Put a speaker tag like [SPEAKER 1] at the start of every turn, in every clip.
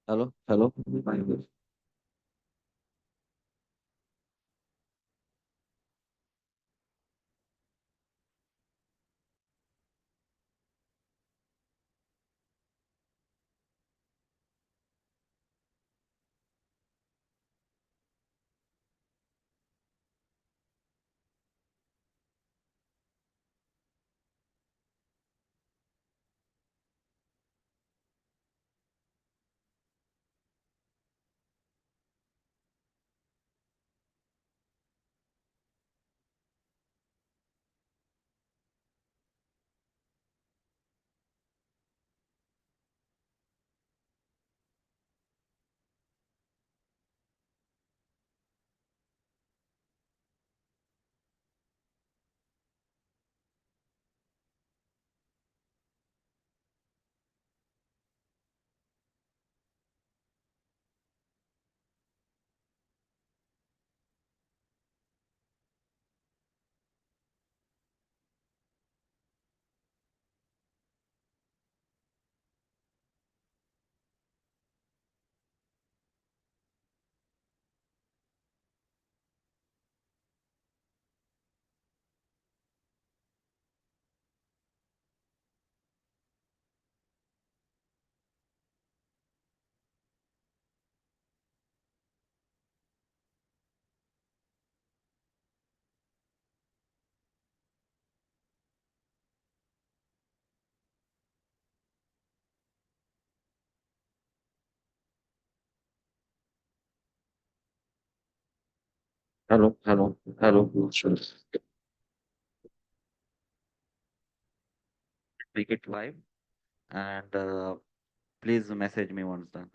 [SPEAKER 1] Hello, hello. Hello, hello, hello. Sure. Make it live and please message me once done.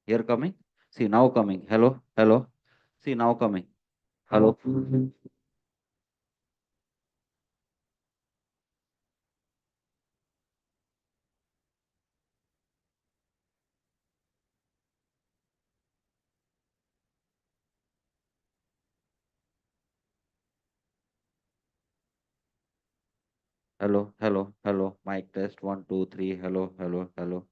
[SPEAKER 1] Here coming. See now coming. Hello, hello. See now coming. Hello. Hello, hello, hello. Mic test 1, 2, 3. Hello, hello, hello.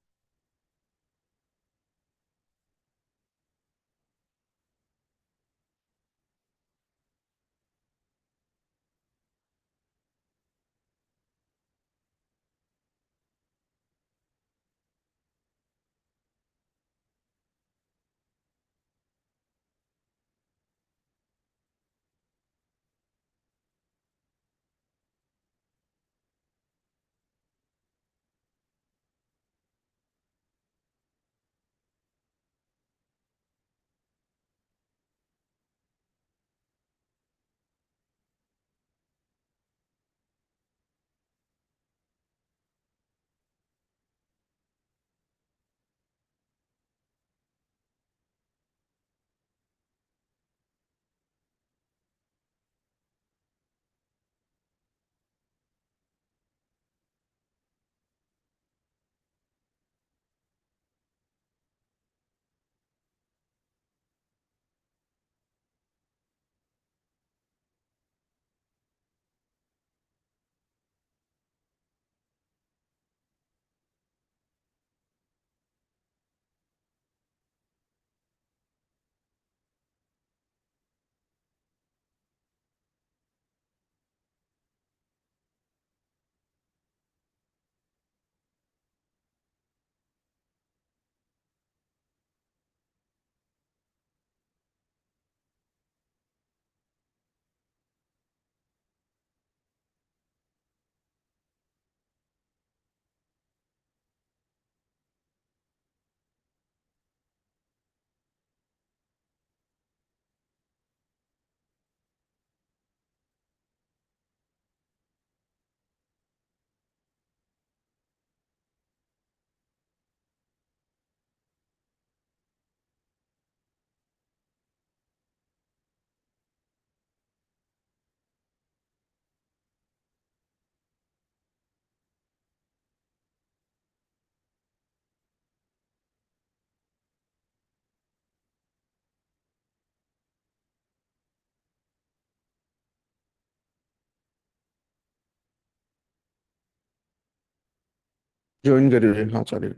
[SPEAKER 2] Join करी हुई है, हाँ चालू।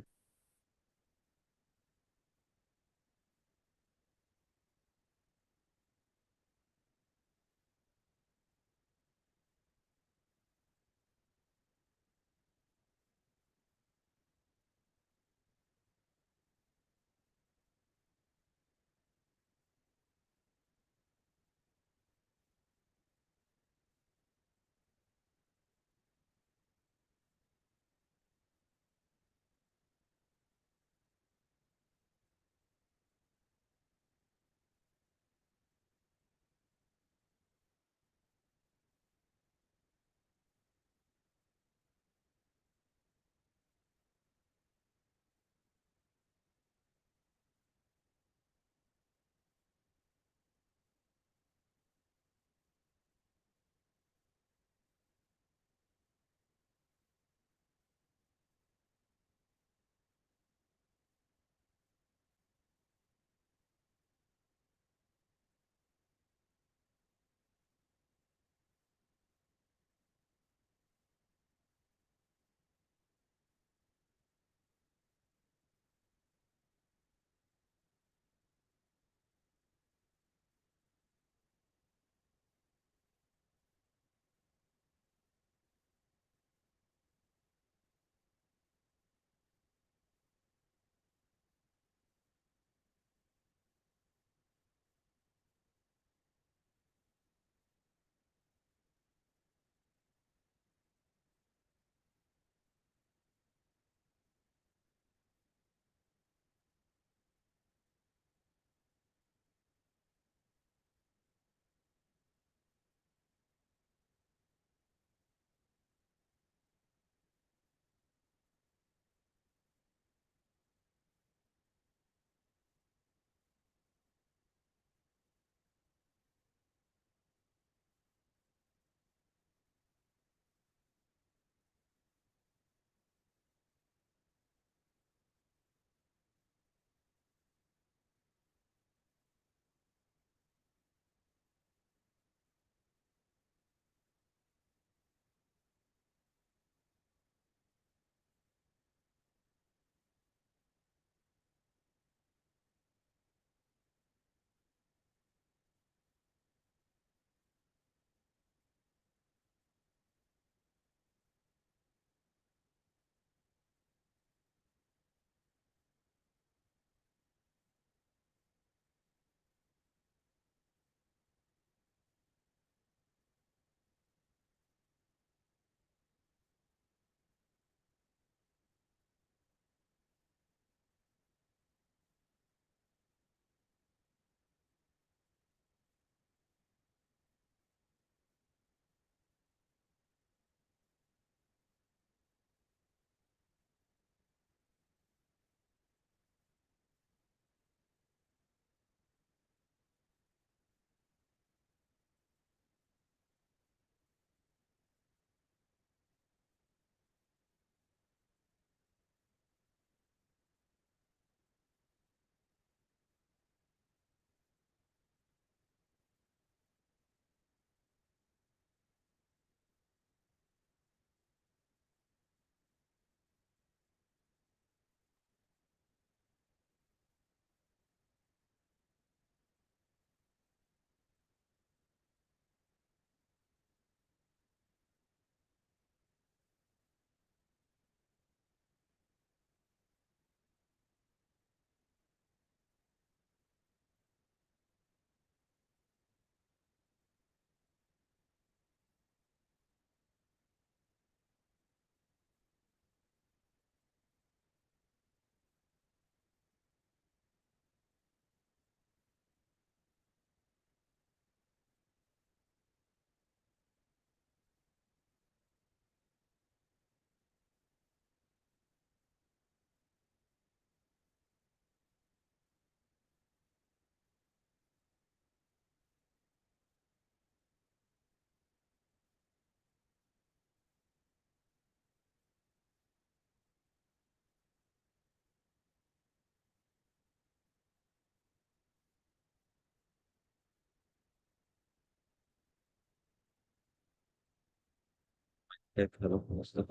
[SPEAKER 1] Hello, नमस्ते।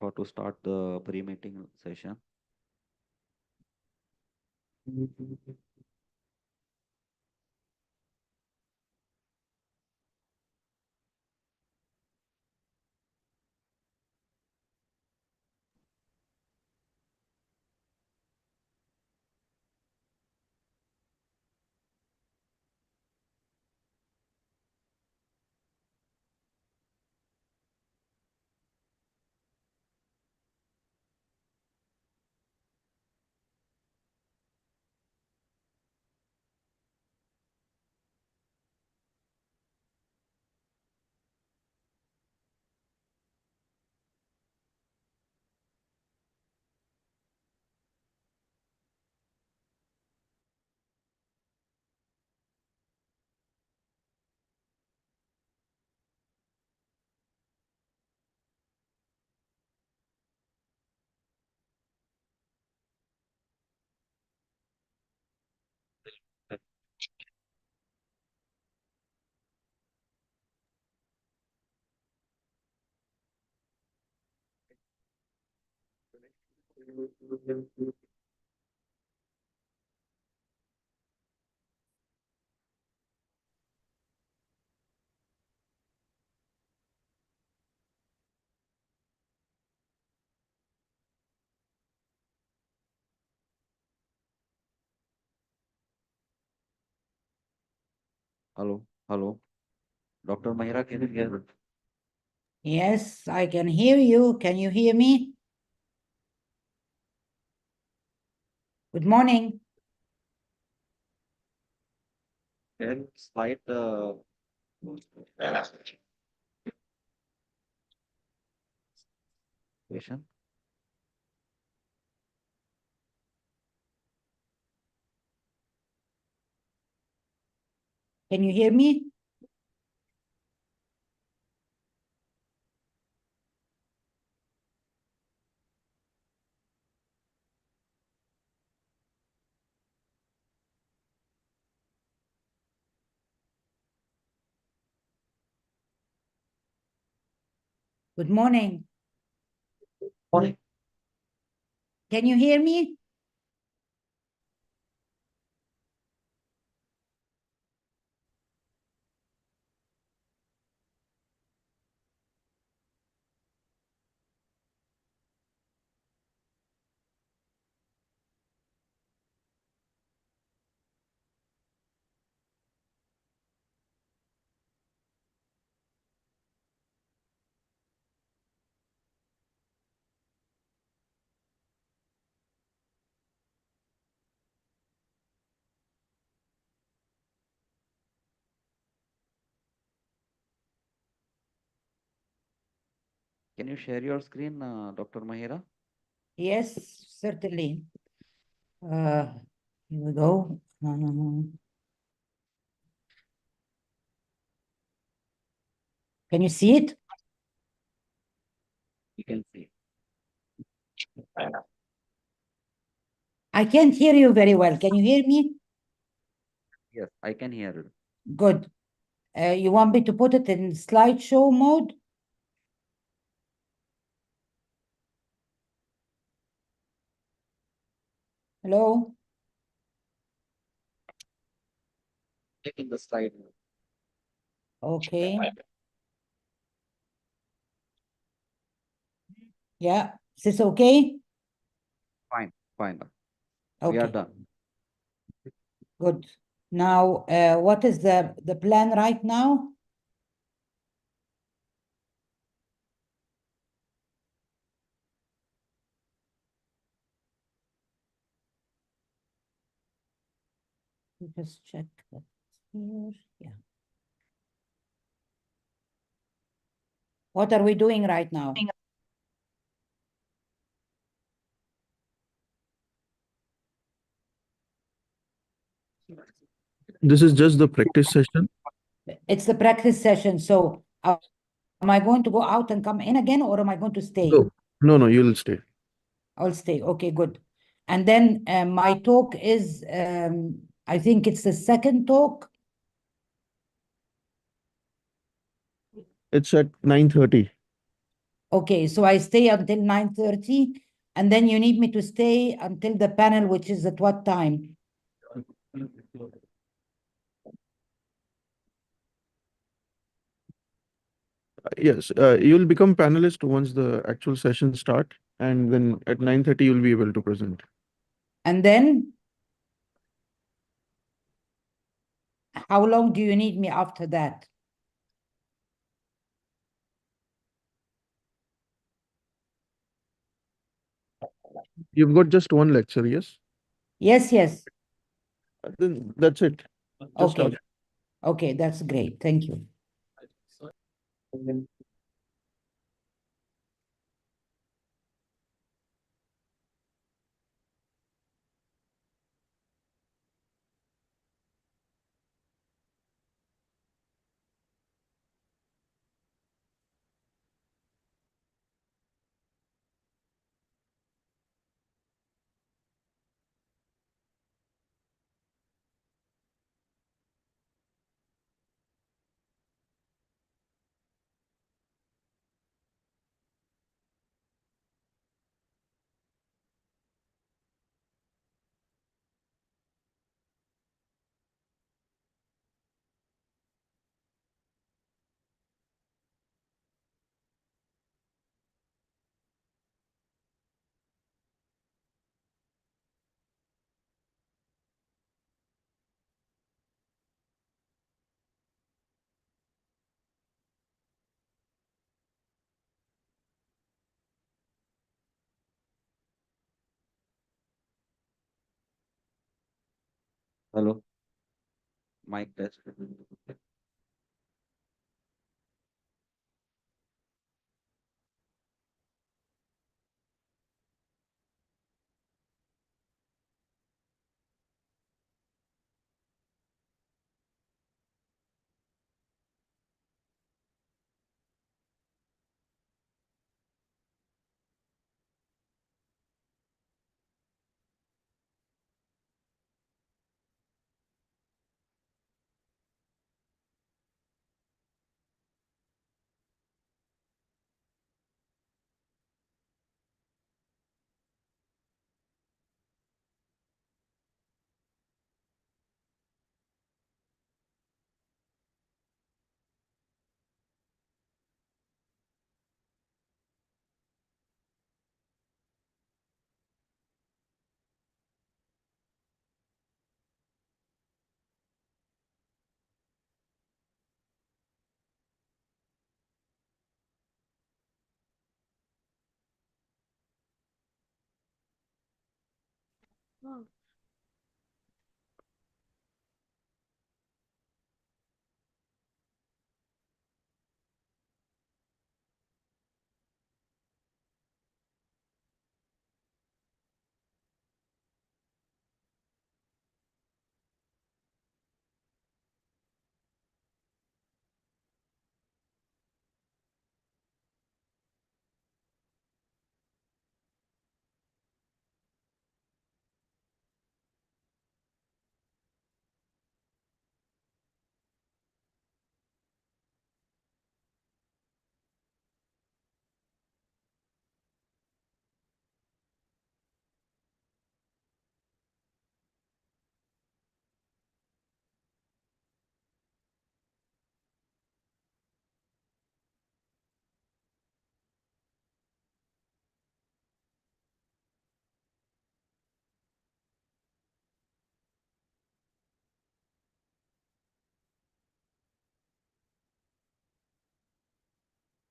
[SPEAKER 1] for to start the pre-meeting session. Hello, hello. Dr. Mahira, can you hear?
[SPEAKER 2] Yes, I can hear you. Can you hear me? Good morning.
[SPEAKER 1] Can you slide the patient?
[SPEAKER 2] Can you hear me? Good morning.
[SPEAKER 1] Morning.
[SPEAKER 2] Can you hear me?
[SPEAKER 1] Can you share your screen, Dr. Mahira?
[SPEAKER 2] Yes, certainly. Here we go. Can you see it?
[SPEAKER 1] You can see.
[SPEAKER 2] I can't hear you very well. Can you hear me?
[SPEAKER 1] Yes, I can hear you.
[SPEAKER 2] Good. You want me to put it in slideshow mode? Hello?
[SPEAKER 1] Taking the slide.
[SPEAKER 2] Okay. Yeah. Is this okay?
[SPEAKER 1] Fine, fine. We are
[SPEAKER 2] Okay,
[SPEAKER 1] done.
[SPEAKER 2] good. Now, what is the plan right now? Just check that here. Yeah. What are we doing right now?
[SPEAKER 3] This is just the practice session.
[SPEAKER 2] It's the practice session. So am I going to go out and come in again, or am I going to stay?
[SPEAKER 3] No, you'll stay.
[SPEAKER 2] I'll stay. Okay, good. And then my talk is, I think it's the second talk.
[SPEAKER 3] It's at 9:30.
[SPEAKER 2] Okay, so I stay until 9:30, and then you need me to stay until the panel, which is at what time?
[SPEAKER 3] Yes, you'll become panelist once the actual session start, and then at 9:30 you'll be able to present.
[SPEAKER 2] And then how long do you need me after that?
[SPEAKER 3] You've got just one lecture, yes?
[SPEAKER 2] Yes, yes.
[SPEAKER 3] Then that's it. Just start.
[SPEAKER 2] Okay. Okay, that's great. Thank you.
[SPEAKER 1] Hello, mic test.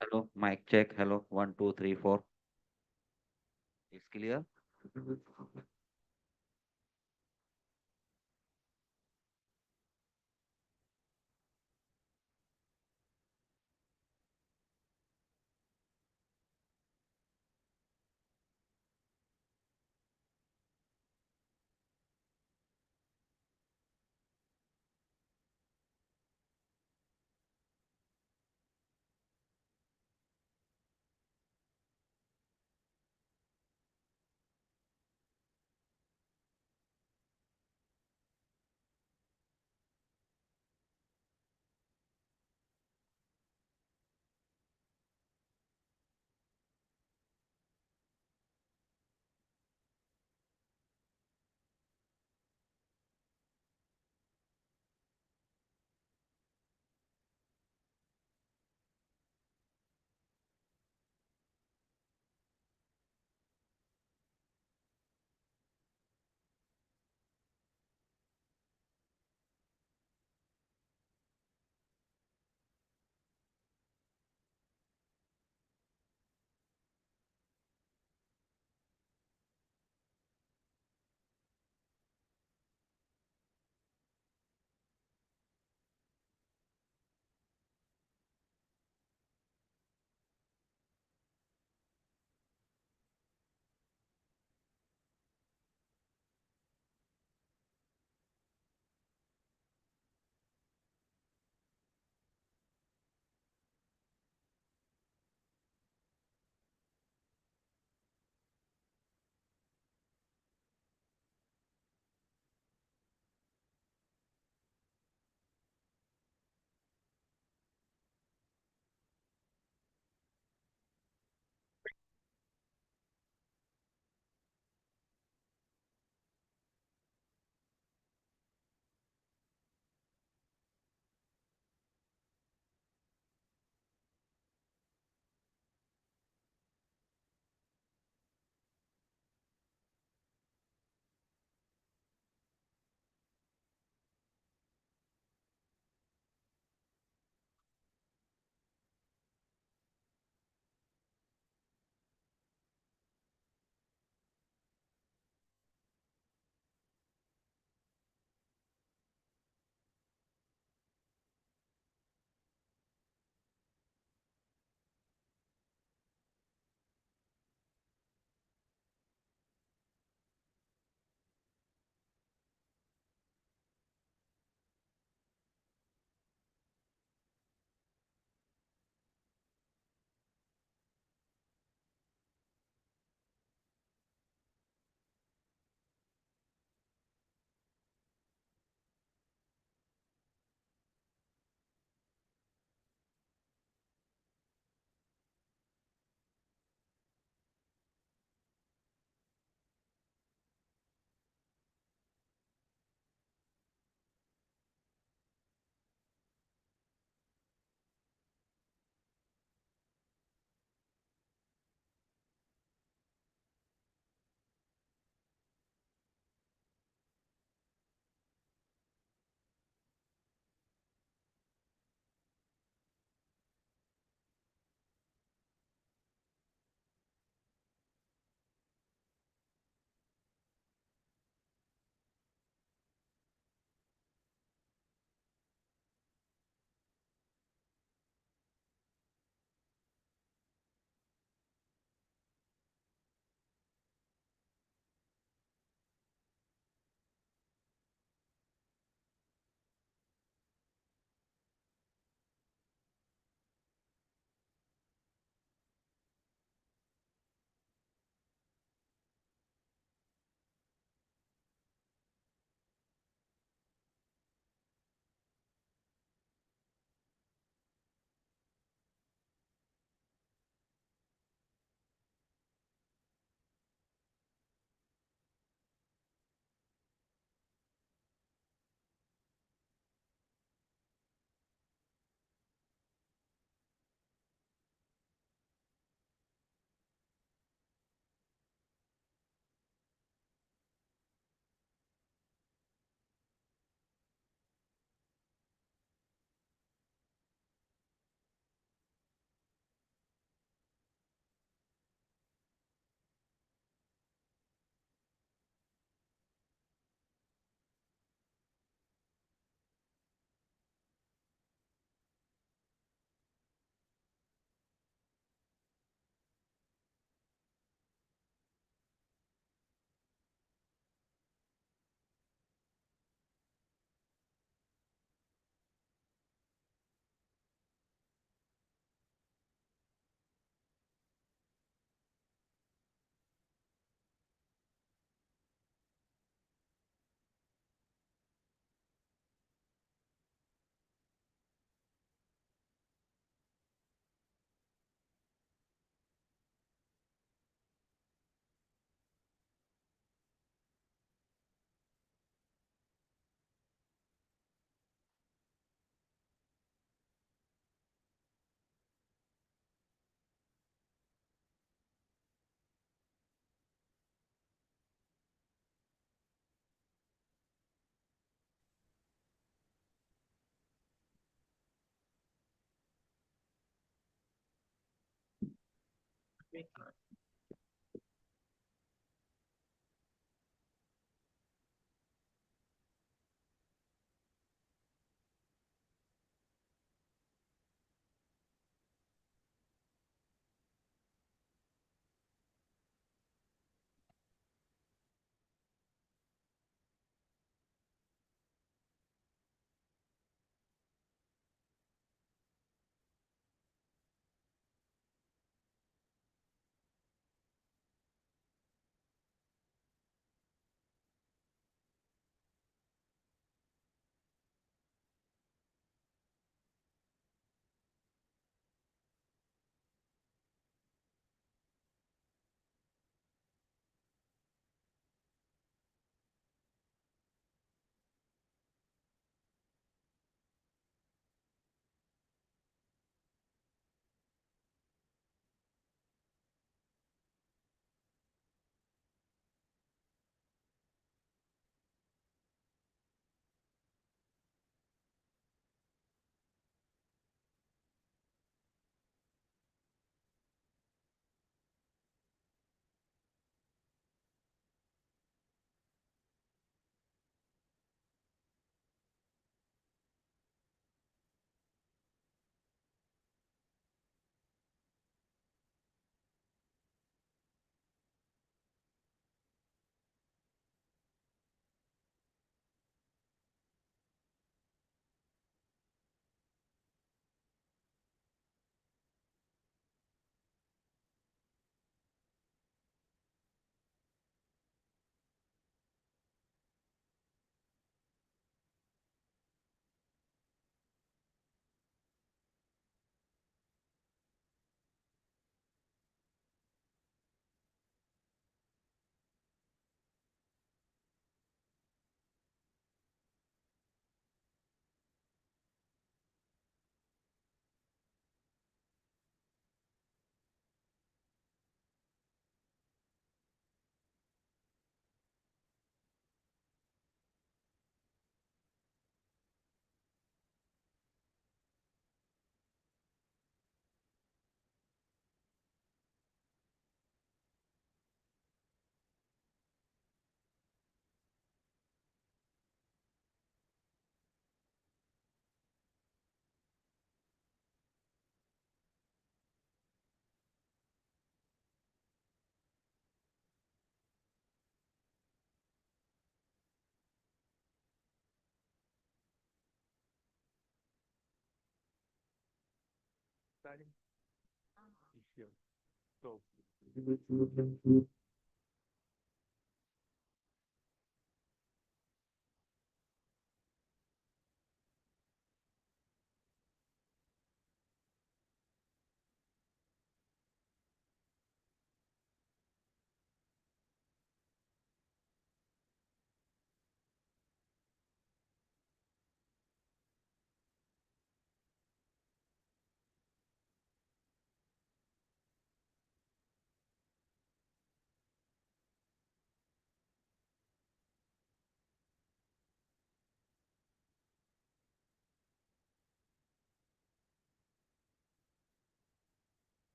[SPEAKER 1] Hello, mic check. Hello, 1, 2, 3, 4. Is clear?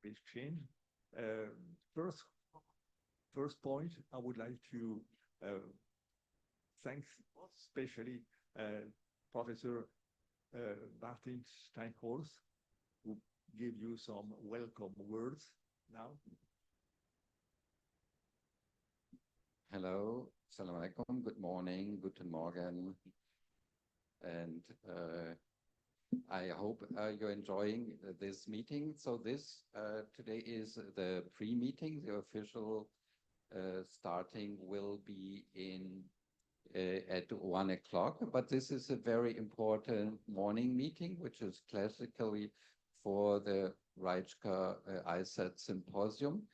[SPEAKER 4] exchange. First, first point, I would like to thank especially Professor Martin Steinholz, who give you some welcome words now.
[SPEAKER 5] Hello, Assalamu alaikum, good morning, guten Morgen, and I hope you're enjoying this meeting. So this today is the pre-meeting. The official starting will be at 1 o'clock, but this is a very important morning meeting, which is classically for the Reichka ISAT Symposium,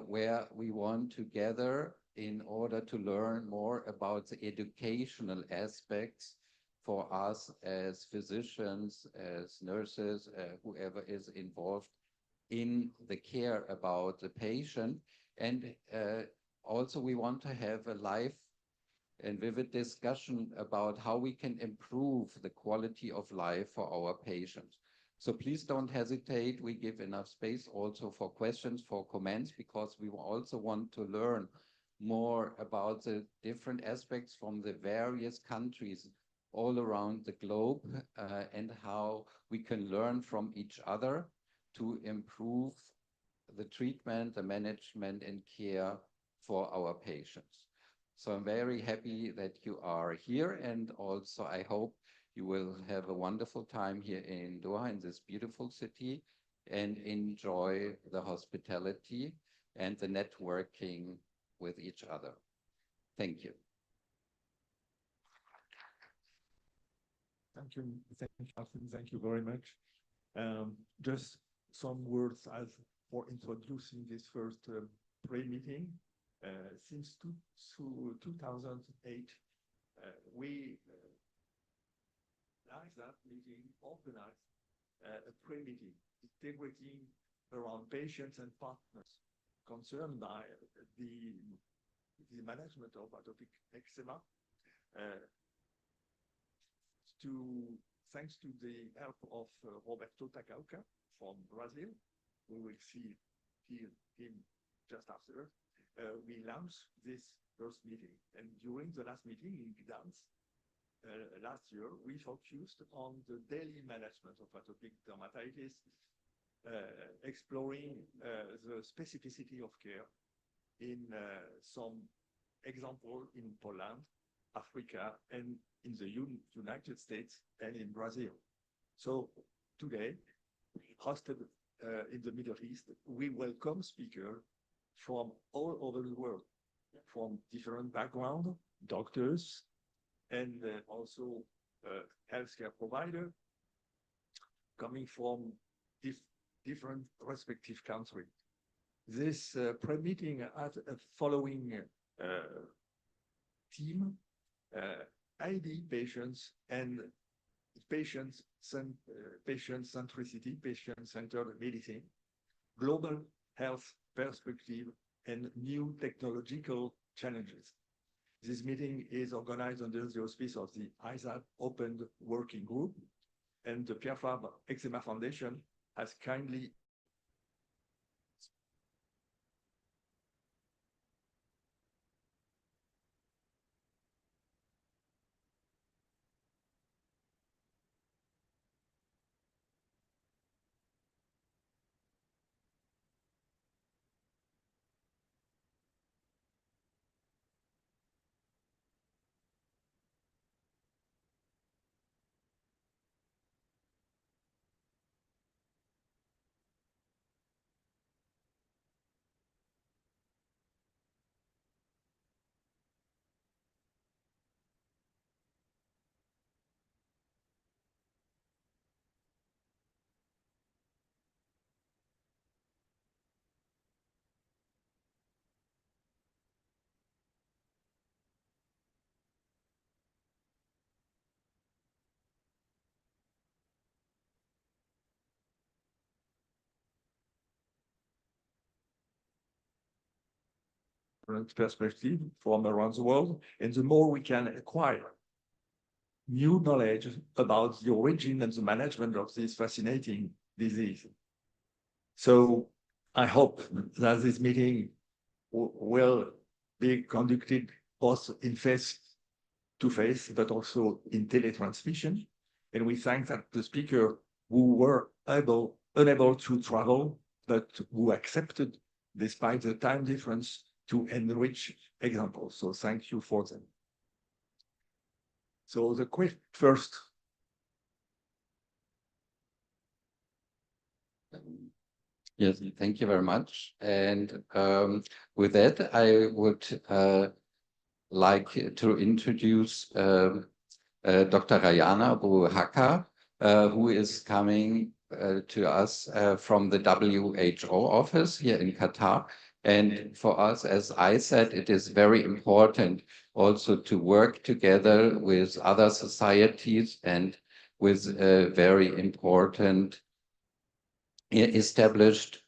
[SPEAKER 5] where we want to gather in order to learn more about the educational aspects for us as physicians, as nurses, whoever is involved in the care about the patient. And also we want to have a live and vivid discussion about how we can improve the quality of life for our patients. So please don't hesitate. We give enough space also for questions, for comments, because we also want to learn more about the different aspects from the various countries all around the globe and how we can learn from each other to improve the treatment, the management and care for our patients. So I'm very happy that you are here, and also I hope you will have a wonderful time here in Doha, in this beautiful city, and enjoy the hospitality and the networking with each other. Thank you.
[SPEAKER 4] Thank you, Martin. Thank you very much. Just some words as for introducing this first pre-meeting. Since 2008, we that meeting organized a pre-meeting integrating around patients and partners concerned by the management of atopic eczema. Thanks to the help of Roberto Takauka from Brazil, we will see him just after. We launched this first meeting, and during the last meeting in Gdansk last year, we focused on the daily management of atopic dermatitis, exploring the specificity of care in some example in Poland, Africa, and in the United States and in Brazil. So today, hosted in the Middle East, we welcome speakers from all over the world, from different backgrounds, doctors, and also healthcare providers coming from different respective countries. This pre-meeting had a following team, ID patients and patient centricity, patient-centered medicine, global health perspective, and new technological challenges. This meeting is organized under the auspice of the ISAT Open Working Group, and the Pierre Fabre Eczema Foundation has kindly perspective from around the world, and the more we can acquire new knowledge about the origin and the management of this fascinating disease. So I hope that this meeting will be conducted both in face-to-face, but also in teletransmission. And we thank that the speaker who were unable to travel, but who accepted, despite the time difference, to enrich examples. So thank you for them. So the first.
[SPEAKER 5] Yes, thank you very much. And with that, I would like to introduce Dr. Rayana Buhaka, who is coming to us from the WHO office here in Qatar. And for us, as I said, it is very important also to work together with other societies and with very important established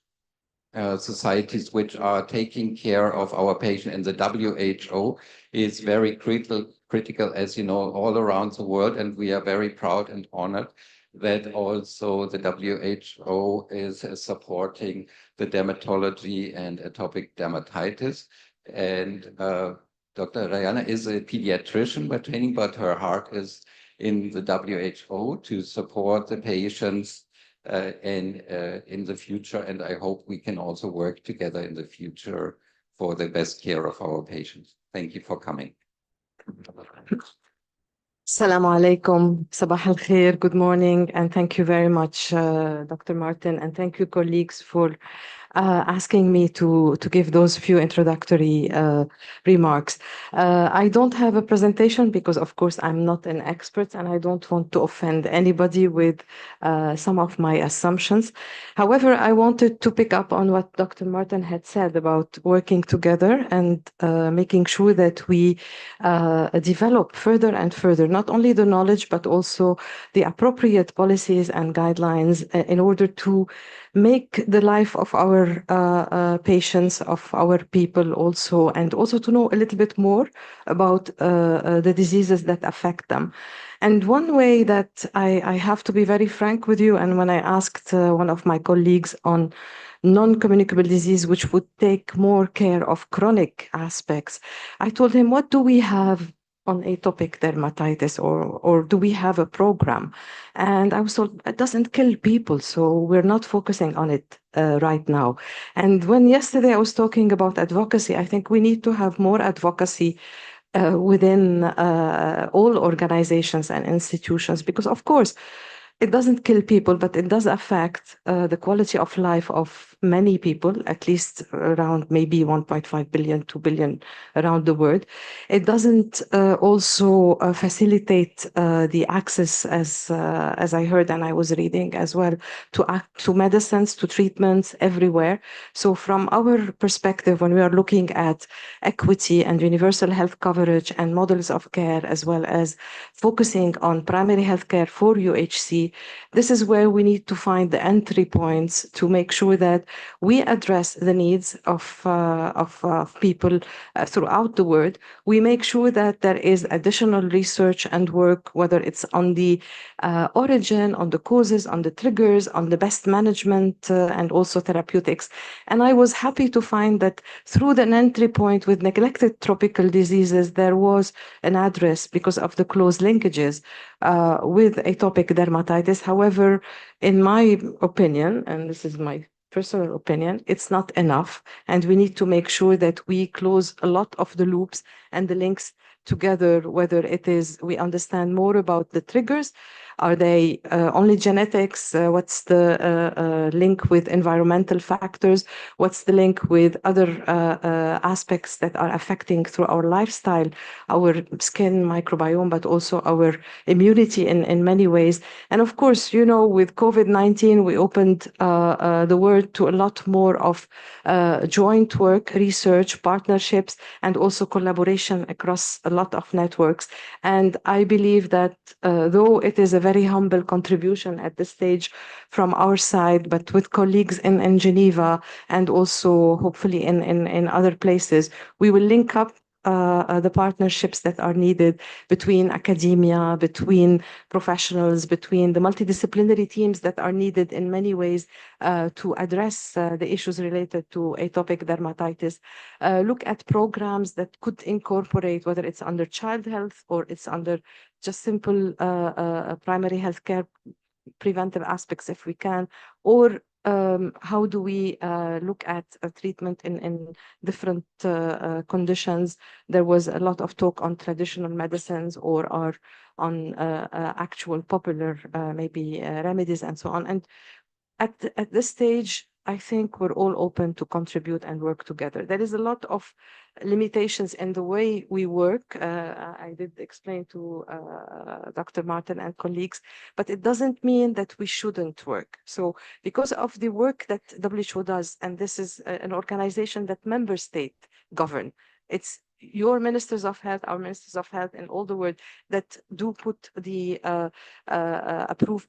[SPEAKER 5] societies which are taking care of our patient. And the WHO is very critical, as you know, all around the world. And we are very proud and honored that also the WHO is supporting the dermatology and atopic dermatitis. And Dr. Rayana is a pediatrician by training, but her heart is in the WHO to support the patients in the future, and I hope we can also work together in the future for the best care of our patients. Thank you for coming.
[SPEAKER 6] Assalamu alaikum, sabah al khair, good morning, and thank you very much, Dr. Martin, and thank you, colleagues, for asking me to give those few introductory remarks. I don't have a presentation because, of course, I'm not an expert and I don't want to offend anybody with some of my assumptions. However, I wanted to pick up on what Dr. Martin had said about working together and making sure that we develop further and further, not only the knowledge, but also the appropriate policies and guidelines in order to make the life of our patients, of our people also, and also to know a little bit more about the diseases that affect them. And one way that I have to be very frank with you, and when I asked one of my colleagues on non-communicable disease, which would take more care of chronic aspects, I told him, what do we have on atopic dermatitis, or do we have a program? And I was told it doesn't kill people, so we're not focusing on it right now. And when yesterday I was talking about advocacy, I think we need to have more advocacy within all organizations and institutions, because of course it doesn't kill people, but it does affect the quality of life of many people, at least around maybe 1.5 billion, 2 billion around the world. It doesn't also facilitate the access, as I heard and I was reading as well, to medicines, to treatments everywhere. So from our perspective, when we are looking at equity and universal health coverage and models of care, as well as focusing on primary health care for UHC, this is where we need to find the entry points to make sure that we address the needs of people throughout the world. We make sure that there is additional research and work, whether it's on the origin, on the causes, on the triggers, on the best management, and also therapeutics. And I was happy to find that through the entry point with neglected tropical diseases, there was an address because of the close linkages with atopic dermatitis. However, in my opinion, and this is my personal opinion, it's not enough. And we need to make sure that we close a lot of the loops and the links together, whether it is we understand more about the triggers. Are they only genetics? What's the link with environmental factors? What's the link with other aspects that are affecting through our lifestyle, our skin microbiome, but also our immunity in many ways? And of course, you know, with COVID-19, we opened the world to a lot more of joint work, research, partnerships, and also collaboration across a lot of networks. And I believe that though it is a very humble contribution at this stage from our side, but with colleagues in Geneva and also hopefully in other places, we will link up the partnerships that are needed between academia, between professionals, between the multidisciplinary teams that are needed in many ways to address the issues related to atopic dermatitis. Look at programs that could incorporate, whether it's under child health or it's under just simple primary health care preventive aspects if we can, or how do we look at treatment in different conditions. There was a lot of talk on traditional medicines or on actual popular maybe remedies and so on. And at this stage, I think we're all open to contribute and work together. There is a lot of limitations in the way we work. I did explain to Dr. Martin and colleagues, but it doesn't mean that we shouldn't work. So because of the work that WHO does, and this is an organization that member states govern, it's your ministers of health, our ministers of health in all the world that do put the approve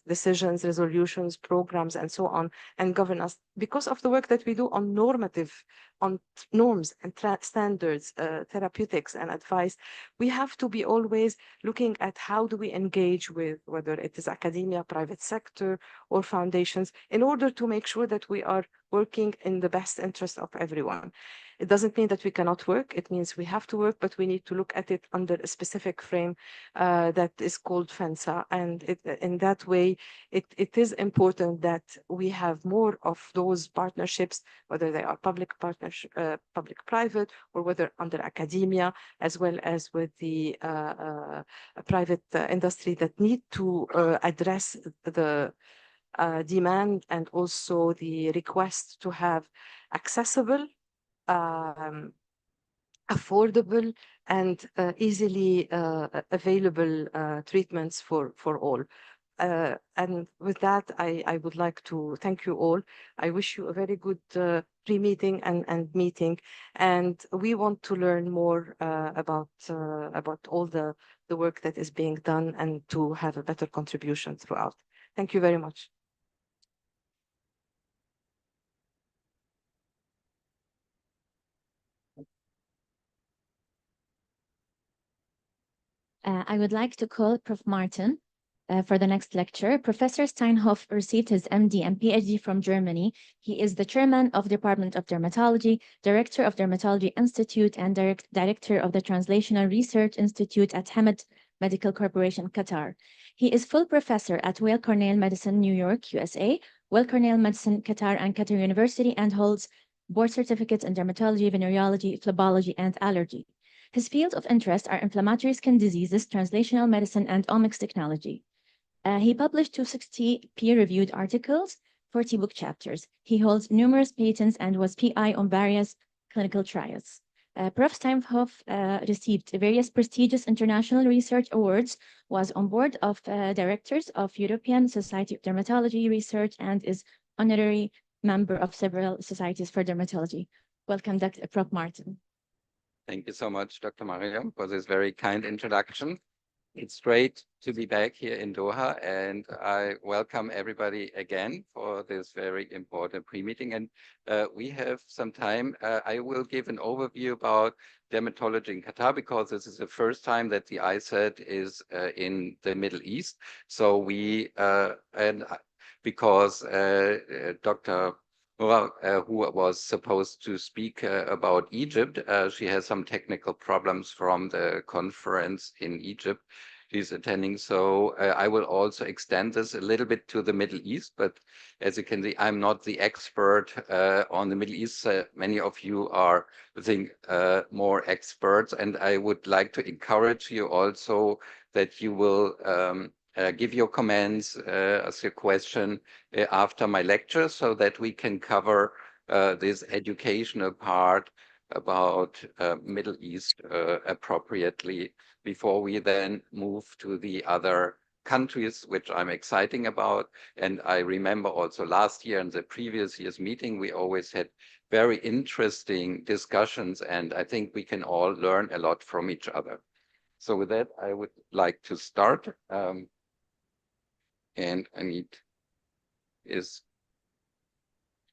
[SPEAKER 6] decisions, resolutions, programs, and so on, and govern us. Because of the work that we do on on norms and standards, therapeutics and advice, we have to be always looking at how do we engage with, whether it is academia, private sector, or foundations, in order to make sure that we are working in the best interest of everyone. It doesn't mean that we cannot work. It means we have to work, but we need to look at it under a specific frame that is called FENSA. And in that way, it is important that we have more of those partnerships, whether they are public-private, or whether under academia, as well as with the private industry that need to address the demand and also the request to have accessible, affordable, and easily available treatments for all. And with that, I would like to thank you all. I wish you a very good pre-meeting and meeting. And we want to learn more about all the work that is being done and to have a better contribution throughout. Thank you very much.
[SPEAKER 7] I would like to call Prof. Martin for the next lecture. Professor Steinhoff received his MD and PhD from Germany. He is the chairman of the Department of Dermatology, director of Dermatology Institute, and director of the Translational Research Institute at Hamad Medical Corporation, Qatar. He is full professor at Weill Cornell Medicine, New York, USA, Weill Cornell Medicine, Qatar, and Qatar University, and holds board certificates in dermatology, venereology, phlebology, and allergy. His fields of interest are inflammatory skin diseases, translational medicine, and omics technology. He published 260 peer-reviewed articles, 40 book chapters. He holds numerous patents and was PI on various clinical trials. Prof. Steinhoff received various prestigious international research awards, was on board of directors of European Society of Dermatology Research, and is honorary member of several societies for dermatology. Welcome, Dr. Prof. Martin.
[SPEAKER 5] Thank you so much, Dr. Mariam, for this very kind introduction. It's great to be back here in Doha, and I welcome everybody again for this very important pre-meeting. And we have some time. I will give an overview about dermatology in Qatar, because this is the first time that the ISAT is in the Middle East. So because Dr. who was supposed to speak about Egypt. She has some technical problems from the conference in Egypt she's attending. So I will also extend this a little bit to the Middle East. But as you can see, I'm not the expert on the Middle East. Many of you are, I think, more experts. And I would like to encourage you also that you will give your comments, ask your question after my lecture, so that we can cover this educational part about Middle East appropriately before we then move to the other countries, which I'm excited about. And I remember also last year and the previous year's meeting, we always had very interesting discussions, and I think we can all learn a lot from each other. So with that, I would like to start. And I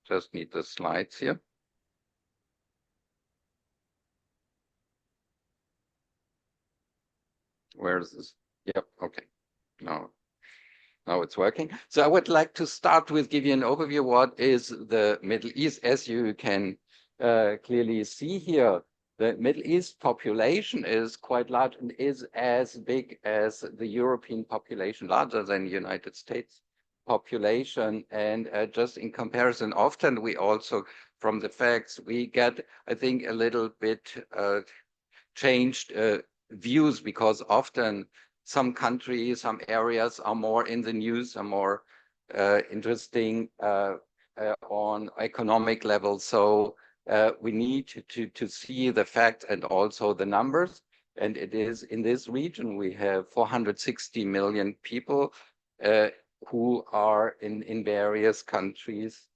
[SPEAKER 5] just need the slides here. Where is this? Yep, okay. Now it's working. So I would like to start with give you an overview what is the Middle East. As you can clearly see here, the Middle East population is quite large and is as big as the European population, larger than the United States population. And just in comparison, often we also, from the facts, we get, I think, a little bit changed views, because often some countries, some areas are more in the news, are more interesting on economic level. So we need to see the fact and also the numbers. And it is in this region, we have 460 million people who are in various countries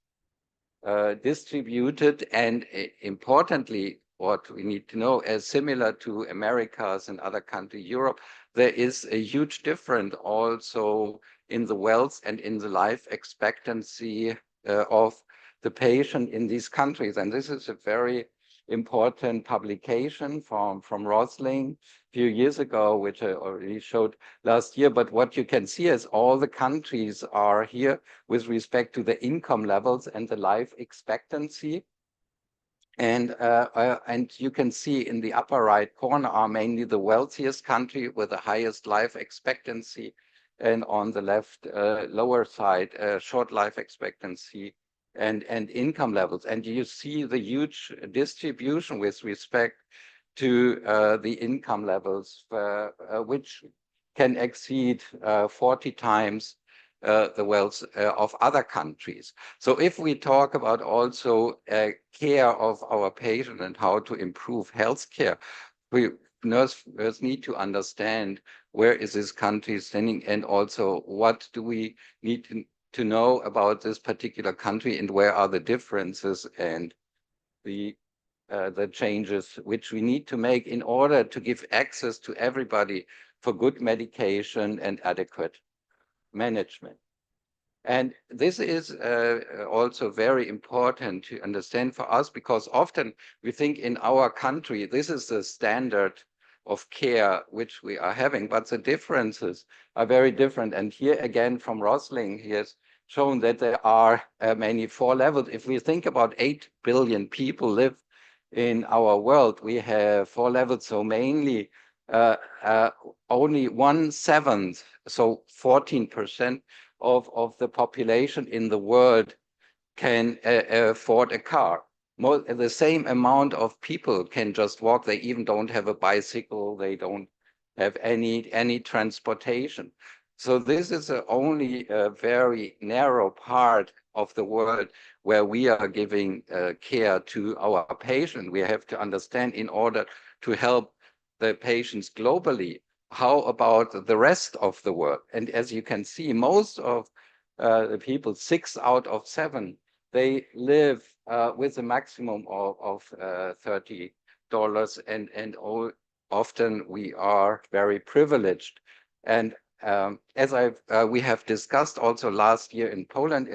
[SPEAKER 5] distributed. And importantly, what we need to know, as similar to Americas and other countries, Europe, there is a huge difference also in the wealth and in the life expectancy of the patient in these countries. And this is a very important publication from Rosling a few years ago, which I already showed last year. But what you can see is all the countries are here with respect to the income levels and the life expectancy. And you can see in the upper right corner are mainly the wealthiest country with the highest life expectancy, and on the left lower side short life expectancy and income levels. And you see the huge distribution with respect to the income levels, which can exceed 40 times the wealth of other countries. So if we talk about also care of our patient and how to improve healthcare, we nurses need to understand where is this country standing, and also what do we need to know about this particular country, and where are the differences and the changes which we need to make in order to give access to everybody for good medication and adequate management. And this is also very important to understand for us, because often we think in our country, this is the standard of care which we are having, but the differences are very different. And here again, from Rosling, he has shown that there are many 4 levels. If we think about 8 billion people live in our world, we have 4 levels. So mainly only 1/7, so 14% of the population in the world can afford a car. The same amount of people can just walk. They even don't have a bicycle. They don't have any transportation. So this is only a very narrow part of the world where we are giving care to our patient. We have to understand, in order to help the patients globally, how about the rest of the world? And as you can see, most of the people, 6 out of 7, they live with a maximum of $30, and often we are very privileged. And as we have discussed also last year in Poland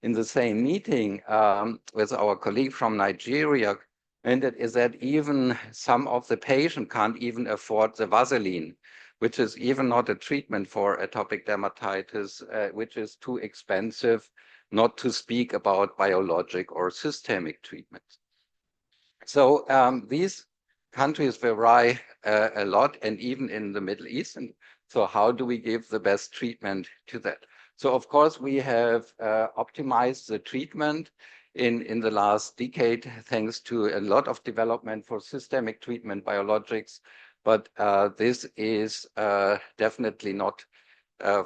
[SPEAKER 5] in the same meeting with our colleague from Nigeria, and it is that even some of the patients can't even afford the Vaseline, which is even not a treatment for atopic dermatitis, which is too expensive, not to speak about biologic or systemic treatments. So these countries vary a lot, and even in the Middle East. And so how do we give the best treatment to that? So of course, we have optimized the treatment in the last decade, thanks to a lot of development for systemic treatment, biologics. But this is definitely not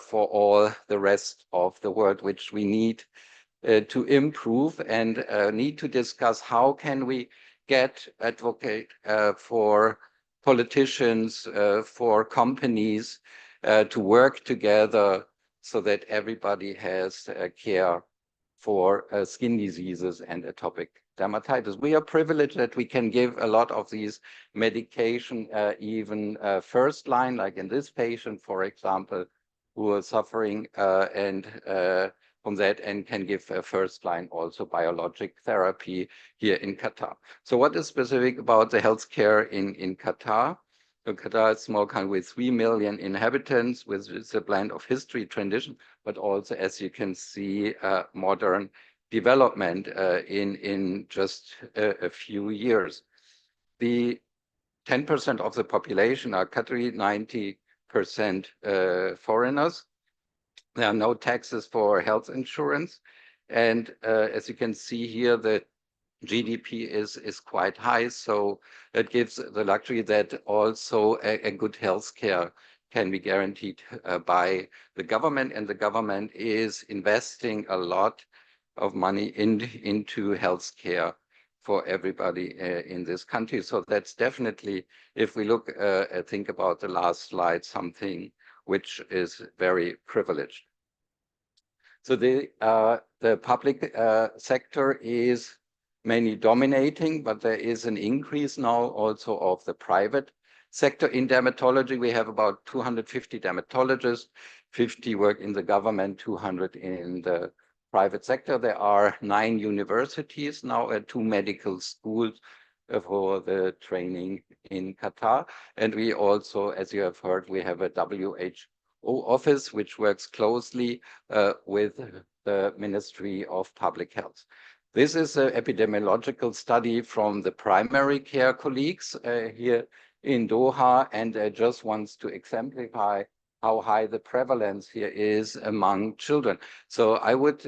[SPEAKER 5] for all the rest of the world, which we need to improve, and need to discuss how can we advocate for politicians, for companies to work together so that everybody has care for skin diseases and atopic dermatitis. We are privileged that we can give a lot of these medication even first line, like in this patient, for example, who are suffering from that, and can give a first line also biologic therapy here in Qatar. So what is specific about the healthcare in Qatar? Qatar is a small country with 3 million inhabitants, with a blend of history, tradition, but also, as you can see, modern development in just a few years. The 10% of the population are Qatari, 90% foreigners. There are no taxes for health insurance. And as you can see here, the GDP is quite high, so it gives the luxury that also a good healthcare can be guaranteed by the government, and the government is investing a lot of money into healthcare for everybody in this country. So that's definitely, if we look, think about the last slide, something which is very privileged. So the public sector is mainly dominating, but there is an increase now also of the private sector. In dermatology, we have about 250 dermatologists, 50 work in the government, 200 in the private sector. There are 9 universities now and 2 medical schools for the training in Qatar. And we also, as you have heard, we have a WHO office, which works closely with the Ministry of Public Health. This is an epidemiological study from the primary care colleagues here in Doha, and just wants to exemplify how high the prevalence here is among children. So I would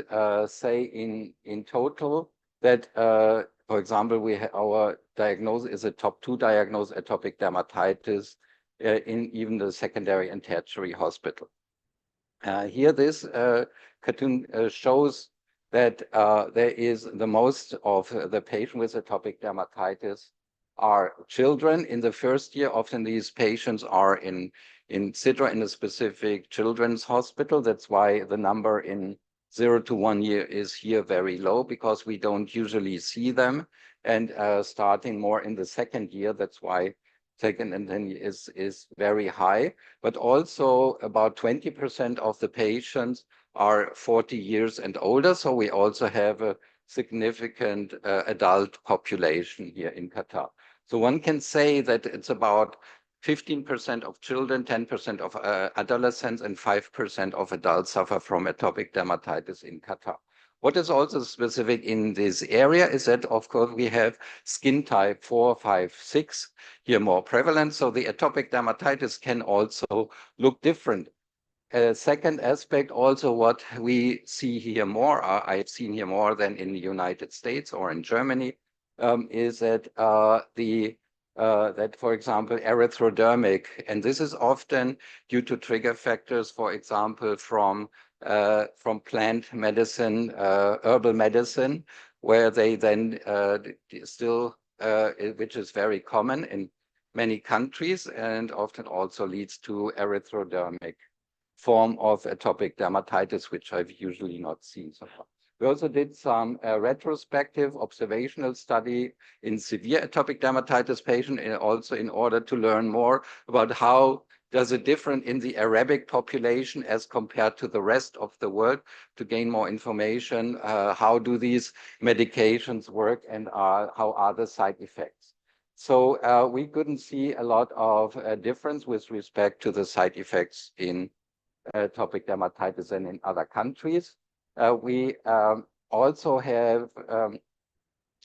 [SPEAKER 5] say in total that, for example, our diagnosis is a top 2 diagnosis, atopic dermatitis, in even the secondary and tertiary hospital. Here this cartoon shows that there is the most of the patients with atopic dermatitis are children. In the first year, often these patients are in Sidra, in a specific children's hospital. That's why the number in 0 to 1 year is here very low, because we don't usually see them. And starting more in the second year, that's why second and 10 years is very high. But also about 20% of the patients are 40 years and older. So we also have a significant adult population here in Qatar. So one can say that it's about 15% of children, 10% of adolescents, and 5% of adults suffer from atopic dermatitis in Qatar. What is also specific in this area is that, of course, we have skin type 4, 5, 6 here more prevalent. So the atopic dermatitis can also look different. Second aspect, also what we see here more, I've seen here more than in the United States or in Germany, is that that, for example, erythrodermic, and this is often due to trigger factors, for example, from plant medicine, herbal medicine, where they then still, which is very common in many countries and often also leads to erythrodermic form of atopic dermatitis, which I've usually not seen so far. We also did some retrospective observational study in severe atopic dermatitis patients, also in order to learn more about how does it differ in the Arabic population as compared to the rest of the world, to gain more information. How do these medications work, and how are the side effects? So we couldn't see a lot of difference with respect to the side effects in atopic dermatitis and in other countries. We also have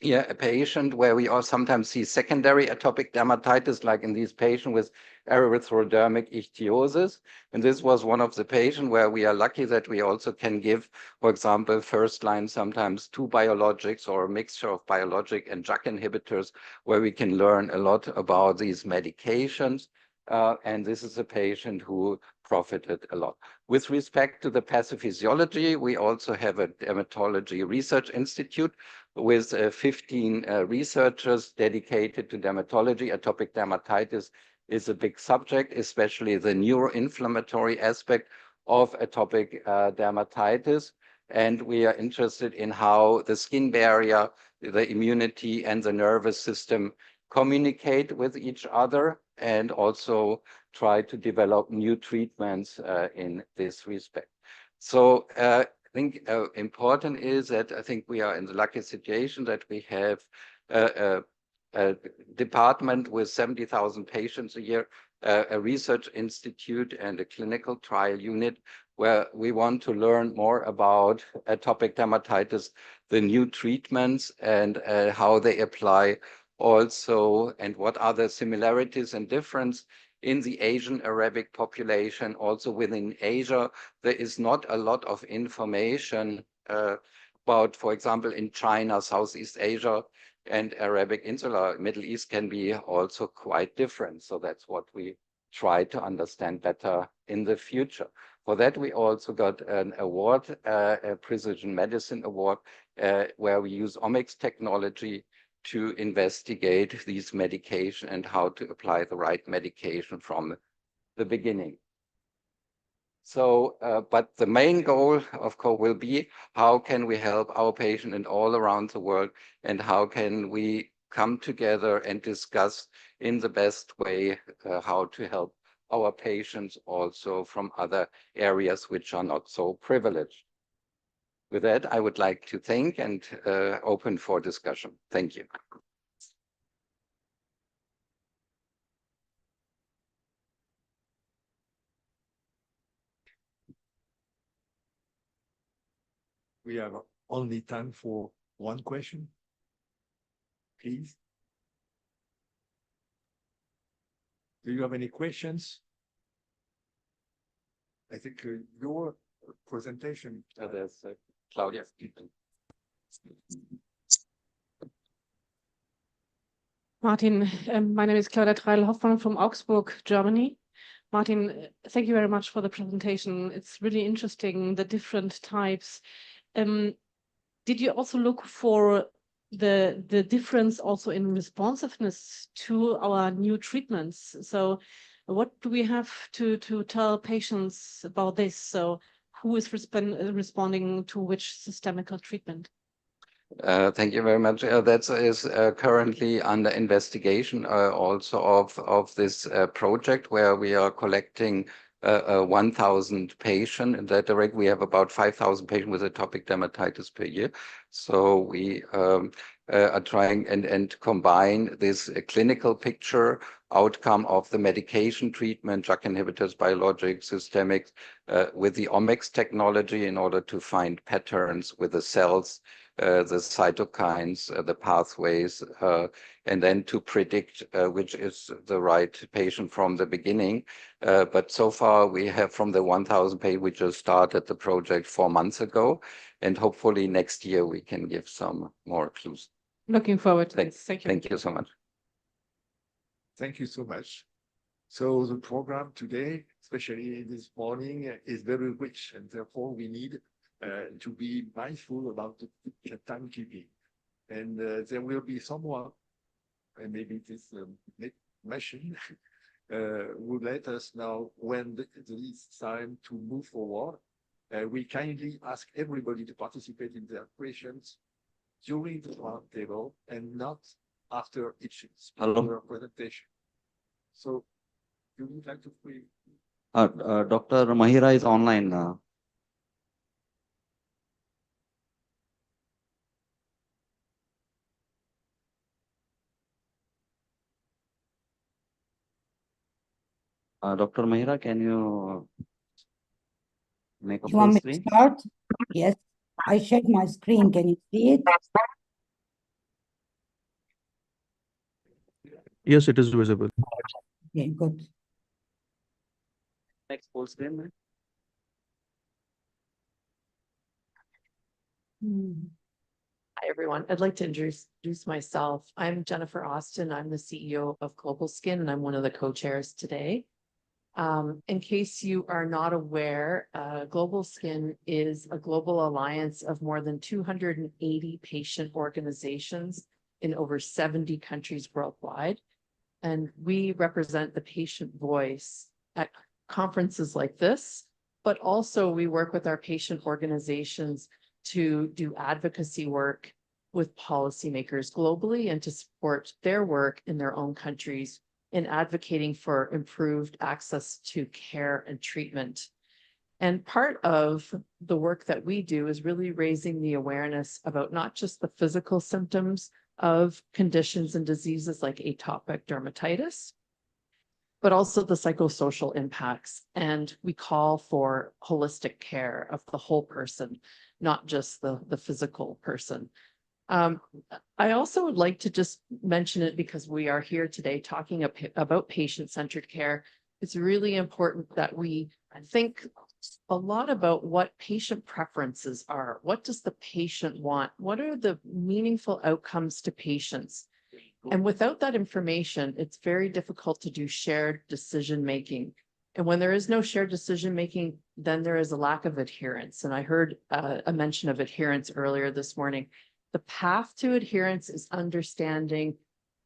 [SPEAKER 5] here a patient where we also sometimes see secondary atopic dermatitis, like in these patients with erythrodermic ichthyosis. And this was one of the patients where we are lucky that we also can give, for example, first line, sometimes 2 biologics or a mixture of biologic and JAK inhibitors, where we can learn a lot about these medications. And this is a patient who profited a lot. With respect to the pathophysiology, we also have a dermatology research institute with 15 researchers dedicated to dermatology. Atopic dermatitis is a big subject, especially the neuroinflammatory aspect of atopic dermatitis. And we are interested in how the skin barrier, the immunity, and the nervous system communicate with each other, and also try to develop new treatments in this respect. So I think important is that I think we are in the lucky situation that we have a department with 70,000 patients a year, a research institute and a clinical trial unit where we want to learn more about atopic dermatitis, the new treatments and how they apply also, and what are the similarities and difference in the Asian Arabic population. Also within Asia, there is not a lot of information about, for example, in China, Southeast Asia, and Arabic Insular, Middle East can be also quite different. So that's what we try to understand better in the future. For that, we also got an award, a Precision Medicine Award, where we use omics technology to investigate these medication and how to apply the right medication from the beginning. So, but the main goal, of course, will be how can we help our patient and all around the world, and how can we come together and discuss in the best way how to help our patients also from other areas which are not so privileged. With that, I would like to thank and open for discussion. Thank you.
[SPEAKER 4] We have only time for one question, please. Do you have any questions? I think your presentation.
[SPEAKER 5] There's Claudia.
[SPEAKER 8] Martin, my name is Claudia Treidel-Hoffmann from Augsburg, Germany. Martin, thank you very much for the presentation. It's really interesting, the different types. Did you also look for the difference also in responsiveness to our new treatments? So what do we have to tell patients about this? So who is responding to which systemical treatment?
[SPEAKER 5] Thank you very much. That is currently under investigation also of this project, where we are collecting 1,000 patients. In that direct, we have about 5,000 patients with atopic dermatitis per year. So we are trying and combine this clinical picture outcome of the medication treatment, JAK inhibitors, biologics, systemics, with the omics technology in order to find patterns with the cells, the cytokines, the pathways, and then to predict which is the right patient from the beginning. But so far we have from the 1,000 patients, we just started the project 4 months ago, and hopefully next year we can give some more clues.
[SPEAKER 8] Looking forward to this. Thank you.
[SPEAKER 5] Thank you so much.
[SPEAKER 4] Thank you so much. So the program today, especially this morning, is very rich, and therefore we need to be mindful about the timekeeping. And there will be someone, and maybe this machine, will let us know when it is time to move forward. We kindly ask everybody to participate in their questions during the roundtable and not after each speaker presentation. So, you would like to free?
[SPEAKER 1] Dr. Mahira is online now. Dr. Mahira, can you make a
[SPEAKER 2] You
[SPEAKER 1] full
[SPEAKER 2] want me
[SPEAKER 1] screen?
[SPEAKER 2] to start? Yes, I shared my screen. Can you see it?
[SPEAKER 3] Yes, it is visible.
[SPEAKER 2] Okay, good.
[SPEAKER 1] Next full screen, man.
[SPEAKER 9] Hi, everyone. I'd like to introduce myself. I'm Jennifer Austin. I'm the CEO of Global Skin, and I'm one of the co-chairs today. In case you are not aware, Global Skin is a global alliance of more than 280 patient organizations in over 70 countries worldwide. And we represent the patient voice at conferences like this, but also we work with our patient organizations to do advocacy work with policymakers globally and to support their work in their own countries in advocating for improved access to care and treatment. And part of the work that we do is really raising the awareness about not just the physical symptoms of conditions and diseases like atopic dermatitis, but also the psychosocial impacts. And we call for holistic care of the whole person, not just the physical person. I also would like to just mention it because we are here today talking about patient-centered care. It's really important that we think a lot about what patient preferences are. What does the patient want? What are the meaningful outcomes to patients? And without that information, it's very difficult to do shared decision-making. And when there is no shared decision-making, then there is a lack of adherence. And I heard a mention of adherence earlier this morning. The path to adherence is understanding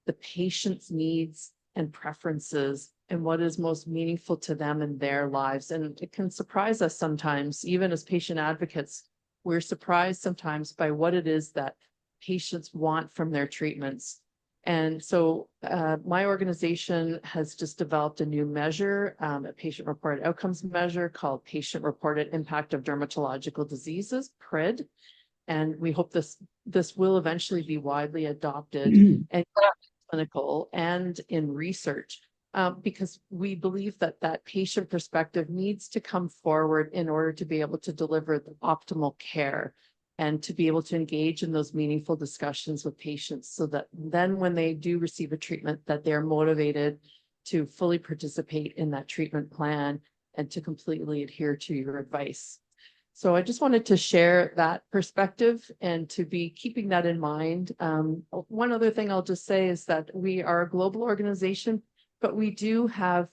[SPEAKER 9] the patient's needs and preferences and what is most meaningful to them in their lives. And it can surprise us sometimes, even as patient advocates, we're surprised sometimes by what it is that patients want from their treatments. And so my organization has just developed a new measure, a patient-reported outcomes measure called Patient-Reported Impact of Dermatological Diseases, PRID. And we hope this will eventually be widely adopted and clinical and in research, because we believe that that patient perspective needs to come forward in order to be able to deliver the optimal care and to be able to engage in those meaningful discussions with patients so that then when they do receive a treatment, that they're motivated to fully participate in that treatment plan and to completely adhere to your advice. So I just wanted to share that perspective and to be keeping that in mind. One other thing I'll just say is that we are a global organization, but we do have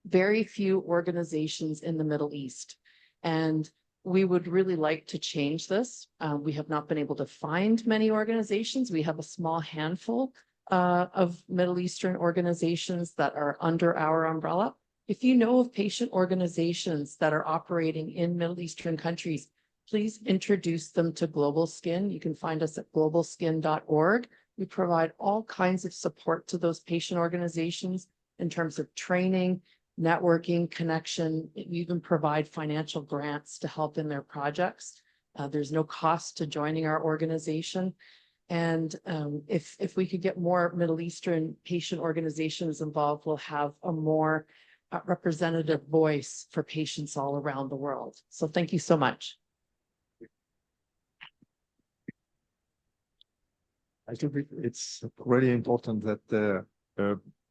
[SPEAKER 9] very few organizations in the Middle East. And we would really like to change this. We have not been able to find many organizations. We have a small handful of Middle Eastern organizations that are under our umbrella. If you know of patient organizations that are operating in Middle Eastern countries, please introduce them to Global Skin. You can find us at globalskin.org. We provide all kinds of support to those patient organizations in terms of training, networking, connection. We even provide financial grants to help in their projects. There's no cost to joining our organization. And if we could get more Middle Eastern patient organizations involved, we'll have a more representative voice for patients all around the world. So thank you so much.
[SPEAKER 4] I think it's really important that the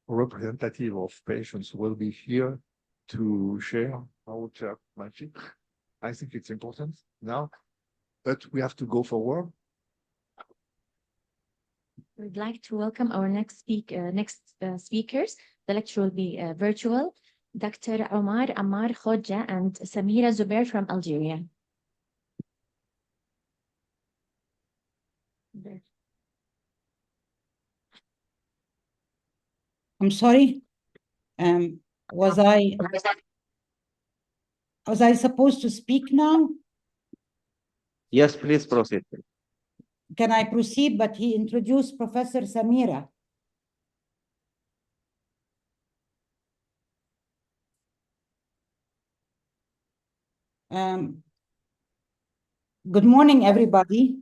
[SPEAKER 4] representative of patients will be here to share how to magic. I think it's important now, but we have to go forward.
[SPEAKER 7] We'd like to welcome our next speakers. The lecture will be virtual. Dr. Omar Ammar Khoja and Samira Zubair from Algeria.
[SPEAKER 2] I'm sorry. Was I supposed to speak now?
[SPEAKER 1] Yes, please proceed.
[SPEAKER 2] Can I proceed? But he introduced Professor Samira. Good morning, everybody.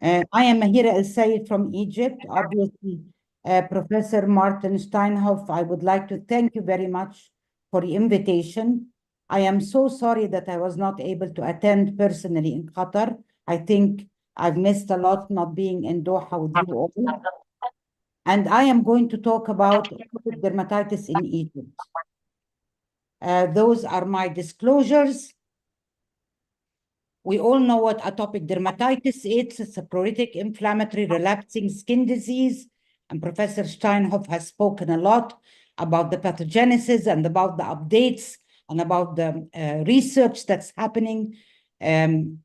[SPEAKER 2] I am Mahira El Sayed from Egypt. Obviously, Professor Martin Steinhoff, I would like to thank you very much for the invitation. I am so sorry that I was not able to attend personally in Qatar. I think I've missed a lot not being in Doha with you all. And I am going to talk about atopic dermatitis in Egypt. Those are my disclosures. We all know what atopic dermatitis is. It's a pruritic, inflammatory, relapsing skin disease. And Professor Steinhoff has spoken a lot about the pathogenesis and about the updates and about the research that's happening in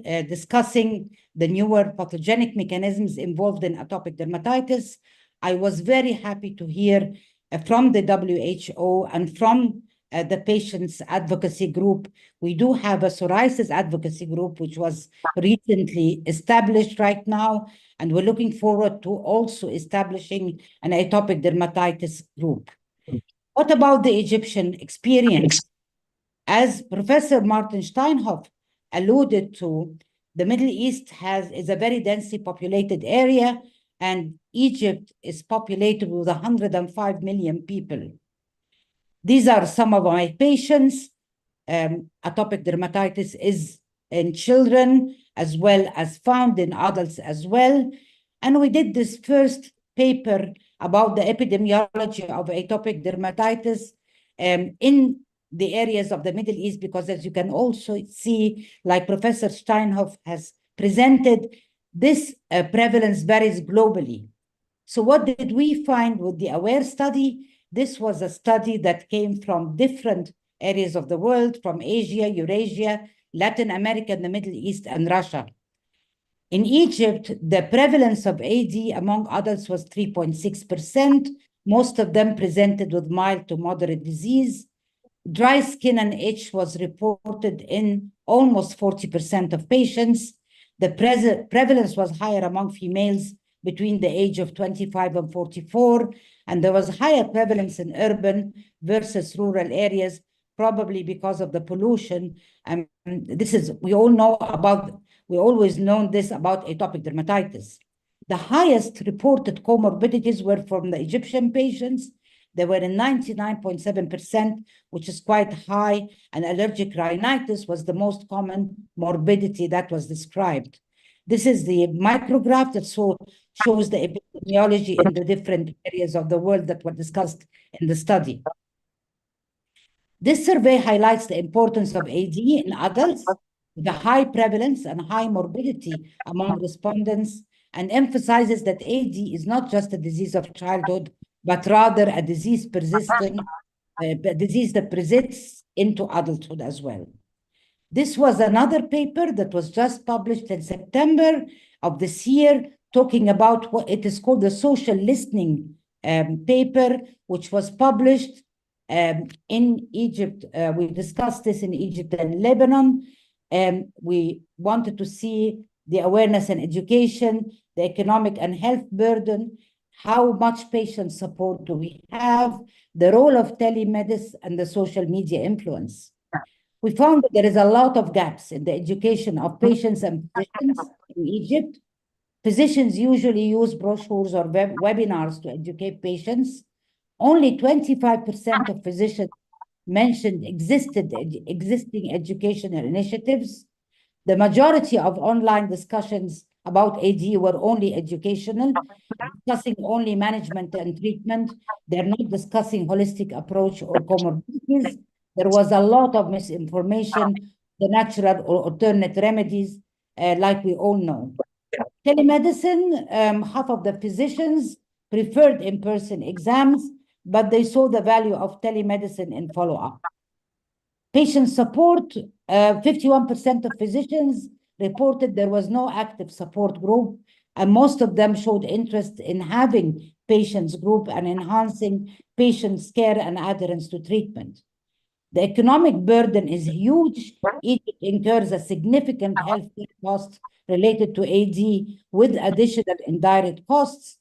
[SPEAKER 2] discussing the newer pathogenic mechanisms involved in atopic dermatitis. I was very happy to hear from the WHO and from the patients advocacy group. We do have a psoriasis advocacy group, which was recently established right now, and we're looking forward to also establishing an atopic dermatitis group. What about the Egyptian experience? As Professor Martin Steinhoff alluded to, the Middle East is a very densely populated area, and Egypt is populated with 105 million people. These are some of my patients. Atopic dermatitis is in children as well as found in adults as well. And we did this first paper about the epidemiology of atopic dermatitis in the areas of the Middle East, because as you can also see, like Professor Steinhoff has presented, this prevalence varies globally. So what did we find with the AWARE study? This was a study that came from different areas of the world, from Asia, Eurasia, Latin America, the Middle East, and Russia. In Egypt, the prevalence of AD among adults was 3.6%. Most of them presented with mild to moderate disease. Dry skin and itch was reported in almost 40% of patients. The prevalence was higher among females between the age of 25 and 44, and there was higher prevalence in urban versus rural areas, probably because of the pollution. And this is, we always known this about atopic dermatitis. The highest reported comorbidities were from the Egyptian patients. They were in 99.7%, which is quite high, and allergic rhinitis was the most common morbidity that was described. This is the micrograph that shows the epidemiology in the different areas of the world that were discussed in the study. This survey highlights the importance of AD in adults, the high prevalence and high morbidity among respondents, and emphasizes that AD is not just a disease of childhood, but rather a disease that persists into adulthood as well. This was another paper that was just published in September of this year, talking about what it is called the social listening paper, which was published in Egypt. We discussed this in Egypt and Lebanon. We wanted to see the awareness and education, the economic and health burden, how much patient support do we have, the role of telemedicine and the social media influence. We found that there is a lot of gaps in the education of patients and physicians in Egypt. Physicians usually use brochures or webinars to educate patients. Only 25% of physicians mentioned existing educational initiatives. The majority of online discussions about AD were only educational, discussing only management and treatment. They're not discussing holistic approach or comorbidities. There was a lot of misinformation, the natural or alternate remedies, like we all know. Telemedicine, half of the physicians preferred in-person exams, but they saw the value of telemedicine in follow-up. Patient support, 51% of physicians reported there was no active support group, and most of them showed interest in having patients group and enhancing patients' care and adherence to treatment. The economic burden is huge. Egypt incurs a significant healthcare cost related to AD with additional indirect costs,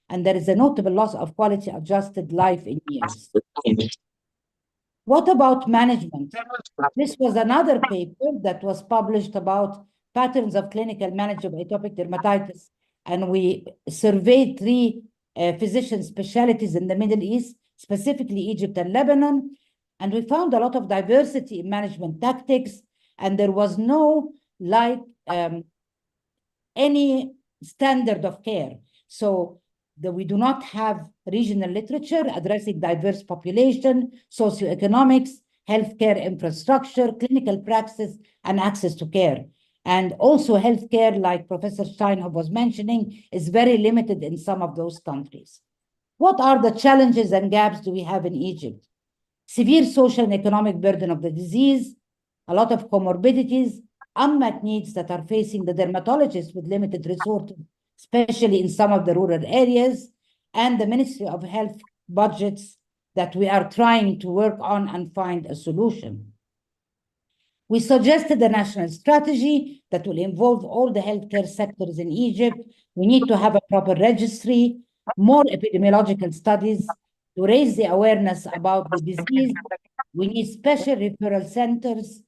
[SPEAKER 2] and there is a notable loss of quality adjusted life in years. What about management? This was another paper that was published about patterns of clinical management of atopic dermatitis, and we surveyed 3 physician specialties in the Middle East, specifically Egypt and Lebanon, and we found a lot of diversity in management tactics, and there was no any standard of care. So we do not have regional literature addressing diverse population, socioeconomics, healthcare infrastructure, clinical practice, and access to care. And also healthcare, like Professor Steinhoff was mentioning, is very limited in some of those countries. What are the challenges and gaps do we have in Egypt? Severe social and economic burden of the disease, a lot of comorbidities, unmet needs that are facing the dermatologists with limited resources, especially in some of the rural areas, and the Ministry of Health budgets that we are trying to work on and find a solution. We suggested a national strategy that will involve all the healthcare sectors in Egypt. We need to have a proper registry, more epidemiological studies to raise the awareness about the disease. We need special referral centers,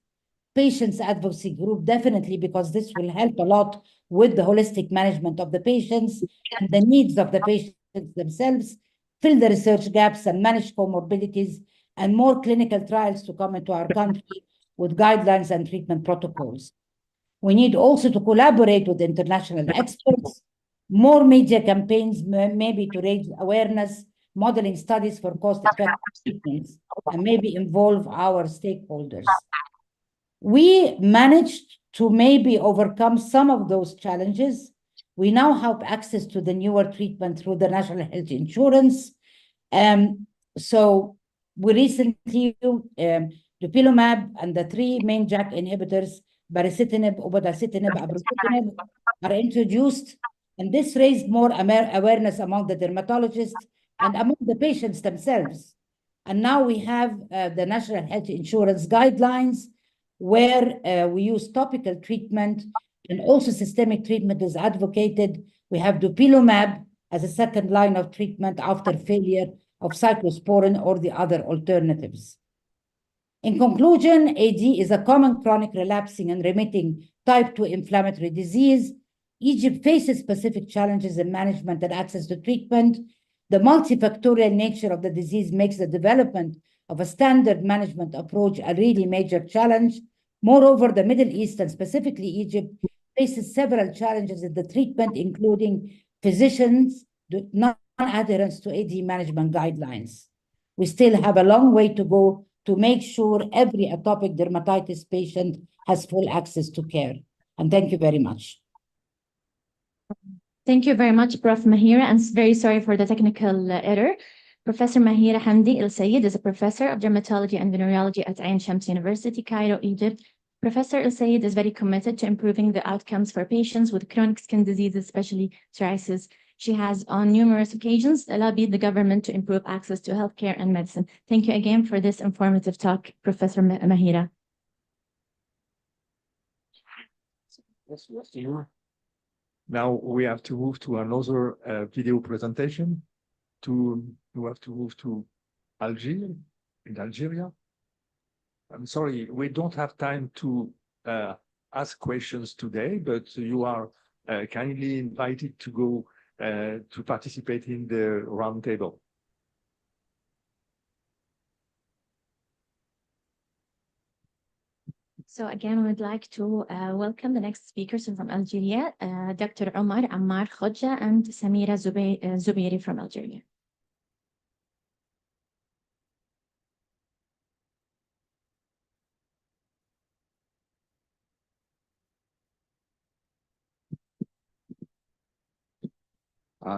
[SPEAKER 2] patients advocacy group, definitely, because this will help a lot with the holistic management of the patients and the needs of the patients themselves, fill the research gaps and manage comorbidities, and more clinical trials to come into our country with guidelines and treatment protocols. We need also to collaborate with international experts, more media campaigns, maybe to raise awareness, modeling studies for cost-effective treatments, and maybe involve our stakeholders. We managed to maybe overcome some of those challenges. We now have access to the newer treatment through the National Health Insurance. So we recently, dupilumab and the 3 main JAK inhibitors, baricitinib, upadacitinib, abrocitinib, are introduced, and this raised more awareness among the dermatologists and among the patients themselves. And now we have the National Health Insurance guidelines, where we use topical treatment and also systemic treatment is advocated. We have dupilumab as a second line of treatment after failure of cyclosporin or the other alternatives. In conclusion, AD is a common chronic relapsing and remitting type 2 inflammatory disease. Egypt faces specific challenges in management and access to treatment. The multifactorial nature of the disease makes the development of a standard management approach a really major challenge. Moreover, the Middle East, and specifically Egypt, faces several challenges in the treatment, including physicians' non-adherence to AD management guidelines. We still have a long way to go to make sure every atopic dermatitis patient has full access to care. And thank you very much.
[SPEAKER 7] Thank you very much, Prof. Mahira, and very sorry for the technical error. Professor Mahira Hamdi El Sayed is a professor of dermatology and venereology at Ain Shams University, Cairo, Egypt. Professor El Sayed is very committed to improving the outcomes for patients with chronic skin diseases, especially psoriasis. She has, on numerous occasions, lobbied the government to improve access to healthcare and medicine. Thank you again for this informative talk, Professor Mahira.
[SPEAKER 4] Now we have to move to another video presentation. We have to move to Algeria. I'm sorry, we don't have time to ask questions today, but you are kindly invited to go to participate in the roundtable.
[SPEAKER 7] So again, we'd like to welcome the next speakers from Algeria, Dr. Omar Ammar Khodja and Samira Zubairi from Algeria.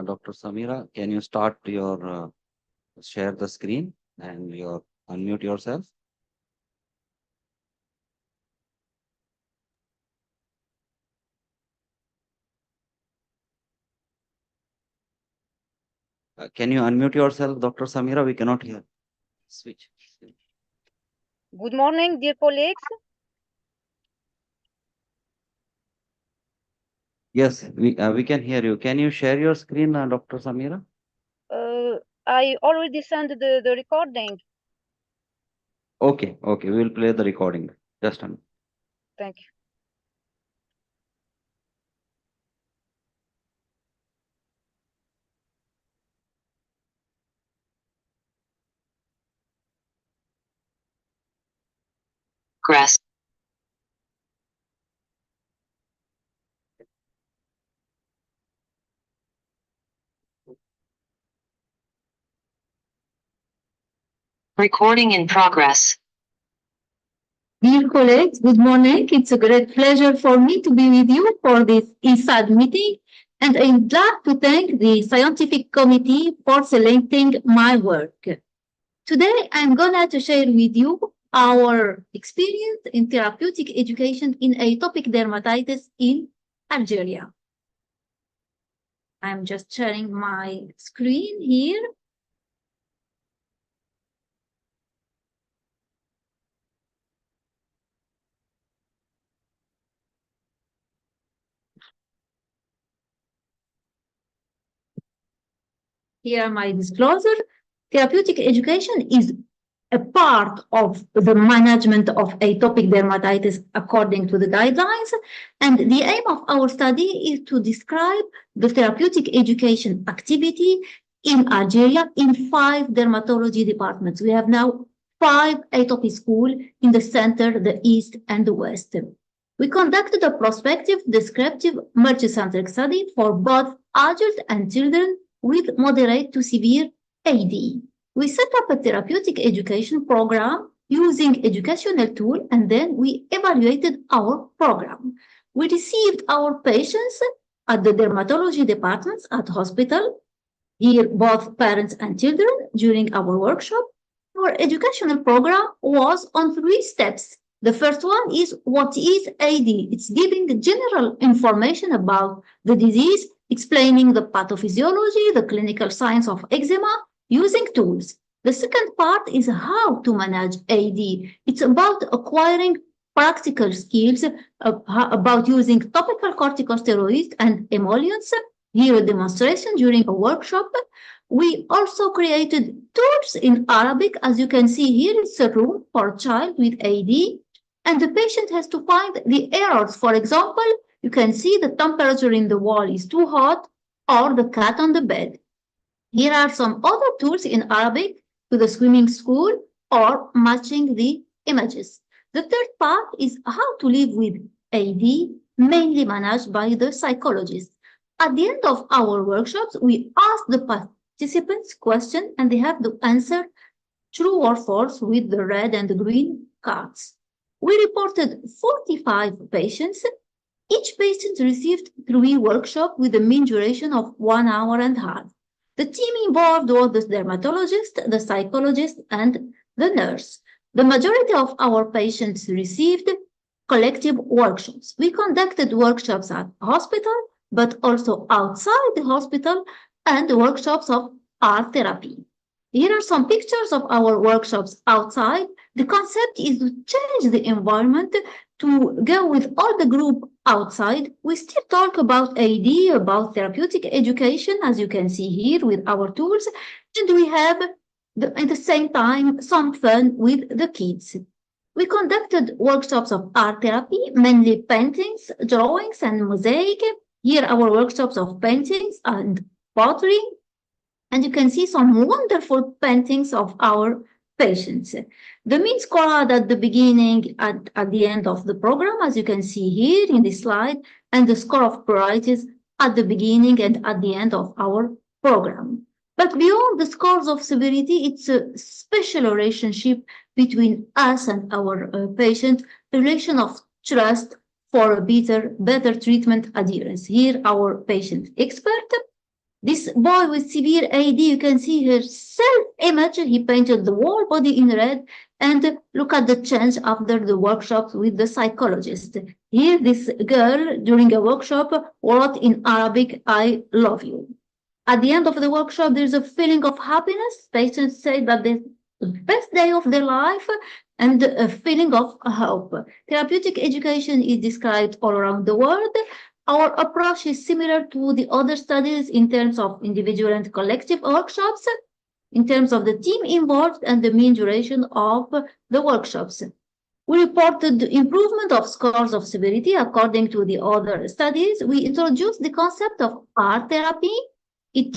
[SPEAKER 1] Dr. Samira, can you start your share the screen and unmute yourself? Can you unmute yourself, Dr. Samira? We cannot hear. Switch.
[SPEAKER 10] Good morning, dear colleagues.
[SPEAKER 1] Yes, we can hear you. Can you share your screen, Dr. Samira?
[SPEAKER 10] I already sent the recording.
[SPEAKER 1] Okay, we will play the recording. Just a minute.
[SPEAKER 10] Thank you.
[SPEAKER 11] Grass. Recording in progress.
[SPEAKER 12] Dear colleagues, good morning. It's a great pleasure for me to be with you for this ISAD meeting, and I'm glad to thank the scientific committee for selecting my work. Today, I'm going to share with you our experience in therapeutic education in atopic dermatitis in Algeria. I'm just sharing my screen here. Here are my disclosure. Therapeutic education is a part of the management of atopic dermatitis according to the guidelines. And the aim of our study is to describe the therapeutic education activity in Algeria in 5 dermatology departments. We have now 5 atopic schools in the center, the east, and the west. We conducted a prospective, descriptive, multicentric study for both adults and children with moderate to severe AD. We set up a therapeutic education program using educational tool, and then we evaluated our program. We received our patients at the dermatology departments at hospital, here both parents and children during our workshop. Our educational program was on 3 steps. The first one is what is AD? It's giving general information about the disease, explaining the pathophysiology, the clinical signs of eczema, using tools. The second part is how to manage AD. It's about acquiring practical skills about using topical corticosteroids and emollients. Here a demonstration during a workshop. We also created tools in Arabic. As you can see here, it's a room for a child with AD, and the patient has to find the errors. For example, you can see the temperature in the wall is too hot, or the cat on the bed. Here are some other tools in Arabic to the swimming school or matching the images. The third part is how to live with AD, mainly managed by the psychologist. At the end of our workshops, we ask the participants questions and they have to answer true or false with the red and the green cards. We reported 45 patients. Each patient received 3 workshops with a mean duration of 1 hour and a half. The team involved was the dermatologist, the psychologist, and the nurse. The majority of our patients received collective workshops. We conducted workshops at hospital, but also outside the hospital, and workshops of art therapy. Here are some pictures of our workshops outside. The concept is to change the environment, to go with all the group outside. We still talk about AD, about therapeutic education, as you can see here with our tools, and we have, at the same time, some fun with the kids. We conducted workshops of art therapy, mainly paintings, drawings, and mosaic. Here our workshops of paintings and pottery, and you can see some wonderful paintings of our patients. The mean score at the beginning, at the end of the program, as you can see here in this slide, and the score of priorities at the beginning and at the end of our program. But beyond the scores of severity, it's a special relationship between us and our patient, a relation of trust for a better treatment adherence. Here, our patient expert. This boy with severe AD, you can see her self-image. He painted the whole body in red, and look at the change after the workshop with the psychologist. Here, this girl, during a workshop, wrote in Arabic, "I love you." At the end of the workshop, there's a feeling of happiness. Patients say that the best day of their life, and a feeling of hope. Therapeutic education is described all around the world. Our approach is similar to the other studies in terms of individual and collective workshops, in terms of the team involved and the mean duration of the workshops. We reported improvement of scores of severity according to the other studies. We introduced the concept of art therapy. It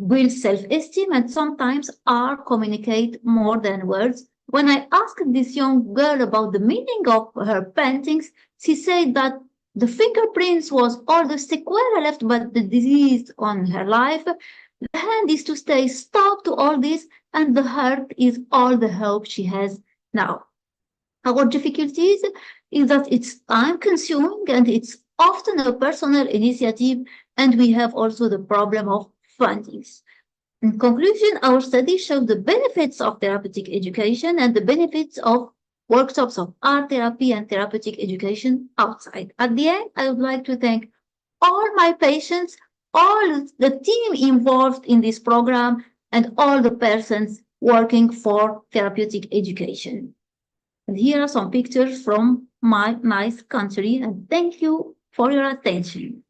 [SPEAKER 12] builds self-esteem, and sometimes art communicates more than words. When I asked this young girl about the meaning of her paintings, she said that the fingerprints was all the sequela left by the disease on her life. The hand is to stay stop to all this, and the heart is all the hope she has now. Our difficulties is that it's time-consuming and it's often a personal initiative, and we have also the problem of fundings. In conclusion, our study showed the benefits of therapeutic education and the benefits of workshops of art therapy and therapeutic education outside. At the end, I would like to thank all my patients, all the team involved in this program, and all the persons working for therapeutic education. And here are some pictures from my nice country, and thank you for your attention.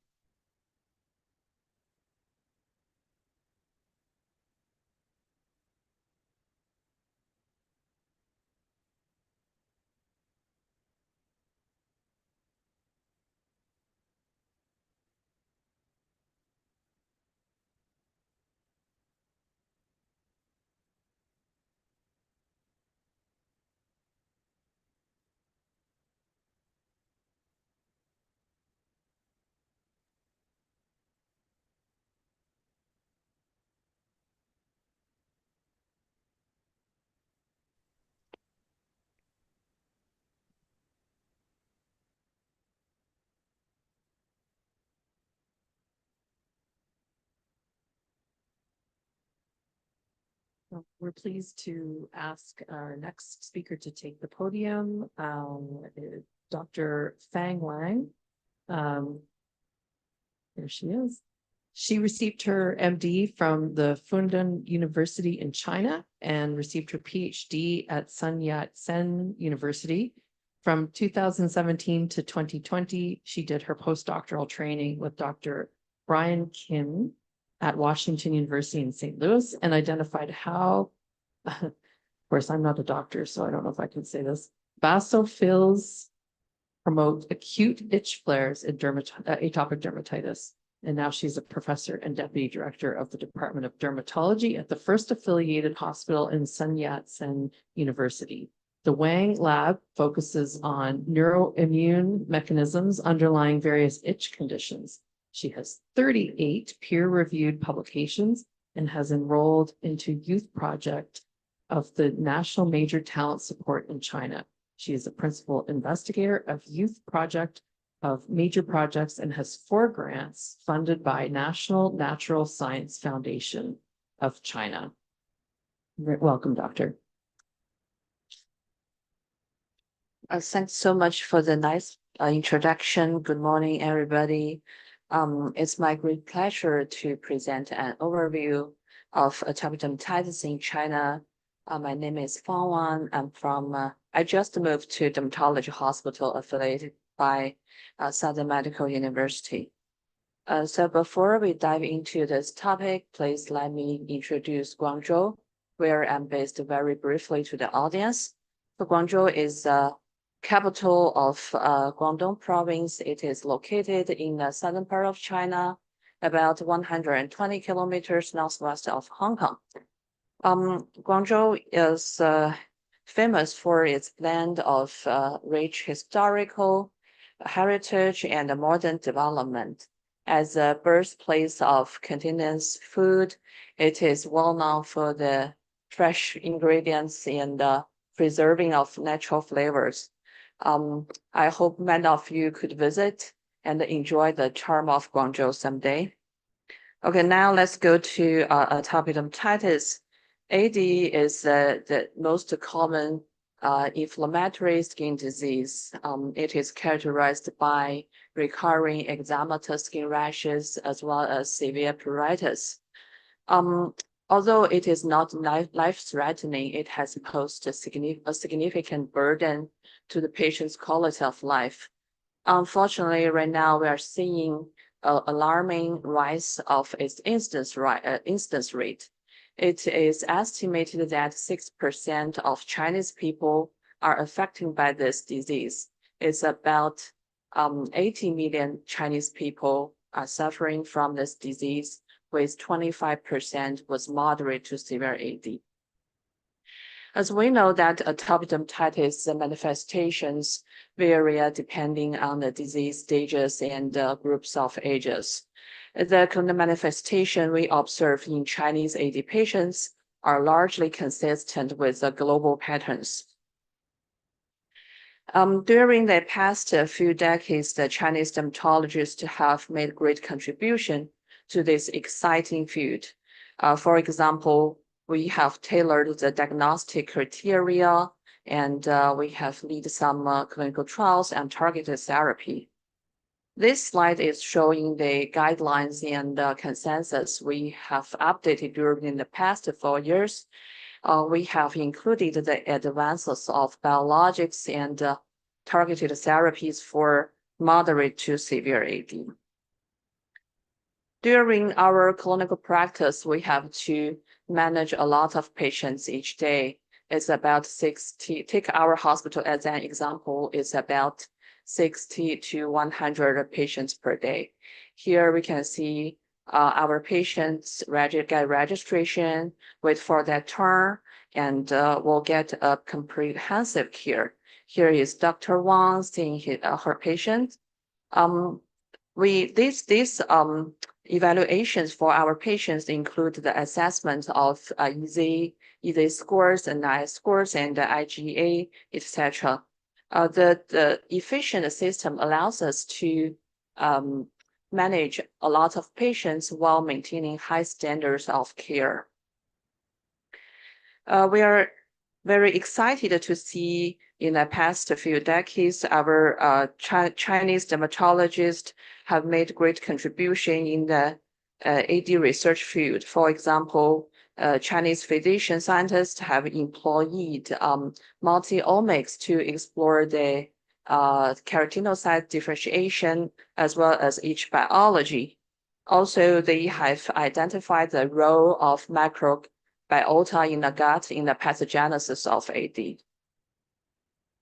[SPEAKER 9] We're pleased to ask our next speaker to take the podium, Dr. Fang Wang. There she is. She received her MD from the Fudan University in China and received her PhD at Sun Yat-sen University. From 2017 to 2020, she did her postdoctoral training with Dr. Brian Kim at Washington University in St. Louis and identified how, of course, I'm not a doctor, so I don't know if I can say this, basophils promote acute itch flares in atopic dermatitis. And now she's a professor and deputy director of the Department of Dermatology at the first affiliated hospital in Sun Yat-sen University. The Wang Lab focuses on neuroimmune mechanisms underlying various itch conditions. She has 38 peer-reviewed publications and has enrolled into youth project of the National Major Talent Support in China. She is a principal investigator of youth project of major projects and has 4 grants funded by National Natural Science Foundation of China. Welcome, Doctor.
[SPEAKER 13] Thanks so much for the nice introduction. Good morning, everybody. It's my great pleasure to present an overview of atopic dermatitis in China. My name is Fang Wang. I'm from, I just moved to dermatology hospital affiliated by Southern Medical University. So before we dive into this topic, please let me introduce Guangzhou, where I'm based very briefly to the audience. So Guangzhou is the capital of Guangdong province. It is located in the southern part of China, about 120 kilometers northwest of Hong Kong. Guangzhou is famous for its blend of rich historical heritage and modern development. As a birthplace of continuous food, it is well known for the fresh ingredients and preserving of natural flavors. I hope many of you could visit and enjoy the charm of Guangzhou someday. Okay, now let's go to atopic dermatitis. AD is the most common inflammatory skin disease. It is characterized by recurring eczematous skin rashes as well as severe pruritus. Although it is not life-threatening, it has posed a significant burden to the patient's quality of life. Unfortunately, right now we are seeing an alarming rise of its incidence rate. It is estimated that 6% of Chinese people are affected by this disease. It's about 80 million Chinese people are suffering from this disease, with 25% was moderate to severe AD. As we know that atopic dermatitis manifestations vary depending on the disease stages and groups of ages. The clinical manifestation we observe in Chinese AD patients are largely consistent with the global patterns. During the past few decades, the Chinese dermatologists have made great contribution to this exciting field. For example, we have tailored the diagnostic criteria and we have led some clinical trials and targeted therapy. This slide is showing the guidelines and consensus we have updated during the past 4 years. We have included the advances of biologics and targeted therapies for moderate to severe AD. During our clinical practice, we have to manage a lot of patients each day. It's about 60, take our hospital as an example, it's about 60 to 100 patients per day. Here we can see our patients get registration, wait for their turn, and will get a comprehensive care. Here is Dr. Wang seeing her patient. These evaluations for our patients include the assessment of EASI scores and NIS scores and IGA, etc. The efficient system allows us to manage a lot of patients while maintaining high standards of care. We are very excited to see in the past few decades, our Chinese dermatologists have made great contribution in the AD research field. For example, Chinese physician scientists have employed multi-omics to explore the keratinocyte differentiation as well as H biology. Also, they have identified the role of microbiota in the gut in the pathogenesis of AD.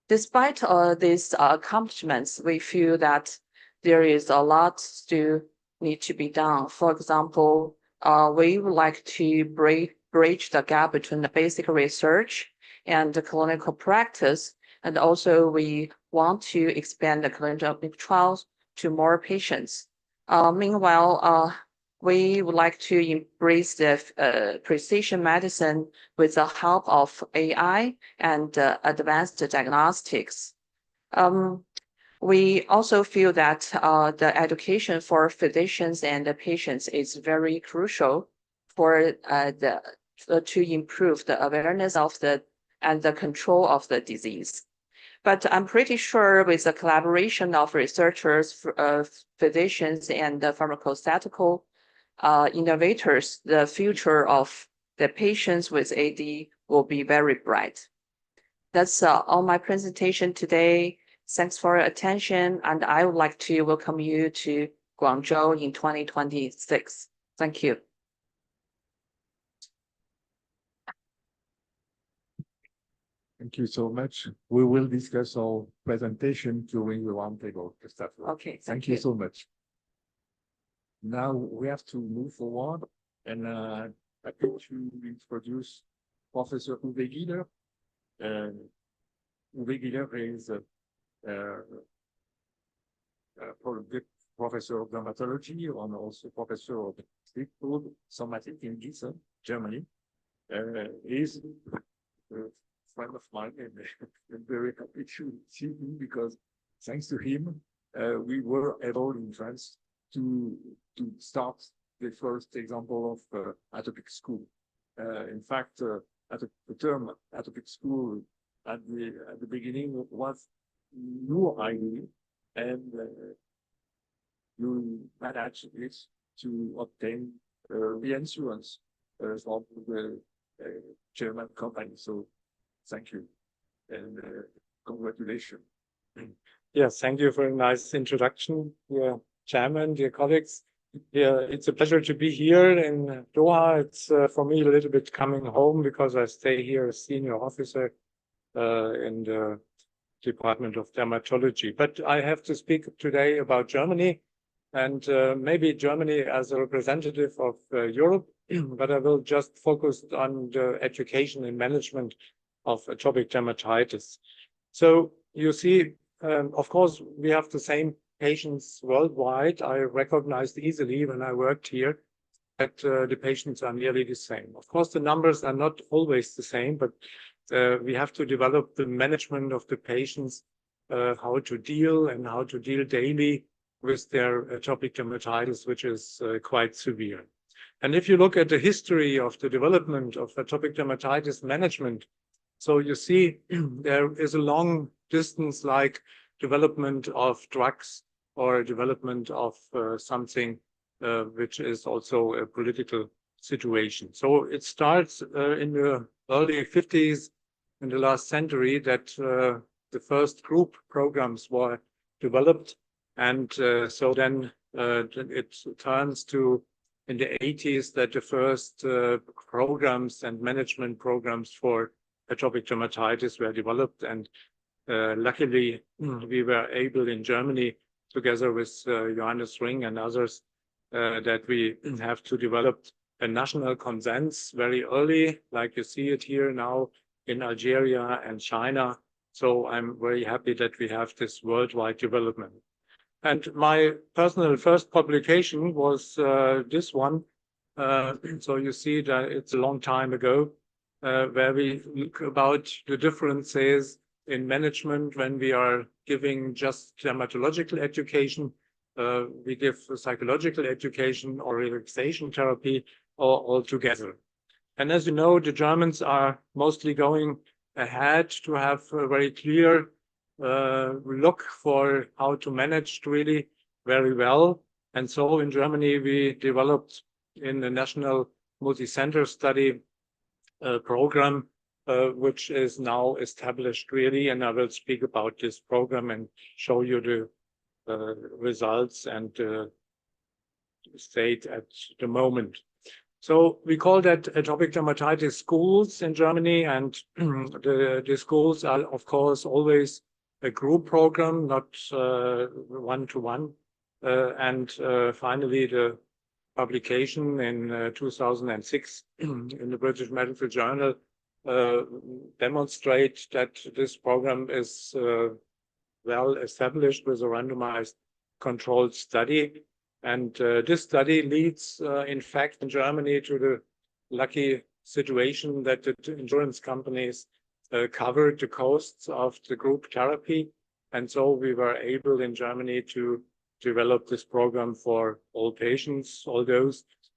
[SPEAKER 13] Despite these accomplishments, we feel that there is a lot still need to be done. For example, we would like to bridge the gap between the basic research and the clinical practice, and also we want to expand the clinical trials to more patients. Meanwhile, we would like to embrace the precision medicine with the help of AI and advanced diagnostics. We also feel that the education for physicians and the patients is very crucial for to improve the awareness of and the control of the disease. But I'm pretty sure with the collaboration of researchers, physicians, and the pharmaceutical innovators, the future of the patients with AD will be very bright. That's all my presentation today. Thanks for your attention, and I would like to welcome you to Guangzhou in 2026. Thank you.
[SPEAKER 4] Thank you so much. We will discuss our presentation during the roundtable.
[SPEAKER 13] Okay,
[SPEAKER 4] thank you so much. Now we have to move forward, and I'm happy to introduce Professor Uwe Gieder. Uwe Gieder is a professor of dermatology and also professor of somatic in Gießen, Germany. He's a friend of mine, and I'm very happy to see him because thanks to him, we were able in France to start the first example of atopic school. In fact, the term atopic school at the beginning was new idea, and you managed it to obtain the insurance from the German company. So thank you and congratulations.
[SPEAKER 14] Yes, thank you for a nice introduction, dear Chairman, dear colleagues. Yeah, it's a pleasure to be here in Doha. It's for me a little bit coming home because I stay here as senior officer in the Department of Dermatology. But I have to speak today about Germany and maybe Germany as a representative of Europe, but I will just focus on the education and management of atopic dermatitis. So you see, of course, we have the same patients worldwide. I recognized easily when I worked here that the patients are nearly the same. Of course, the numbers are not always the same, but we have to develop the management of the patients, how to deal and how to deal daily with their atopic dermatitis, which is quite severe. And if you look at the history of the development of atopic dermatitis management, so you see there is a long distance like development of drugs or development of something which is also a political situation. So it starts in the early 50s in the last century that the first group programs were developed. And so then it turns to in the 80s that the first programs and management programs for atopic dermatitis were developed. And luckily, we were able in Germany, together with Johannes Ring and others, that we have to develop a national consensus very early, like you see it here now in Algeria and China. So I'm very happy that we have this worldwide development. And my personal first publication was this one. So you see that it's a long time ago, where we look about the differences in management when we are giving just dermatological education, we give psychological education or relaxation therapy, or all together. And as you know, the Germans are mostly going ahead to have a very clear look for how to manage really very well. And so in Germany, we developed in the national multi-center study program, which is now established really. And I will speak about this program and show you the results and state at the moment. So we call that atopic dermatitis schools in Germany, and the schools are, of course, always a group program, not one-to-one. And finally, the publication in 2006 in the British Medical Journal demonstrate that this program is well established with a randomized controlled study. And this study leads, in fact, in Germany to the lucky situation that the insurance companies covered the costs of the group therapy. And so we were able in Germany to develop this program for all patients, although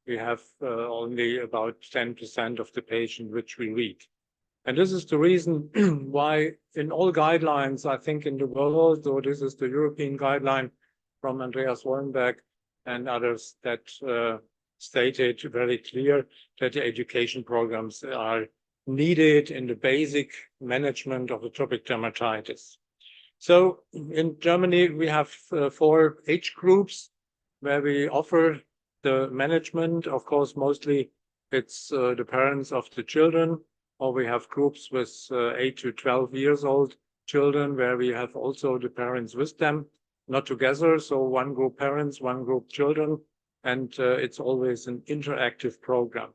[SPEAKER 14] we have only about 10% of the patients which we read. And this is the reason why in all guidelines, I think in the world, so this is the European guideline from Andreas Wollenberg and others that stated very clear that the education programs are needed in the basic management of atopic dermatitis. So in Germany, we have 4 age groups where we offer the management. Of course, mostly it's the parents of the children, or we have groups with 8 to 12 years old children where we have also the parents with them, not together. So one group parents, one group children, and it's always an interactive program.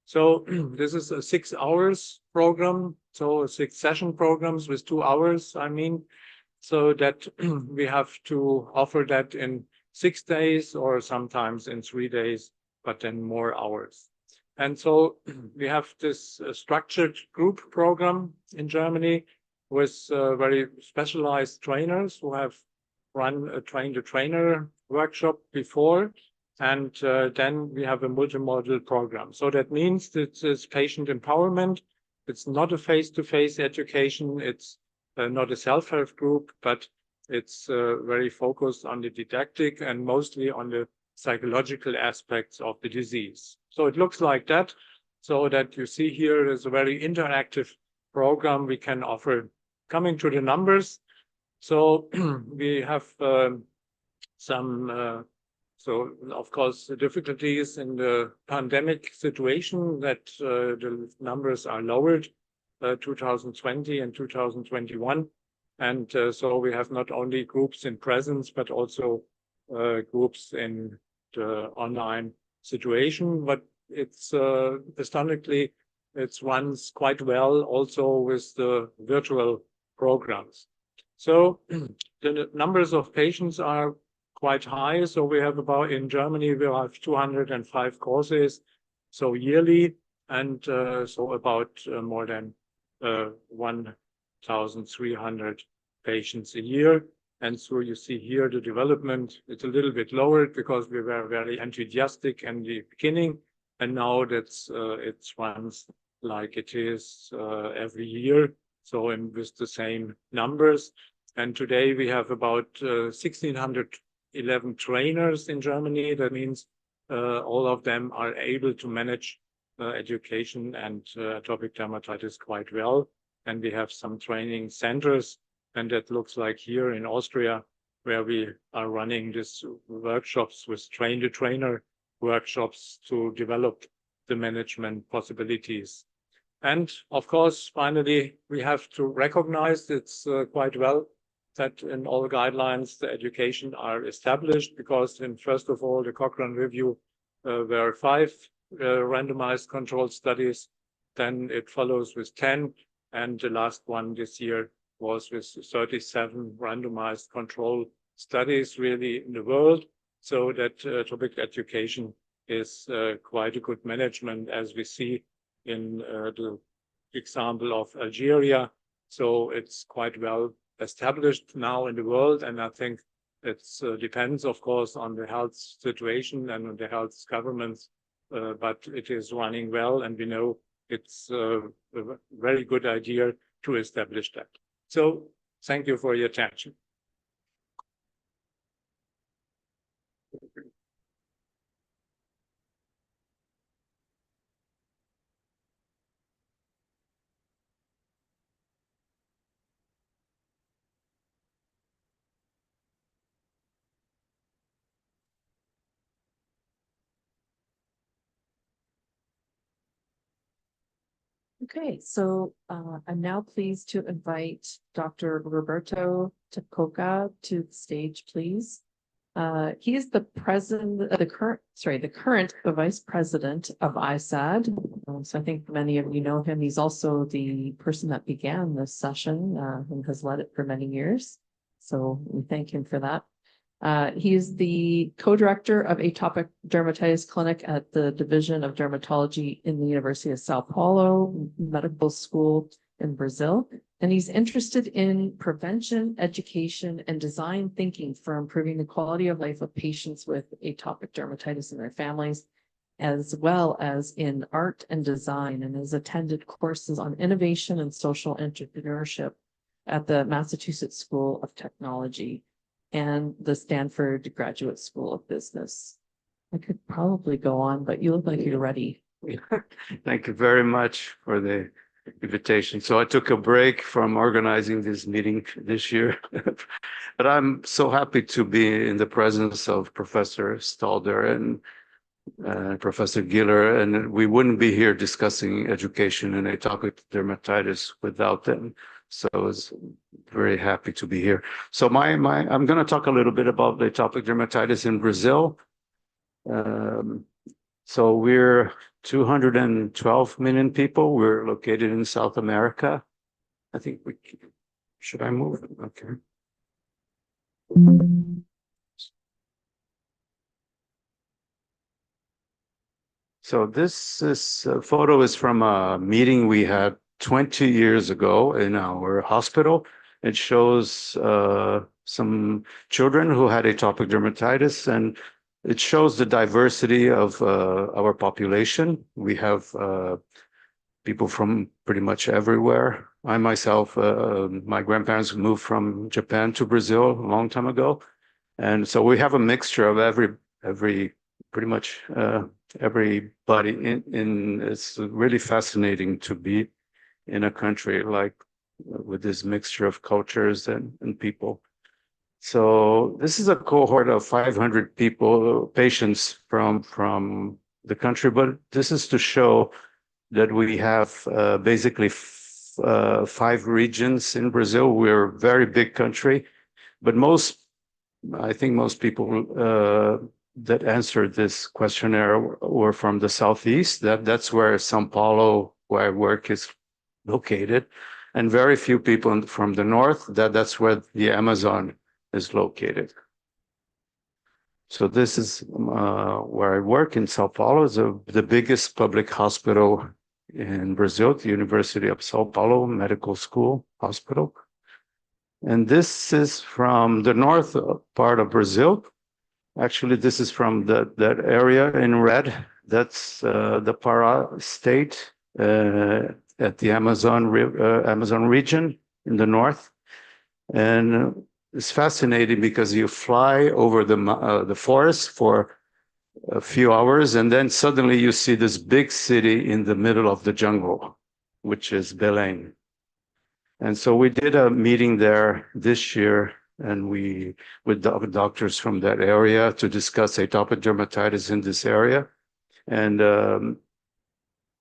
[SPEAKER 14] So this is a 6 hours program, so 6 session programs with 2 hours, I mean, so that we have to offer that in 6 days or sometimes in 3 days, but then more hours. And so we have this structured group program in Germany with very specialized trainers who have run a train-the-trainer workshop before. And then we have a multimodal program. So that means that it's patient empowerment. It's not a face-to-face education. It's not a self-help group, but it's very focused on the didactic and mostly on the psychological aspects of the disease. So it looks like that. So that you see here is a very interactive program we can offer. Coming to the numbers, so we have some, so of course, the difficulties in the pandemic situation that the numbers are lowered 2020 and 2021. And so we have not only groups in presence, but also groups in the online situation. But it's astonishingly, it runs quite well also with the virtual programs. So the numbers of patients are quite high. So we have about, in Germany, we have 205 courses, so yearly, and so about more than 1,300 patients a year. And so you see here the development, it's a little bit lowered because we were very enthusiastic in the beginning. And now that's it runs like it is every year. So with the same numbers. And today we have about 1,611 trainers in Germany. That means all of them are able to manage education and atopic dermatitis quite well. And we have some training centers, and that looks like here in Austria, where we are running these workshops with train-the-trainer workshops to develop the management possibilities. And of course, finally, we have to recognize it's quite well that in all guidelines, the education are established because in first of all, the Cochrane review, there are 5 randomized controlled studies. Then it follows with 10. And the last one this year was with 37 randomized control studies really in the world. So that atopic education is quite a good management, as we see in the example of Algeria. So it's quite well established now in the world. And I think it depends, of course, on the health situation and on the health governments but it is running well, and we know it's a very good idea to establish that. So thank you for your attention.
[SPEAKER 9] Okay, so I'm now pleased to invite Dr. Roberto Tacoca to the stage, please. He is the current vice president of ISAD. So I think many of you know him. He's also the person that began this session and has led it for many years. So we thank him for that. He is the co-director of Atopic Dermatitis Clinic at the Division of Dermatology in the University of Sao Paulo Medical School in Brazil. And he's interested in prevention, education, and design thinking for improving the quality of life of patients with atopic dermatitis and their families, as well as in art and design, and has attended courses on innovation and social entrepreneurship at the Massachusetts School of Technology and the Stanford Graduate School of Business. I could probably go on, but you look like you're ready.
[SPEAKER 15] Thank you very much for the invitation. So I took a break from organizing this meeting this year, but I'm so happy to be in the presence of Professor Stalder and Professor Giller, and we wouldn't be here discussing education and atopic dermatitis without them. So I was very happy to be here. So I'm going to talk a little bit about the atopic dermatitis in Brazil. So we're 212 million people. We're located in South America. I think should I move? Okay. So this photo is from a meeting we had 20 years ago in our hospital. It shows some children who had atopic dermatitis, and it shows the diversity of our population. We have people from pretty much everywhere. I myself, my grandparents moved from Japan to Brazil a long time ago. And so we have a mixture of pretty much everybody in it's really fascinating to be in a country like with this mixture of cultures and people. So this is a cohort of 500 patients from the country, but this is to show that we have basically 5 regions in Brazil. We're a very big country, but I think most people that answered this questionnaire were from the Southeast. That's where Sao Paulo, where I work, is located, and very few people from the North. That's where the Amazon is located. So this is where I work in Sao Paulo. It's the biggest public hospital in Brazil, the University of Sao Paulo Medical School Hospital. And this is from the north part of Brazil. Actually, this is from that area in red. That's the Pará state at the Amazon region in the north. And it's fascinating because you fly over the forest for a few hours, and then suddenly you see this big city in the middle of the jungle, which is Belém. And so we did a meeting there this year, and with doctors from that area to discuss atopic dermatitis in this area. And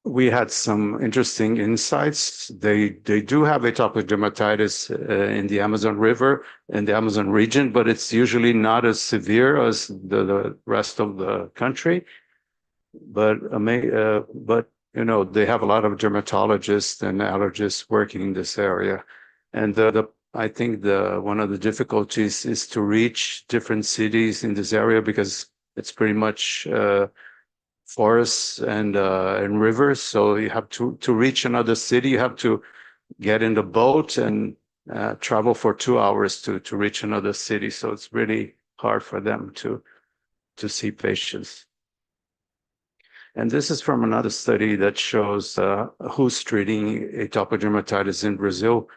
[SPEAKER 15] we had some interesting insights. They do have atopic dermatitis in the Amazon River, in the Amazon region, but it's usually not as severe as the rest of the country. But you know, they have a lot of dermatologists and allergists working in this area. And I think one of the difficulties is to reach different cities in this area because it's pretty much forests and rivers. So you have to reach another city, you have to get in the boat and travel for 2 hours to reach another city. So it's really hard for them to see patients. And this is from another study that shows who's treating atopic dermatitis in Brazil.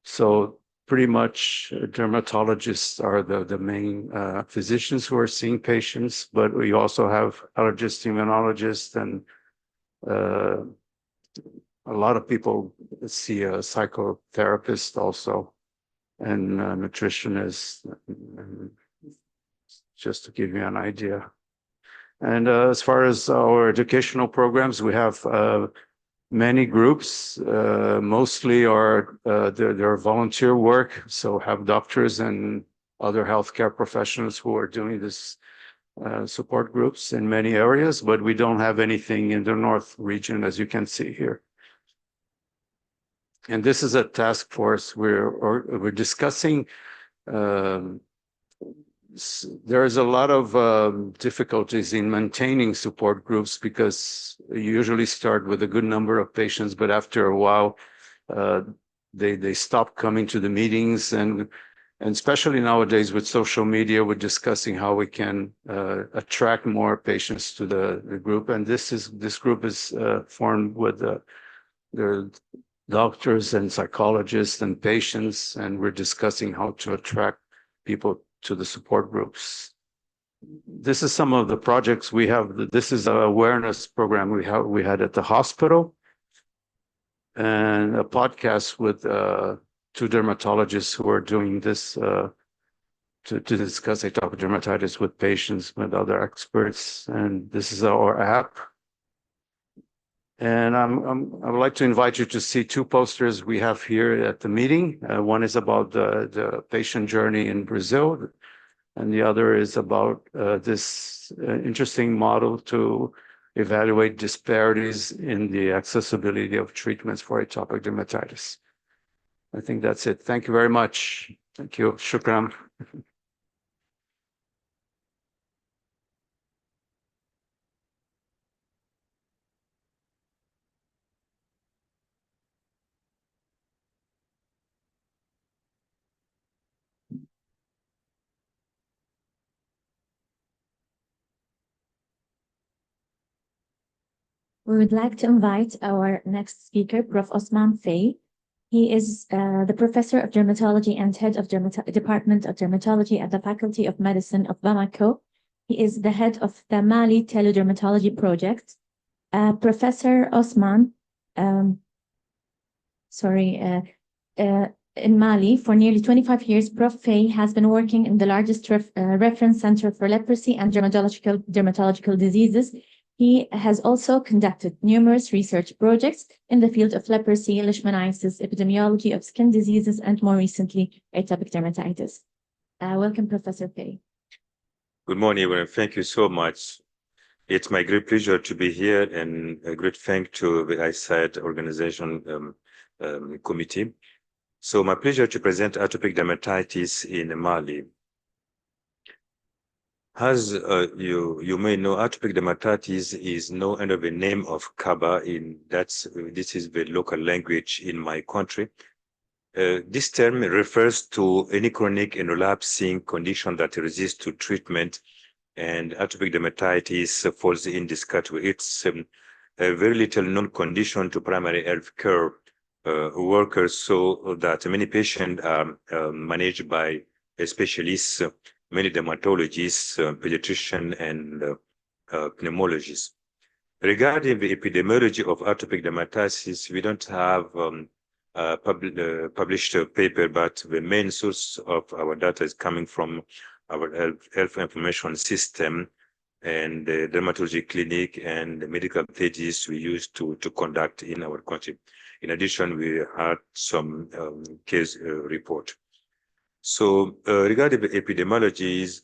[SPEAKER 15] So pretty much dermatologists are the main physicians who are seeing patients, but we also have allergists, immunologists, and a lot of people see a psychotherapist also, and nutritionists, just to give you an idea. And as far as our educational programs, we have many groups, mostly are they're volunteer work, so have doctors and other healthcare professionals who are doing this support groups in many areas, but we don't have anything in the North region, as you can see here. And this is a task force. We're discussing. There's a lot of difficulties in maintaining support groups because you usually start with a good number of patients, but after a while, they stop coming to the meetings, and especially nowadays with social media, we're discussing how we can attract more patients to the group. And this group is formed with the doctors and psychologists and patients, and we're discussing how to attract people to the support groups. This is some of the projects we have. This is an awareness program we had at the hospital, and a podcast with 2 dermatologists who are doing this to discuss atopic dermatitis with patients, with other experts. And this is our app. And I would like to invite you to see 2 posters we have here at the meeting. One is about the patient journey in Brazil, and the other is about this interesting model to evaluate disparities in the accessibility of treatments for atopic dermatitis. I think that's it. Thank you very much. Thank you. Shukran.
[SPEAKER 7] We would like to invite our next speaker, Prof. Osman Faye. He is the Professor of Dermatology and Head of Department of Dermatology at the Faculty of Medicine of Bamako. He is the head of the Mali Teledermatology Project. Professor Osman, in Mali, for nearly 25 years, Prof. Faye has been working in the largest reference center for leprosy and dermatological diseases. He has also conducted numerous research projects in the field of leprosy, leishmaniasis, epidemiology of skin diseases, and more recently, atopic dermatitis. Welcome, Professor Faye.
[SPEAKER 16] Good morning, everyone. Thank you so much. It's my great pleasure to be here, and a great thank to the ISAID organization committee. So my pleasure to present atopic dermatitis in Mali. As you may know, atopic dermatitis is known under the name of Kaba. This is the local language in my country. This term refers to any chronic and relapsing condition that resists to treatment, and atopic dermatitis falls in this category. It's a very little known condition to primary health care workers, so that many patients are managed by specialists, many dermatologists, pediatricians, and pneumologists. Regarding the epidemiology of atopic dermatitis, we don't have published a paper, but the main source of our data is coming from our health information system and the dermatology clinic and the medical pages we use to conduct in our country. In addition, we had some case report. So regarding the epidemiology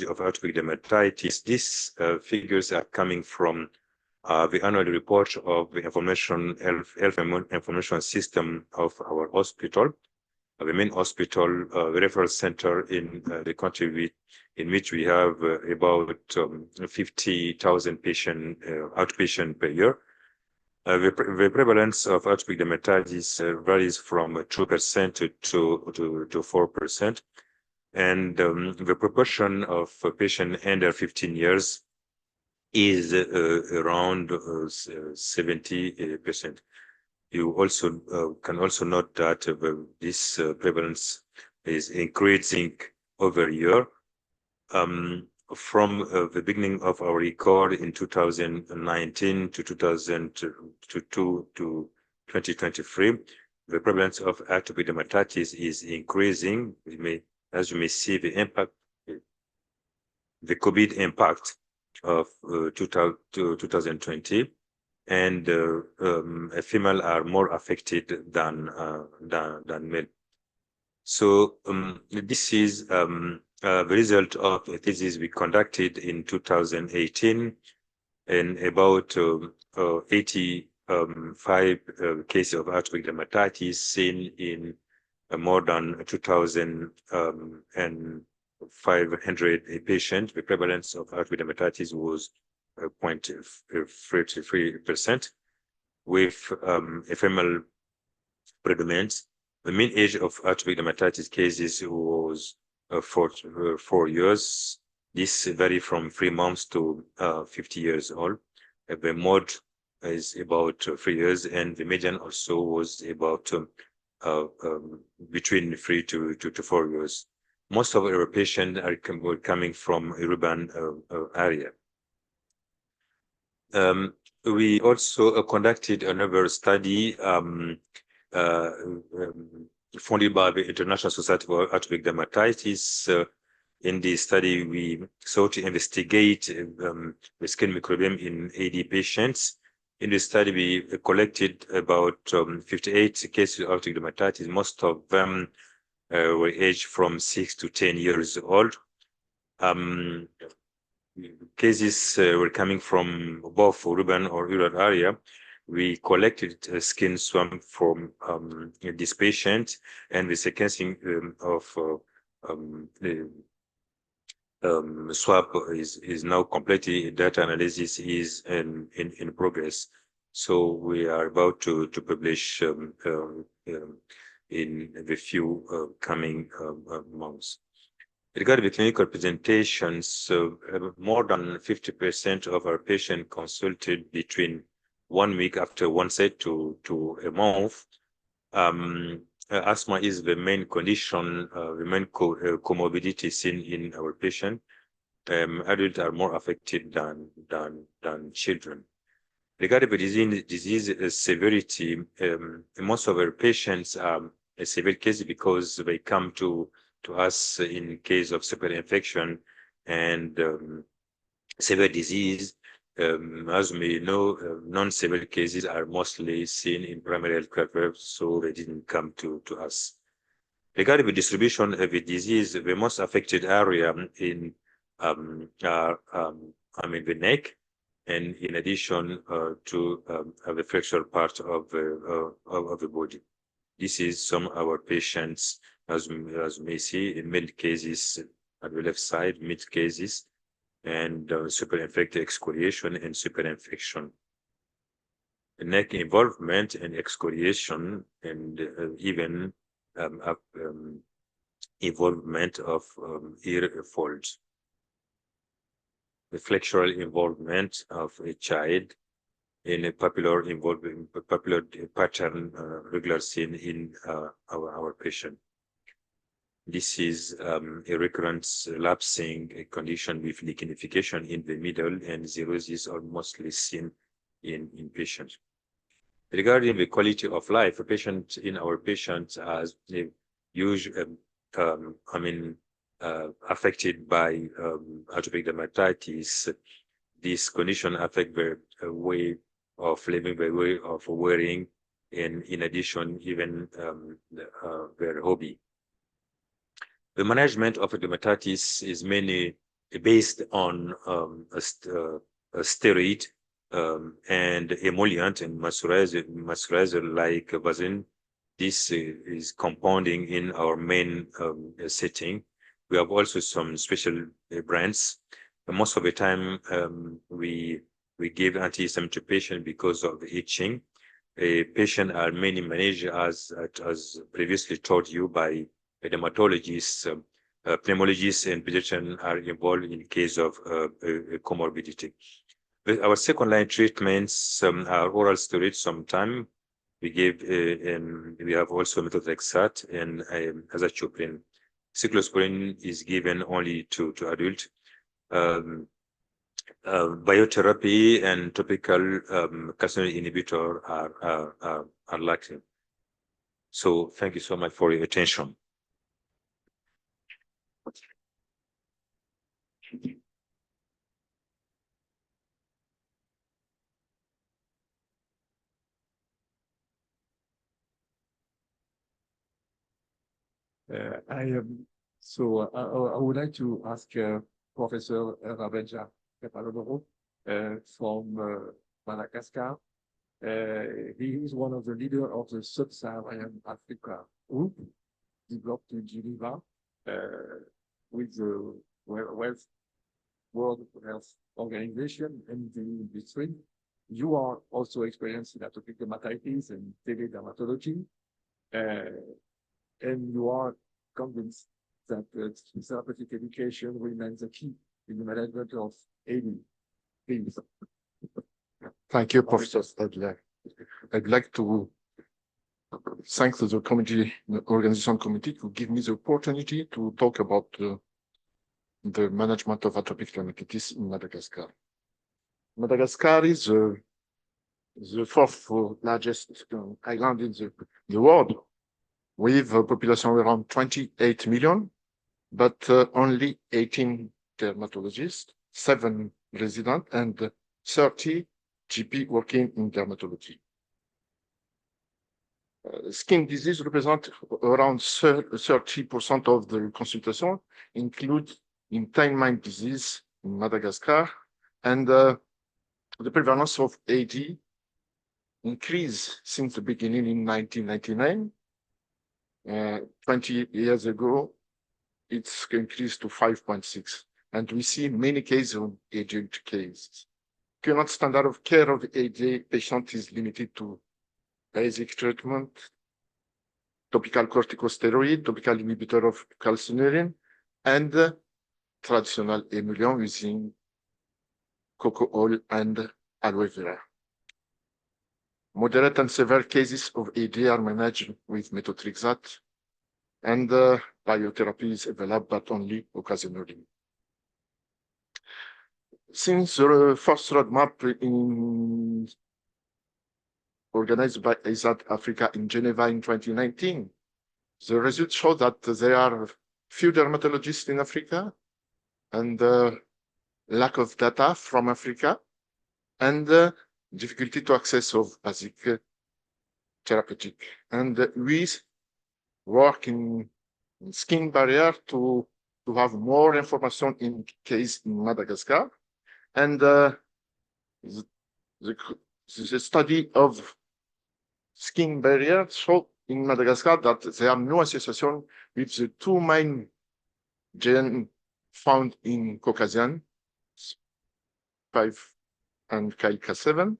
[SPEAKER 16] of atopic dermatitis, these figures are coming from the annual report of the health information system of our hospital, the main hospital, the referral center in the country in which we have about 50,000 outpatient per year. The prevalence of atopic dermatitis varies from 2% to 4%. And the proportion of patients under 15 years is around 70%. You also can also note that this prevalence is increasing over year. From the beginning of our record in 2019 to 2023, the prevalence of atopic dermatitis is increasing. As you may see, the impact, the COVID impact of 2020, and female are more affected than male. So this is the result of a thesis we conducted in 2018, and about 85 cases of atopic dermatitis seen in more than 2,500 patients. The prevalence of atopic dermatitis was 0.33%, with a female predominance. The mean age of atopic dermatitis cases was 4 years. This varies from 3 months to 50 years old. The mode is about 3 years, and the median also was about between 3 to 4 years. Most of our patients were coming from urban area. We also conducted another study funded by the International Society for Atopic Dermatitis. In this study, we sought to investigate the skin microbiome in AD patients. In this study, we collected about 58 cases of atopic dermatitis. Most of them were aged from 6 to 10 years old. Cases were coming from both urban or rural area. We collected skin swab from this patient, and the sequencing of the swab is now completely. Data analysis is in progress. So we are about to publish in the few coming months. Regarding the clinical presentations, more than 50% of our patients consulted between 1 week after onset to a month. Asthma is the main condition, the main comorbidity seen in our patient. Adults are more affected than children. Regarding the disease severity, most of our patients are a severe case because they come to us in case of severe infection and severe disease. As we know, non-severe cases are mostly seen in primary healthcare, so they didn't come to us. Regarding the distribution of the disease, the most affected area in the neck, and in addition to the flexural part of the body. This is some of our patients, as you may see, in mid cases at the left side, mid cases, and superinfected excoriation and superinfection. Neck involvement and excoriation, and even involvement of ear folds. The flexural involvement of a child in a papular pattern regular seen in our patient. This is a recurrent lapsing condition with lichenification in the middle, and cirrhosis are mostly seen in patients. Regarding the quality of life, a patient in our patients as usually, affected by atopic dermatitis. This condition affects the way of living, the way of wearing, and in addition, even their hobby. The management of dermatitis is mainly based on a steroid and emollient and moisturizer like Vaseline. This is compounding in our main setting. We have also some special brands. Most of the time, we give antihistamine to patients because of the itching. Patients are mainly managed as previously told you by a dermatologist. Pneumologists and pediatricians are involved in case of comorbidity. Our second line treatments are oral steroids sometime. We give, we have also methotrexate and azathioprine. Cyclosporin is given only to adults. Biotherapy and topical calcineurin inhibitor are likely. So thank you so much for your attention.
[SPEAKER 4] I would like to ask Professor Rabeja Kepalodoro from Madagascar. He is one of the leaders of the Sub-Saharan Africa group developed in Geneva with the World Health Organization and the industry. You are also experienced in atopic dermatitis and teledermatology, and you are convinced that therapeutic education remains a key in the management of AD. Please.
[SPEAKER 17] Thank you, Professor Stadler. I'd like to thank the committee, the organization committee, to give me the opportunity to talk about the management of atopic dermatitis in Madagascar. Madagascar is the fourth largest island in the world, with a population around 28 million, but only 18 dermatologists, 7 residents, and 30 GP working in dermatology. Skin disease represent around 30% of the consultation, include time-mine disease in Madagascar, and the prevalence of AD increased since the beginning in 1999. 20 years ago, it's increased to 5.6, and we see many cases of adult cases. Current standard of care of AD patient is limited to basic treatment, topical corticosteroid, topical inhibitor of calcineurin, and traditional emulsion using cocoa oil and aloe vera. Moderate and severe cases of AD are managed with methotrexate, and biotherapy is available, but only occasionally. Since the first roadmap organized by ASAD Africa in Geneva in 2019, the results show that there are few dermatologists in Africa, and lack of data from Africa, and difficulty to access of basic therapeutic. And we work in skin barrier to have more information in case in Madagascar. And the study of skin barrier showed in Madagascar that there are no association with the 2 main genes found in Caucasian, 5 and KK7.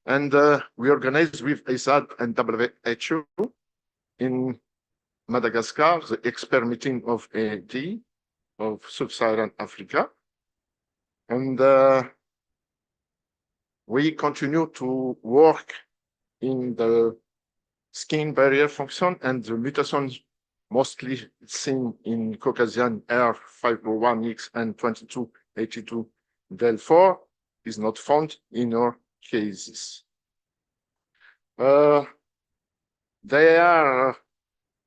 [SPEAKER 17] And we organized with ASAD and WHO in Madagascar the expert meeting of AD of Sub-Saharan Africa. And we continue to work in the skin barrier function, and the mutations mostly seen in Caucasian R501X and 2282del4 is not found in our cases. There are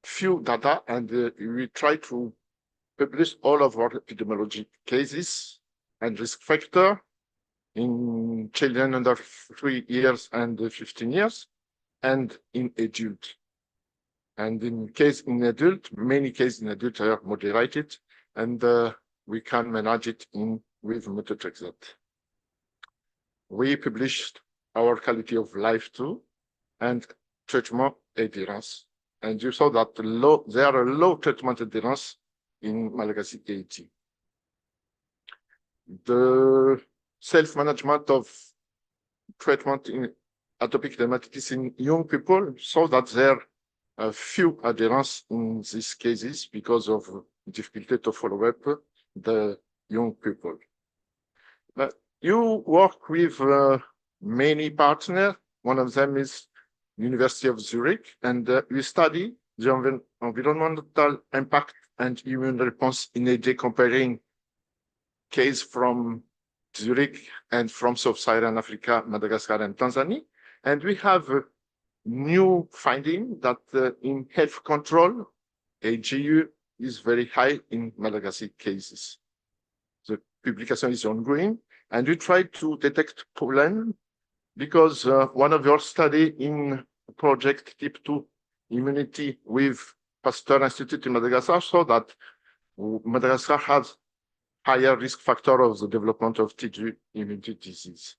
[SPEAKER 17] few data, and we try to publish all of our epidemiology cases and risk factor in children under 3 years and 15 years, and in adult. And in adult, many cases in adult are moderated, and we can manage it with methotrexate. We published our quality of life too, and treatment adherence. And you saw that there are low treatment adherence in Malagasy AD. The self-management of treatment in atopic dermatitis in young people saw that there are few adherence in these cases because of difficulty to follow up the young people. But You work with many partners. One of them is University of Zurich, and we study the environmental impact and immune response in AD, comparing case from Zurich and from Sub-Saharan Africa, Madagascar, and Tanzania. And we have a new finding that in health control, AGU is very high in Madagascar cases. The publication is ongoing, and we try to detect pollen because one of your study in project type 2 immunity with Pasteur Institute in Madagascar saw that Madagascar has higher risk factor of the development of TG immunity disease.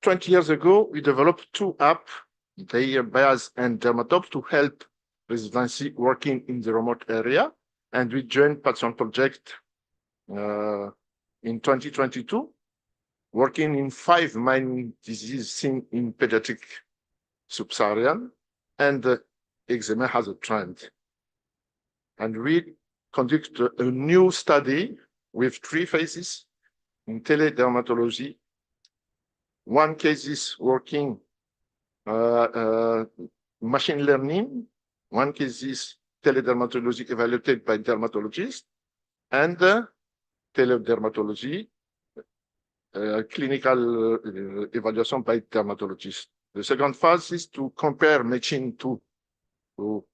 [SPEAKER 17] 20 years ago, we developed two apps, Bayas and Dermatop, to help residency working in the remote area. And we joined Patient Project in 2022, working in 5 main diseases seen in pediatric sub-Saharan, and eczema has a trend. And we conduct a new study with 3 phases in teledermatology. One case is working machine learning, one case is teledermatology evaluated by dermatologists, and teledermatology clinical evaluation by dermatologists. The second phase is to compare machine to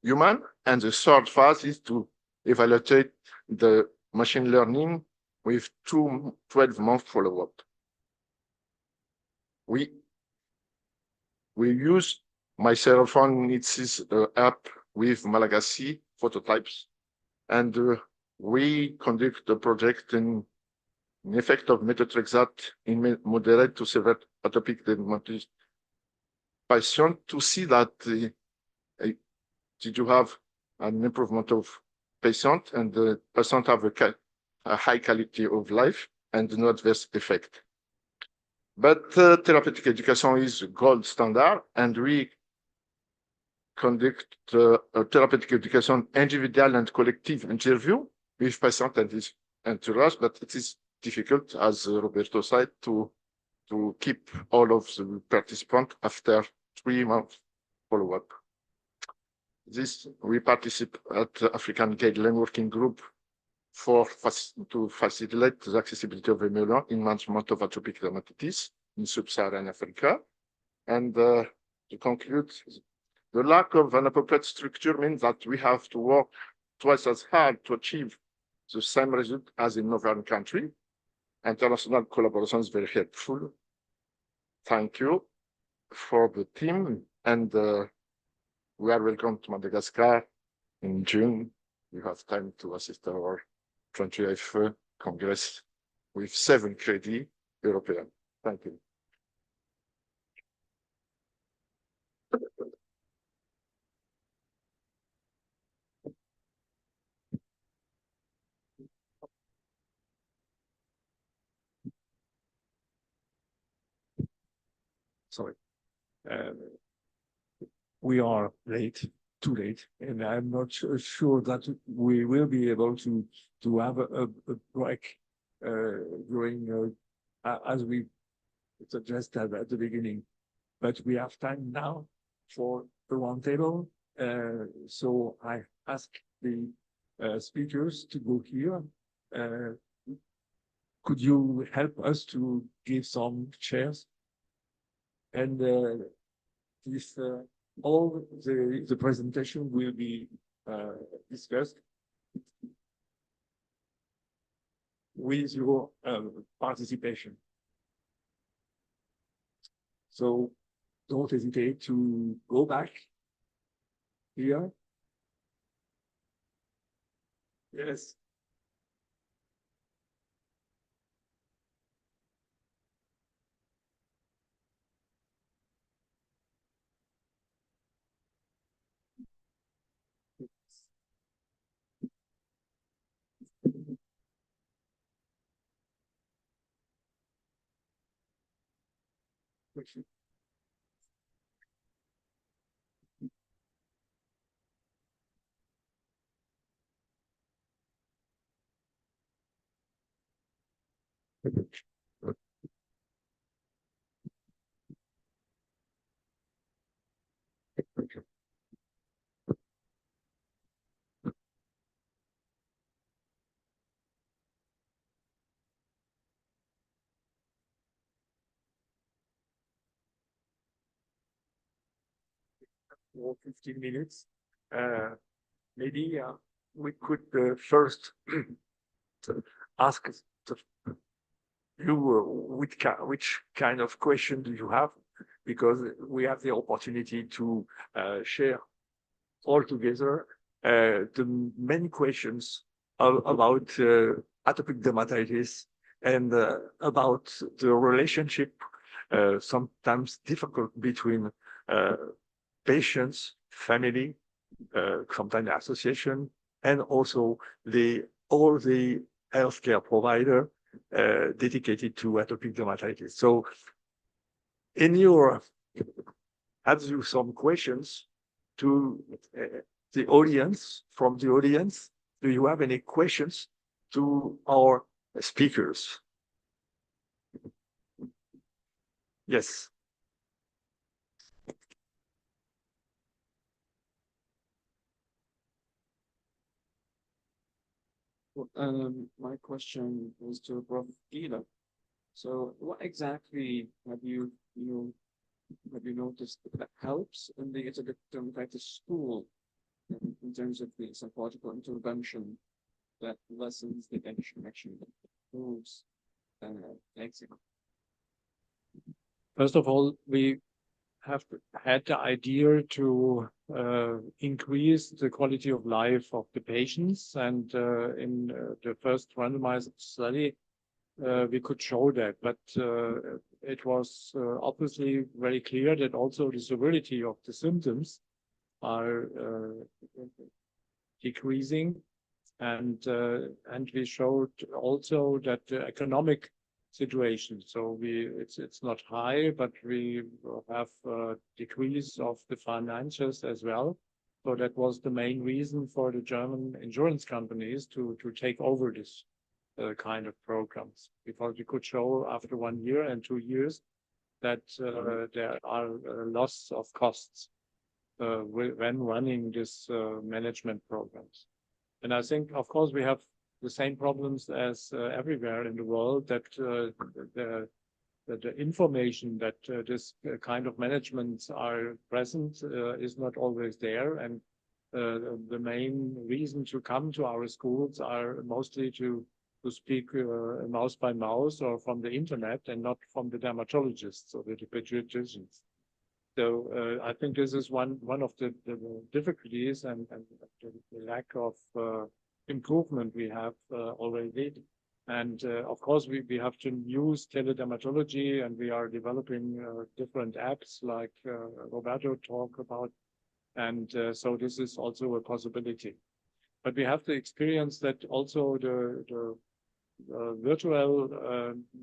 [SPEAKER 17] human, and the third phase is to evaluate the machine learning with 12-month follow-up. We use my cell phone, it's app with Malagasy phototypes, and we conduct the project in effect of methotrexate in moderate to severe atopic dermatitis patient to see that did you have an improvement of patient, and the patient have a high quality of life and no adverse effect. But therapeutic education is gold standard, and we conduct a therapeutic education individual and collective interview with patient and his entourage, but it is difficult, as Roberto said, to keep all of the participants after 3 months follow-up. We participate at the African Guideline Working Group to facilitate the accessibility of emulsion in management of atopic dermatitis in sub-Saharan Africa. And to conclude, the lack of an appropriate structure means that we have to work twice as hard to achieve the same result as in northern country. International collaboration is very helpful. Thank you for the team, and we are welcome to Madagascar in June. You have time to assist our 28th Congress with 7 credits European. Thank you.
[SPEAKER 4] Sorry. We are late, too late, and I'm not sure that we will be able to have a break during as we suggested at the beginning. But we have time now for the roundtable. So I ask the speakers to go here. Could you help us to give some chairs? And if all the presentation will be discussed with your participation. So don't hesitate to go back here. Yes. For 15 minutes. Maybe we could first ask you which kind of question do you have, because we have the opportunity to share all together the many questions about atopic dermatitis and about the relationship sometimes difficult between patients, family, sometimes association, and also all the healthcare provider dedicated to atopic dermatitis. So have you some questions to the audience, from the audience? Do you have any questions to our speakers? Yes.
[SPEAKER 18] My question is to Prof. Gila. So, what exactly have you noticed that helps in the atopic dermatitis school in terms of the psychological intervention that lessens the infection, improves eczema?
[SPEAKER 14] First of all, we have had the idea to increase the quality of life of the patients, and in the first randomized study, we could show that, but it was obviously very clear that also the severity of the symptoms are decreasing, and we showed also that the economic situation. So it's not high, but we have a decrease of the financials as well. So that was the main reason for the German insurance companies to take over this kind of programs, because we could show after 1 year and 2 years that there are loss of costs when running this management programs. And I think, of course, we have the same problems as everywhere in the world, that the information that this kind of managements are present is not always there. And the main reason to come to our schools are mostly to speak mouse by mouse or from the internet, and not from the dermatologists or the pediatricians. So I think this is one of the difficulties and the lack of improvement we have already. And of course, we have to use teledermatology, and we are developing different apps like Roberto talked about. And so this is also a possibility. But we have to experience that also the virtual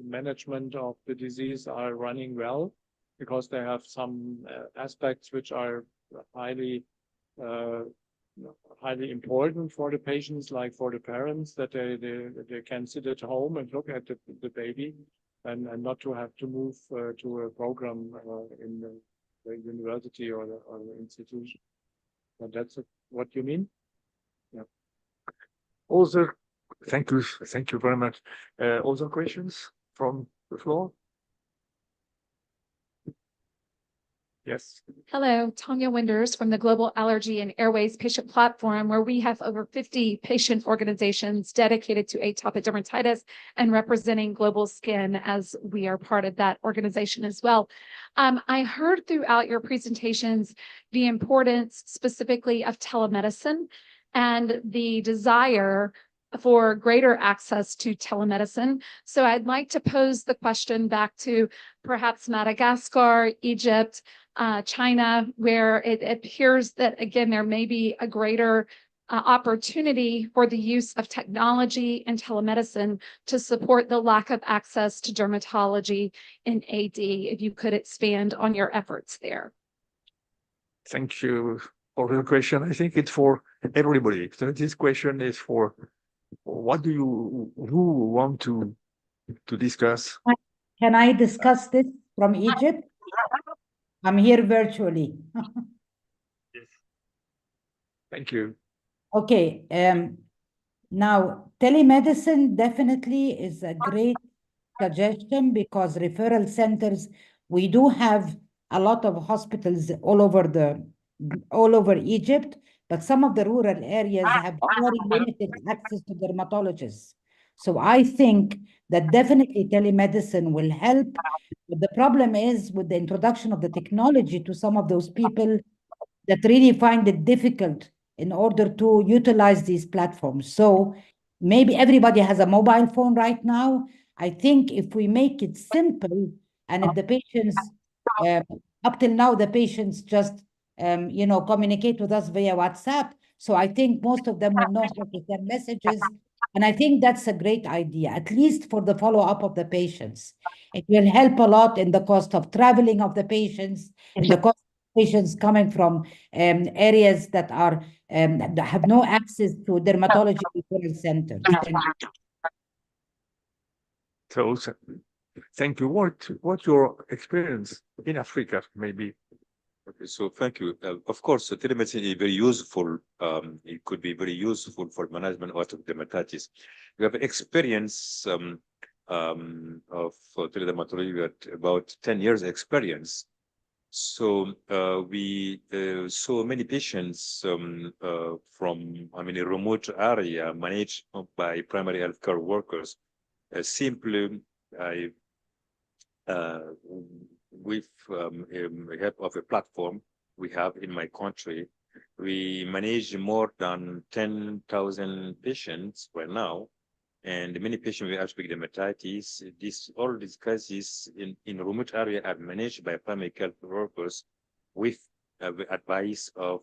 [SPEAKER 14] management of the disease are running well, because they have some aspects which are highly important for the patients, like for the parents, that they can sit at home and look at the baby, and not to have to move to a program in the university or the institution. And that's what you mean? Yeah.
[SPEAKER 4] Also, thank you very much. Other questions from the floor? Yes.
[SPEAKER 19] Hello, Tanya Winders from the Global Allergy and Airways Patient Platform, where we have over 50 patient organizations dedicated to atopic dermatitis and representing Global Skin, as we are part of that organization as well. I heard throughout your presentations the importance specifically of telemedicine and the desire for greater access to telemedicine. So I'd like to pose the question back to perhaps Madagascar, Egypt, China, where it appears that, again, there may be a greater opportunity for the use of technology and telemedicine to support the lack of access to dermatology in AD. If you could expand on your efforts there.
[SPEAKER 4] Thank you for the question. I think it's for everybody. So this question is for who want to discuss?
[SPEAKER 2] Can I discuss this from Egypt? I'm here virtually.
[SPEAKER 14] Thank you.
[SPEAKER 2] Okay, now telemedicine definitely is a great suggestion because referral centers, we do have a lot of hospitals all over Egypt, but some of the rural areas have very limited access to dermatologists. So I think that definitely telemedicine will help. But the problem is with the introduction of the technology to some of those people that really find it difficult in order to utilize these platforms. So maybe everybody has a mobile phone right now. I think if we make it simple and if the patients, up till now, the patients just, communicate with us via WhatsApp. So I think most of them will know how to send messages. And I think that's a great idea, at least for the follow-up of the patients. It will help a lot in the cost of traveling of the patients, in the cost of patients coming from areas that that have no access to dermatology referral centers. Thank you.
[SPEAKER 14] So, thank you. What's your experience in Africa, maybe?
[SPEAKER 16] Okay, so thank you. Of course, telemedicine is very useful. It could be very useful for management of atopic dermatitis. We have experience of teledermatology. We had about 10 years experience. So we saw many patients from, a remote area managed by primary healthcare workers. Simply, with help of a platform we have in my country, we manage more than 10,000 patients right now, and many patients with atopic dermatitis. All these cases in remote area are managed by primary care workers with the advice of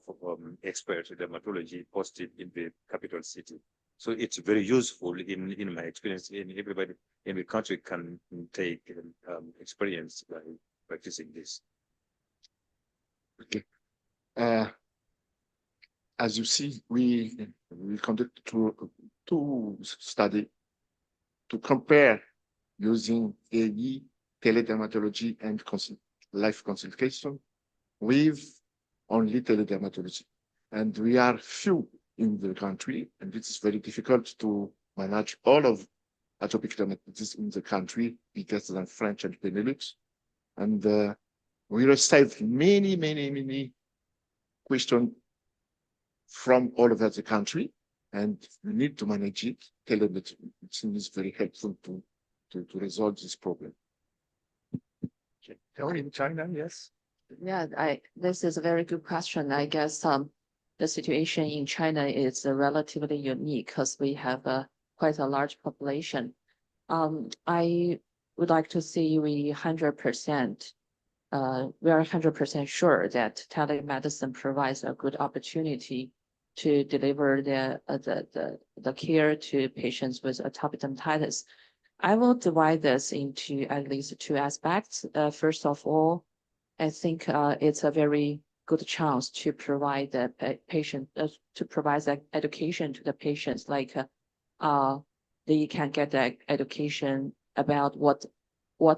[SPEAKER 16] expert dermatology posted in the capital city. So it's very useful in my experience. In everybody in the country can take experience by practicing this.
[SPEAKER 17] Okay. As you see, we conduct two studies to compare using AE, teledermatology, and live consultation with only teledermatology. And we are few in the country, and it is very difficult to manage all of atopic dermatitis in the country, because than French and Benelux. And we received many questions from all over the country, and we need to manage it. Telemedicine is very helpful to resolve this problem.
[SPEAKER 14] In China, yes.
[SPEAKER 13] Yeah, this is a very good question. I guess the situation in China is relatively unique because we have quite a large population. I would like to see we are 100% sure that telemedicine provides a good opportunity to deliver the care to patients with atopic dermatitis. I will divide this into at least two aspects. First of all, I think it's a very good chance to provide the patient to provide the education to the patients, like they can get the education about what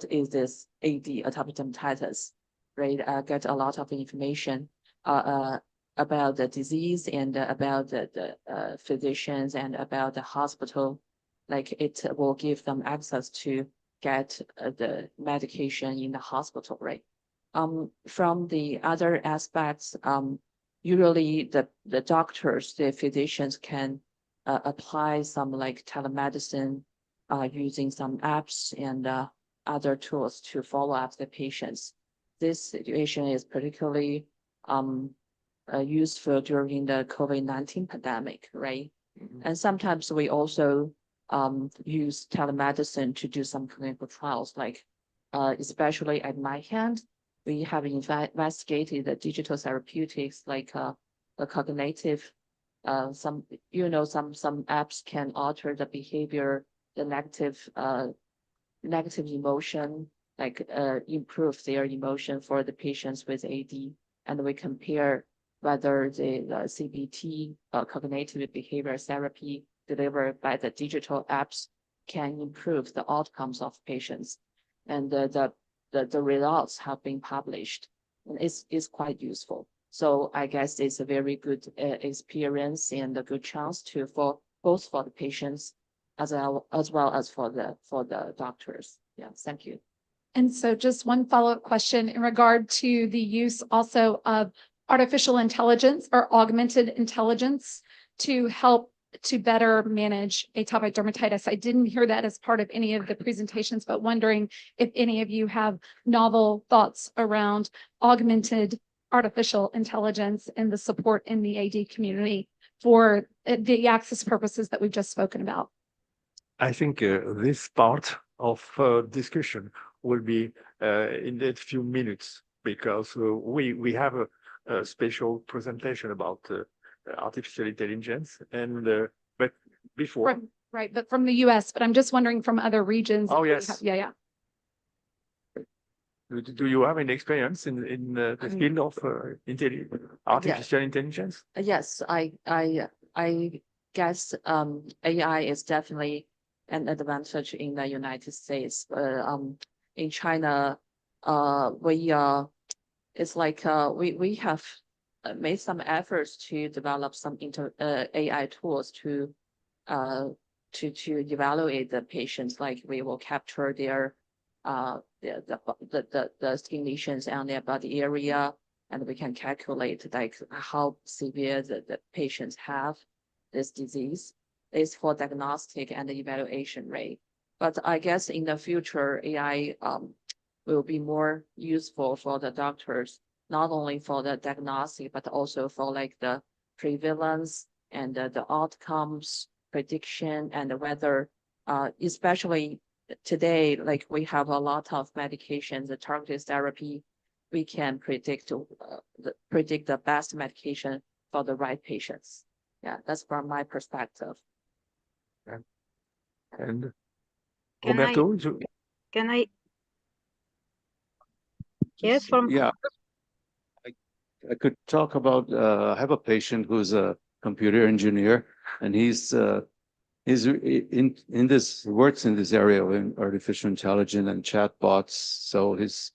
[SPEAKER 13] is this AD, atopic dermatitis, right? Get a lot of information about the disease and about the physicians and about the hospital. Like it will give them access to get the medication in the hospital, right? From the other aspects, usually the doctors, the physicians can apply some like telemedicine using some apps and other tools to follow up the patients. This situation is particularly useful during the COVID-19 pandemic, right? Mm-hmm. And sometimes we also use telemedicine to do some clinical trials, like especially at my hand, we have investigated the digital therapeutics, like the cognitive, some apps can alter the behavior, the negative emotion, like improve their emotion for the patients with AD, and we compare whether the CBT, cognitive behavior therapy delivered by the digital apps can improve the outcomes of patients, and the results have been published, and it's quite useful. So I guess it's a very good experience and a good chance to for both for the patients as well as for the doctors. Yeah, thank you.
[SPEAKER 19] And so just one follow-up question in regard to the use also of artificial intelligence or augmented intelligence to help to better manage atopic dermatitis. I didn't hear that as part of any of the presentations, but wondering if any of you have novel thoughts around augmented artificial intelligence and the support in the AD community for the access purposes that we've just spoken about.
[SPEAKER 4] I think this part of discussion will be in a few minutes because we have a special presentation about artificial intelligence and but before
[SPEAKER 19] Right, but from the US, but I'm just wondering from other regions.
[SPEAKER 4] Oh,
[SPEAKER 19] if we
[SPEAKER 4] yes.
[SPEAKER 19] have- Yeah, yeah.
[SPEAKER 4] do you have any experience in the field of artificial intelligence?
[SPEAKER 13] Yes, I guess AI is definitely an advantage in the United States. In China, it's like we have made some efforts to develop some AI tools to evaluate the patients. Like we will capture their the skin lesions on their body area, and we can calculate like how severe the patients have this disease. Is for diagnostic and evaluation rate. But I guess in the future, AI will be more useful for the doctors, not only for the diagnostic, but also for like the prevalence and the outcomes prediction and whether, especially today, like we have a lot of medications, the targeted therapy, we can predict the best medication for the right patients. Yeah, that's from my perspective.
[SPEAKER 4] And
[SPEAKER 10] Can
[SPEAKER 4] Roberto,
[SPEAKER 10] Can I? Yes, from
[SPEAKER 15] Yeah, I could talk about, I have a patient who's a computer engineer and he's in this, works in this area of artificial intelligence and chatbots. So he's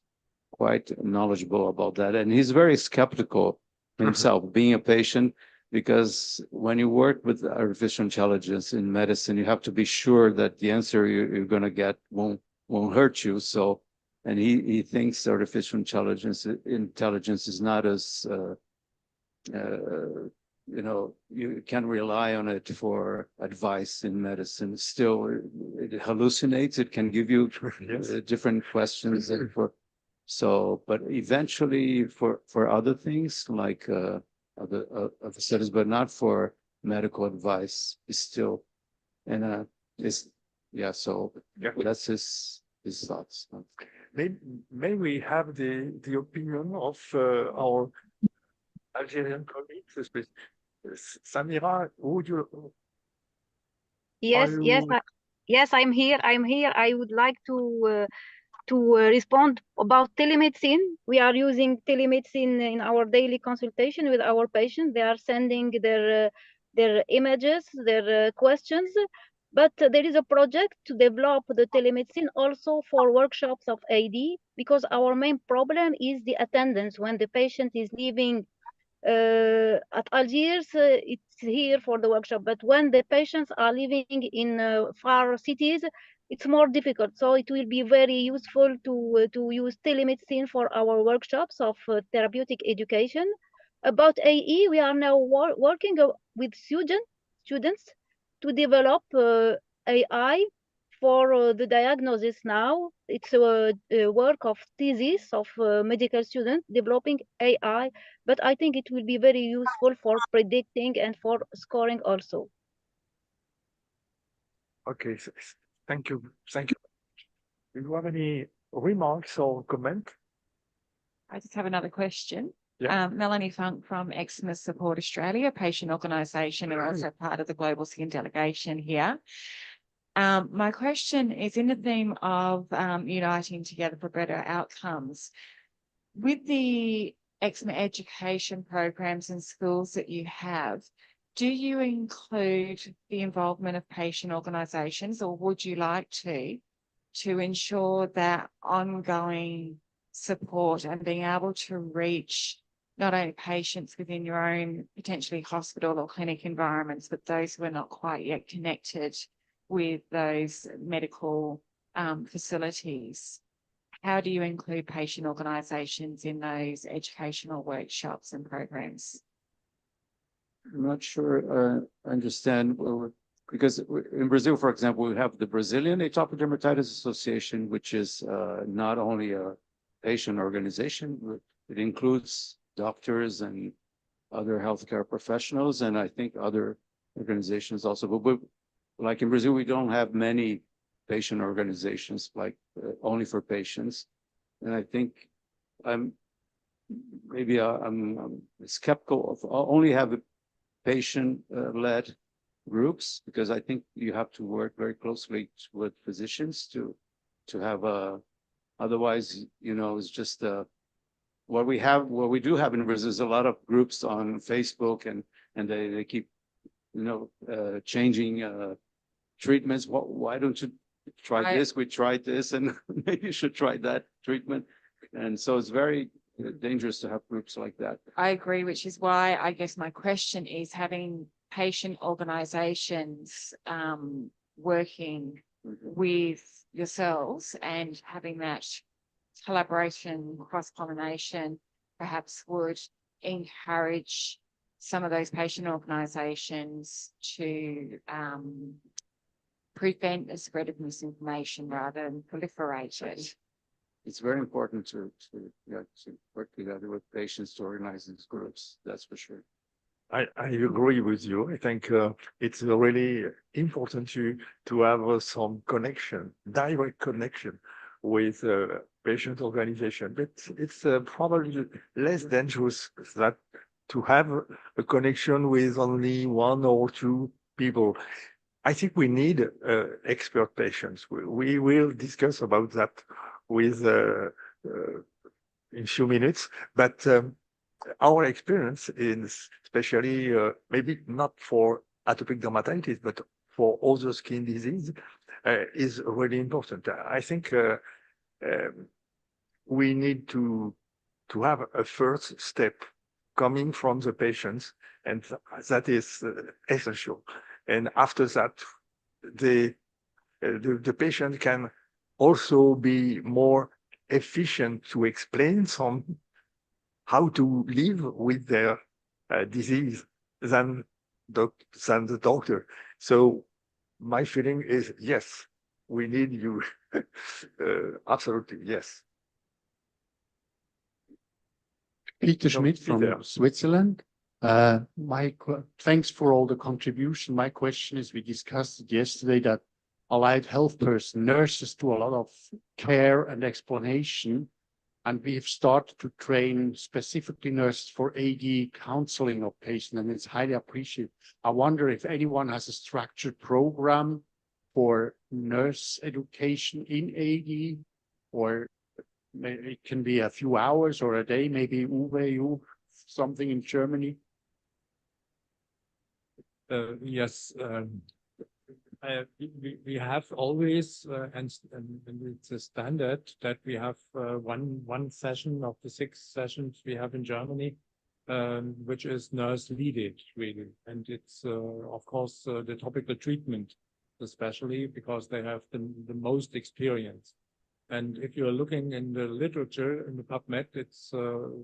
[SPEAKER 15] quite knowledgeable about that. And he's very skeptical himself, being a patient, because when you work with artificial intelligence in medicine, you have to be sure that the answer you're going to get won't hurt you. So, and he thinks artificial intelligence is not as, you know, you can rely on it for advice in medicine. Still, it hallucinates. It can give you different questions and for. So, but eventually, for other things like other studies, but not for medical advice, is still, and is yeah. So that's his thoughts.
[SPEAKER 4] May we have the opinion of our Algerian colleagues? Samira, would you?
[SPEAKER 10] Yes, yes, I'm here. I would like to respond about telemedicine. We are using telemedicine in our daily consultation with our patients. They are sending their images, their questions. But there is a project to develop the telemedicine also for workshops of AD, because our main problem is the attendance when the patient is leaving at Algiers, it's here for the workshop. But when the patients are living in far cities, it's more difficult. So it will be very useful to use telemedicine for our workshops of therapeutic education. About AE, we are now working with students to develop AI for the diagnosis now. It's a work of thesis of medical students developing AI, but I think it will be very useful for predicting and for scoring also.
[SPEAKER 4] Okay, thank you. Thank you. Do you have any remarks or comment?
[SPEAKER 20] I just have another question.
[SPEAKER 4] Yeah.
[SPEAKER 20] Melanie Funk from Eczema Support Australia, patient organisation, and also part of the Global Skin delegation here. My question is in the theme of uniting together for better outcomes. With the eczema education programs in schools that you have, do you include the involvement of patient organisations, or would you like to ensure that ongoing support and being able to reach not only patients within your own potentially hospital or clinic environments, but those who are not quite yet connected with those medical facilities. How do you include patient organisations in those educational workshops and programs?
[SPEAKER 15] I'm not sure I understand, because in Brazil, for example, we have the Brazilian Atopic Dermatitis Association, which is not only a patient organization, but it includes doctors and other healthcare professionals, and I think other organizations also. But like in Brazil, we don't have many patient organizations, like only for patients. And I think I'm skeptical of only have patient-led groups, because I think you have to work very closely with physicians to have otherwise, it's just what we do have in Brazil is a lot of groups on Facebook, and they keep changing treatments. Why don't you try this? We tried this, and maybe you should try that treatment. And so it's very dangerous to have groups like that.
[SPEAKER 20] I agree, which is why I guess my question is having patient organisations working with yourselves and having that collaboration, cross-pollination, perhaps would encourage some of those patient organisations to prevent the spread of misinformation rather than proliferate it.
[SPEAKER 15] It's very important to work together with patients to organize these groups. That's for sure.
[SPEAKER 4] I agree with you. I think it's really important to have some connection, direct connection with patient organization. But it's probably less dangerous that to have a connection with only one or two people. I think we need expert patients. We will discuss about that with in few minutes, but our experience is especially maybe not for atopic dermatitis, but for other skin disease is really important. I think we need to have a first step coming from the patients, and that is essential. And after that, the patient can also be more efficient to explain how to live with their disease than the doctor. So my feeling is, yes, we need you. Absolutely, yes.
[SPEAKER 21] Peter Schmidt from Switzerland. Thanks for all the contribution. My question is, we discussed it yesterday that allied health person, nurses do a lot of care and explanation, and we have started to train specifically nurses for AD counseling of patients, and it's highly appreciated. I wonder if anyone has a structured program for nurse education in AD, or it can be a few hours or a day, maybe Uwe, something in Germany.
[SPEAKER 14] Yes, we have always, and it's a standard that we have one session of the 6 sessions we have in Germany, which is nurse leaded, really. And it's, of course, the topical treatment, especially because they have the most experience. And if you're looking in the literature, in the PubMed, it's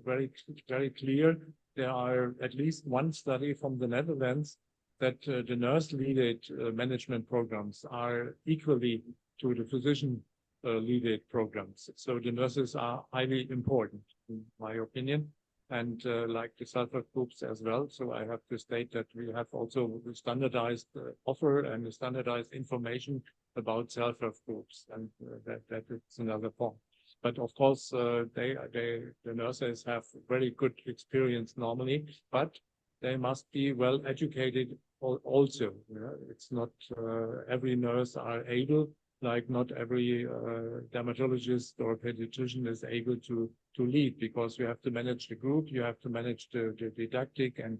[SPEAKER 14] very, very clear. There are at least one study from the Netherlands that the nurse-leaded management programs are equally to the physician-leaded programs. So the nurses are highly important, in my opinion, and like the self-help groups as well. So I have to state that we have also a standardized offer and a standardized information about self-help groups, and that is another point. But of course, the nurses have very good experience normally, but they must be well educated also. It's not every nurse are able, like not every dermatologist or pediatrician is able to lead, because you have to manage the group, you have to manage the didactic and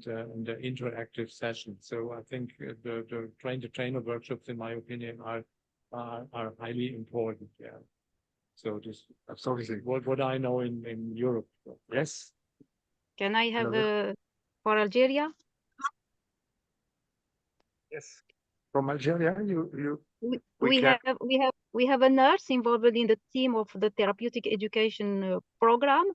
[SPEAKER 14] the interactive session. So I think the train-the-trainer workshops, in my opinion, are highly important. Yeah. So just absolutely what I know in Europe. Yes.
[SPEAKER 10] Can I have
[SPEAKER 4] Hello.
[SPEAKER 10] for Algeria?
[SPEAKER 4] Yes. From Algeria,
[SPEAKER 10] We
[SPEAKER 4] can.
[SPEAKER 10] have a nurse involved in the team of the therapeutic education program.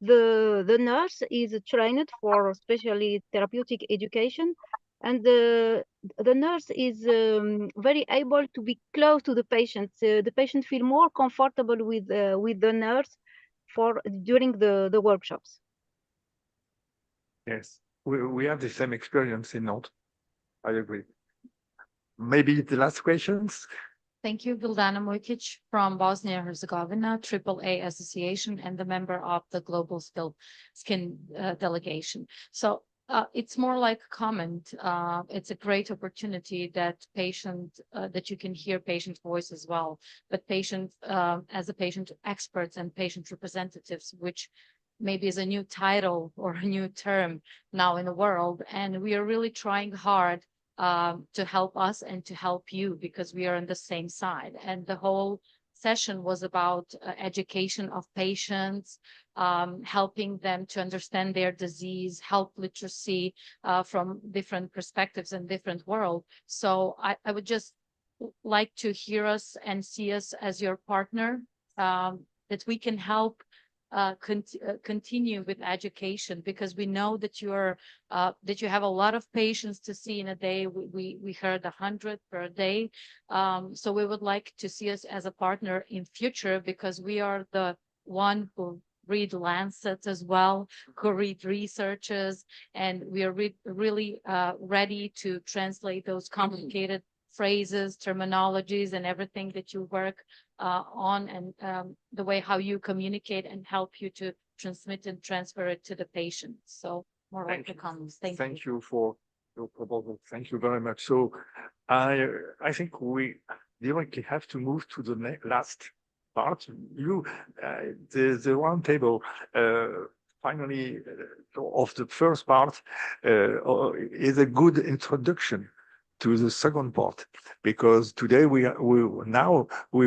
[SPEAKER 10] The nurse is trained for especially therapeutic education, and the nurse is very able to be close to the patient. The patient feel more comfortable with the nurse for during the workshops.
[SPEAKER 4] Yes, we have the same experience in Nantes. I agree. Maybe the last questions.
[SPEAKER 6] Thank you, Vildana Mujkic from Bosnia and Herzegovina, AAA Association, and the member of the Global Skin Delegation. So it's more like a comment. It's a great opportunity that that you can hear patient voice as well, but as a patient experts and patient representatives, which maybe is a new title or a new term now in the world. And we are really trying hard to help us and to help you because we are on the same side. And the whole session was about education of patients, helping them to understand their disease, health literacy from different perspectives and different world. So I would just like to hear us and see us as your partner, that we can help continue with education, because we know that you have a lot of patients to see in a day. We heard 100 per day, so we would like to see us as a partner in future, because we are the one who read Lancet as well, who read researches, and we are really ready to translate those complicated phrases, terminologies, and everything that you work on, and the way how you communicate and help you to transmit and transfer it to the patient. So more like the comments.
[SPEAKER 4] Thank you for your proposal. Thank you very much. So I think we directly have to move to the last part. The round table finally of the first part is a good introduction to the second part, because today we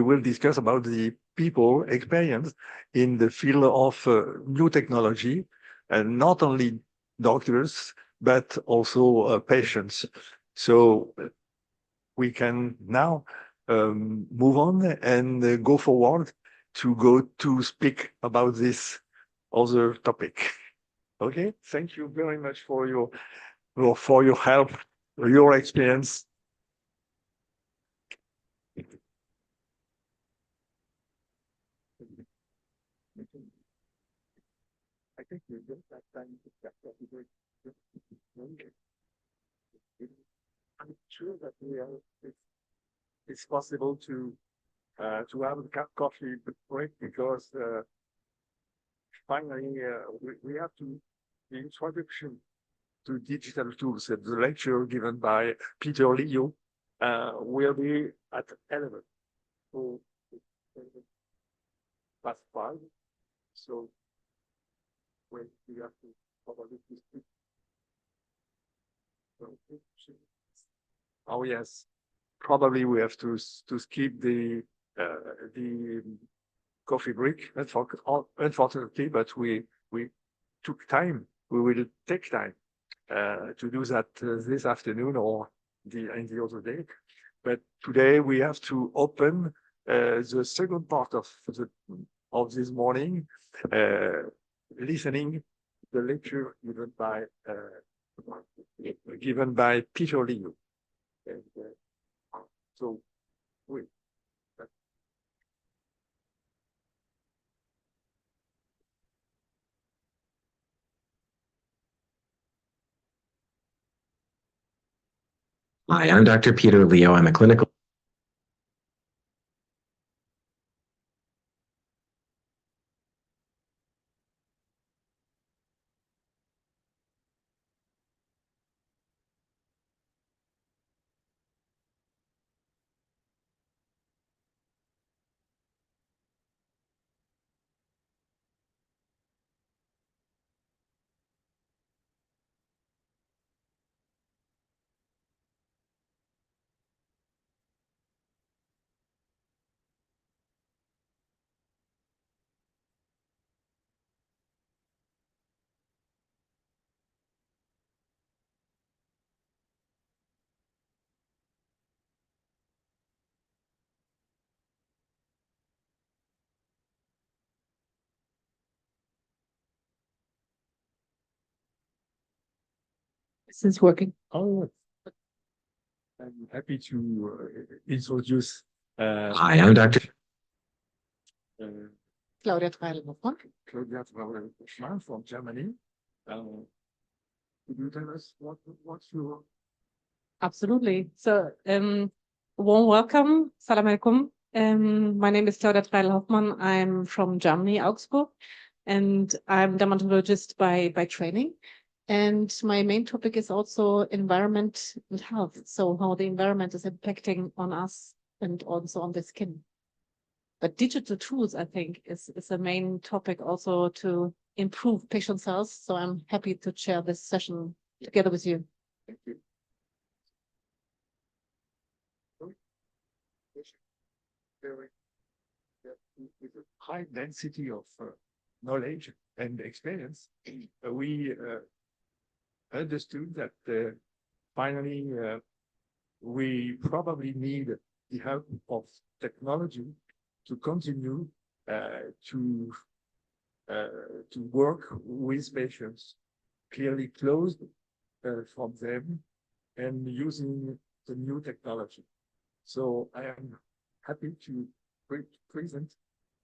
[SPEAKER 4] will discuss about the people experience in the field of new technology, and not only doctors but also patients. So we can now move on and go forward to speak about this other topic. Okay, thank you very much for your help, your experience. I think we don't have time to catch up with it. I'm sure that it's possible to have a coffee break, because finally we have the introduction to digital tools. The lecture given by Peter Leo will be at 11. So past 5. So we have to probably speak. Oh yes, probably we have to skip the coffee break. Unfortunately, but we took time. We will take time to do that this afternoon or in the other day. But today we have to open the second part of this morning, listening the lecture given by Peter Leo. And, so we.
[SPEAKER 22] Hi, I'm Dr. Peter Leo. I'm a clinical
[SPEAKER 9] This is working.
[SPEAKER 4] Oh, I'm happy to introduce.
[SPEAKER 22] Hi, I'm Dr.
[SPEAKER 9] Claudia Treidel-Hoffmann.
[SPEAKER 4] Claudia Treidel-Hoffmann from Germany. Could you tell us what's your?
[SPEAKER 5] Absolutely. So, warm welcome. Salam alaikum. My name is Claudia Treidel-Hoffmann. I'm from Germany, Augsburg, and I'm dermatologist by training. And my main topic is also environment and health. So how the environment is impacting on us and also on the skin. But digital tools, I think, is a main topic also to improve patient health. So I'm happy to share this session together with you.
[SPEAKER 4] Thank you. With a high density of knowledge and experience, we understood that finally we probably need the help of technology to continue to work with patients, clearly closed from them and using the new technology. So I am happy to present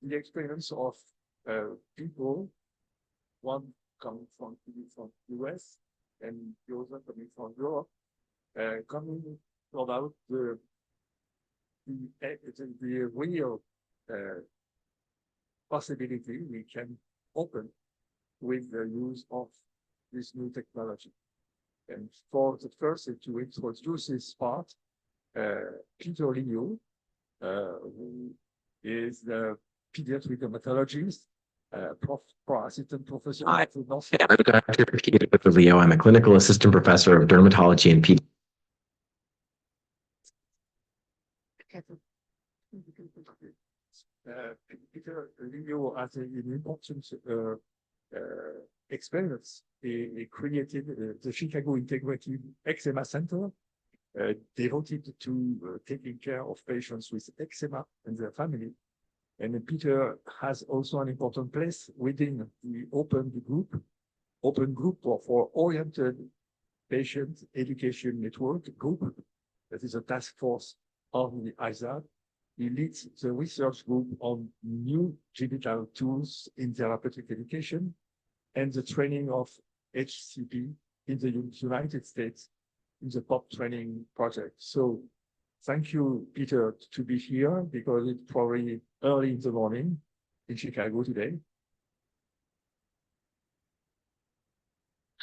[SPEAKER 4] the experience of people, one coming from US and the other coming from Europe, coming about the real possibility we can open with the use of this new technology. And for the first to introduce this part, Peter Leo, who is the pediatric dermatologist, assistant professor.
[SPEAKER 22] Hi, I'm Dr. Peter Leo. I'm a clinical assistant professor of dermatology and pediatrics.
[SPEAKER 4] Peter Leo has an important experience. He created the Chicago Integrative Eczema Center, devoted to taking care of patients with eczema and their family. And Peter has also an important place within the open group for oriented patient education network group. That is a task force of the ISAD. He leads the research group on new digital tools in therapeutic education and the training of HCP in the United States in the POP training project. So thank you, Peter, to be here because it's probably early in the morning in Chicago today.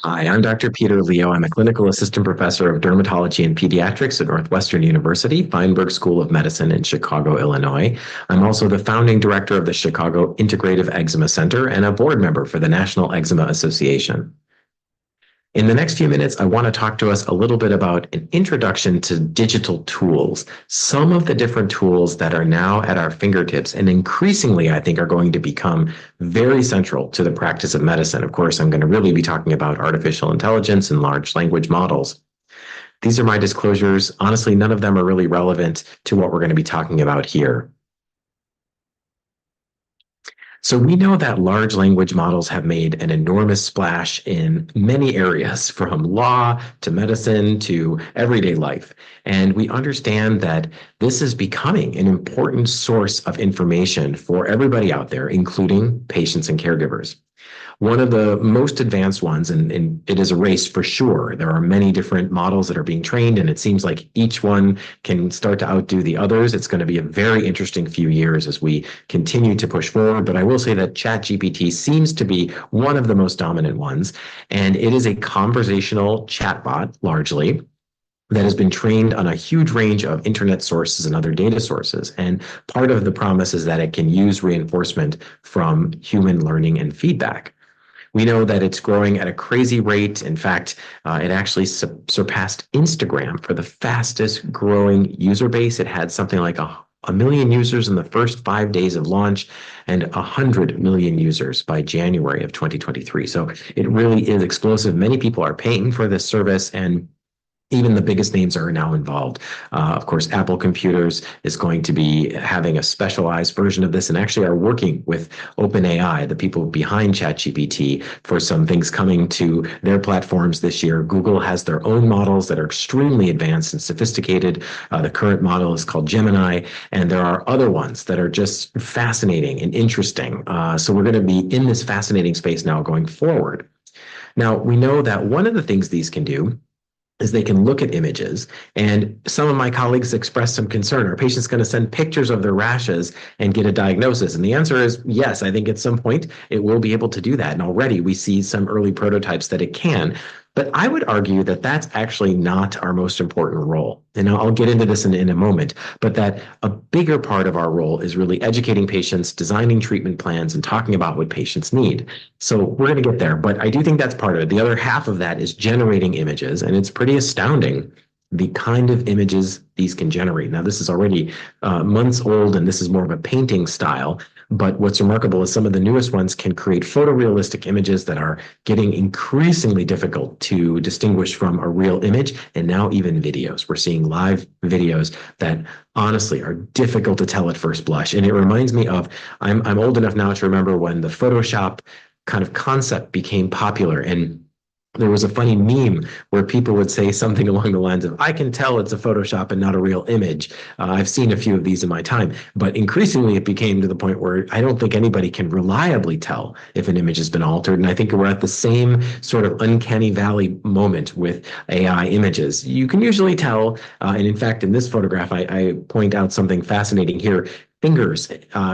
[SPEAKER 22] Hi, I'm Dr. Peter Leo. I'm a clinical assistant professor of dermatology and pediatrics at Northwestern University, Feinberg School of Medicine in Chicago, Illinois. I'm also the founding director of the Chicago Integrative Eczema Center and a board member for the National Eczema Association. In the next few minutes, I want to talk to us a little bit about an introduction to digital tools, some of the different tools that are now at our fingertips and increasingly, I think, are going to become very central to the practice of medicine. Of course, I'm going to really be talking about artificial intelligence and large language models. These are my disclosures. Honestly, none of them are really relevant to what we're going to be talking about here. So we know that large language models have made an enormous splash in many areas, from law to medicine to everyday life. And we understand that this is becoming an important source of information for everybody out there, including patients and caregivers. One of the most advanced ones, and it is a race for sure. There are many different models that are being trained, and it seems like each one can start to outdo the others. It's going to be a very interesting few years as we continue to push forward. But I will say that ChatGPT seems to be one of the most dominant ones, and it is a conversational chatbot largely that has been trained on a huge range of internet sources and other data sources. And part of the promise is that it can use reinforcement from human learning and feedback. We know that it's growing at a crazy rate. In fact, it actually surpassed Instagram for the fastest growing user base. It had something like a million users in the first 5 days of launch and 100 million users by January of 2023. So it really is explosive. Many people are paying for this service, and Even the biggest names are now involved. Of course, Apple Computers is going to be having a specialized version of this and actually are working with OpenAI, the people behind ChatGPT, for some things coming to their platforms this year. Google has their own models that are extremely advanced and sophisticated. The current model is called Gemini, and there are other ones that are just fascinating and interesting. So we're going to be in this fascinating space now going forward. Now, we know that one of the things these can do is they can look at images. And some of my colleagues expressed some concern. Are patients going to send pictures of their rashes and get a diagnosis? And the answer is yes. I think at some point it will be able to do that. And already we see some early prototypes that it can. But I would argue that that's actually not our most important role. And I'll get into this in a moment, but that a bigger part of our role is really educating patients, designing treatment plans, and talking about what patients need. So we're going to get there, but I do think that's part of it. The other half of that is generating images, and it's pretty astounding the kind of images these can generate. Now, this is already months old, and this is more of a painting style. But what's remarkable is some of the newest ones can create photorealistic images that are getting increasingly difficult to distinguish from a real image, and now even videos. We're seeing live videos that honestly are difficult to tell at first blush. And it reminds me of, I'm old enough now to remember when the Photoshop kind of concept became popular, and there was a funny meme where people would say something along the lines of, I can tell it's a Photoshop and not a real image. I've seen a few of these in my time, but increasingly it became to the point where I don't think anybody can reliably tell if an image has been altered. And I think we're at the same sort of uncanny valley moment with AI images. You can usually tell, and in fact, in this photograph, I point out something fascinating here. Fingers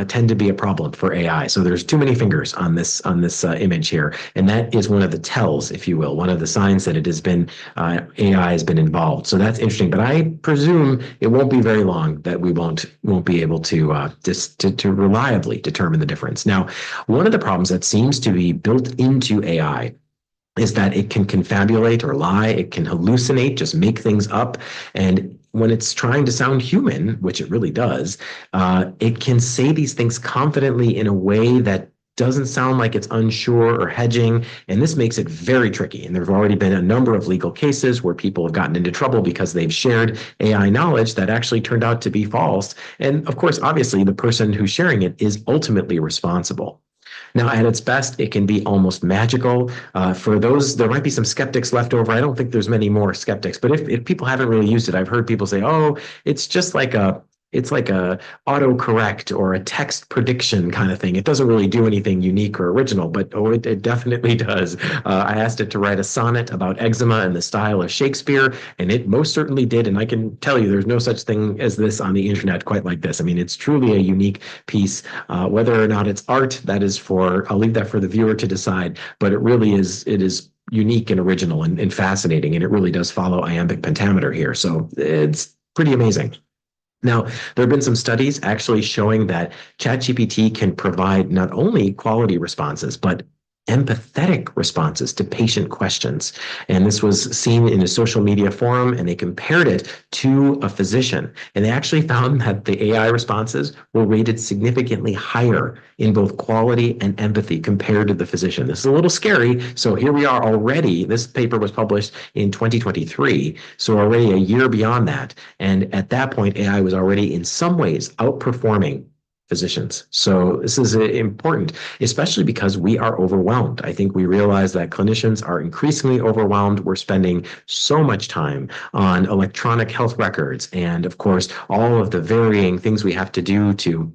[SPEAKER 22] tend to be a problem for AI. So there's too many fingers on this image here, and that is one of the tells, if you will, one of the signs that it has been AI has been involved. So that's interesting. But I presume it won't be very long that we won't be able to to reliably determine the difference. Now, one of the problems that seems to be built into AI is that it can confabulate or lie, it can hallucinate, just make things up. And when it's trying to sound human, which it really does, it can say these things confidently in a way that doesn't sound like it's unsure or hedging. And this makes it very tricky. And there have already been a number of legal cases where people have gotten into trouble because they've shared AI knowledge that actually turned out to be false. And of course, obviously, the person who's sharing it is ultimately responsible. Now, at its best, it can be almost magical. For those, there might be some skeptics left over. I don't think there's many more skeptics, but if people haven't really used it, I've heard people say, oh, it's just like a autocorrect or a text prediction kind of thing. It doesn't really do anything unique or original, but oh, it definitely does. I asked it to write a sonnet about eczema in the style of Shakespeare, and it most certainly did. And I can tell you there's no such thing as this on the internet quite like this. I mean, it's truly a unique piece. Whether or not it's art, I'll leave that for the viewer to decide, but it is unique and original and fascinating, and it really does follow iambic pentameter here. So it's pretty amazing. Now, there have been some studies actually showing that ChatGPT can provide not only quality responses, but empathetic responses to patient questions. And this was seen in a social media forum, and they compared it to a physician. And they actually found that the AI responses were rated significantly higher in both quality and empathy compared to the physician. This is a little scary. So here we are already. This paper was published in 2023. So already a year beyond that. And at that point, AI was already in some ways outperforming physicians. So this is important, especially because we are overwhelmed. I think we realize that clinicians are increasingly overwhelmed. We're spending so much time on electronic health records and, of course, all of the varying things we have to do to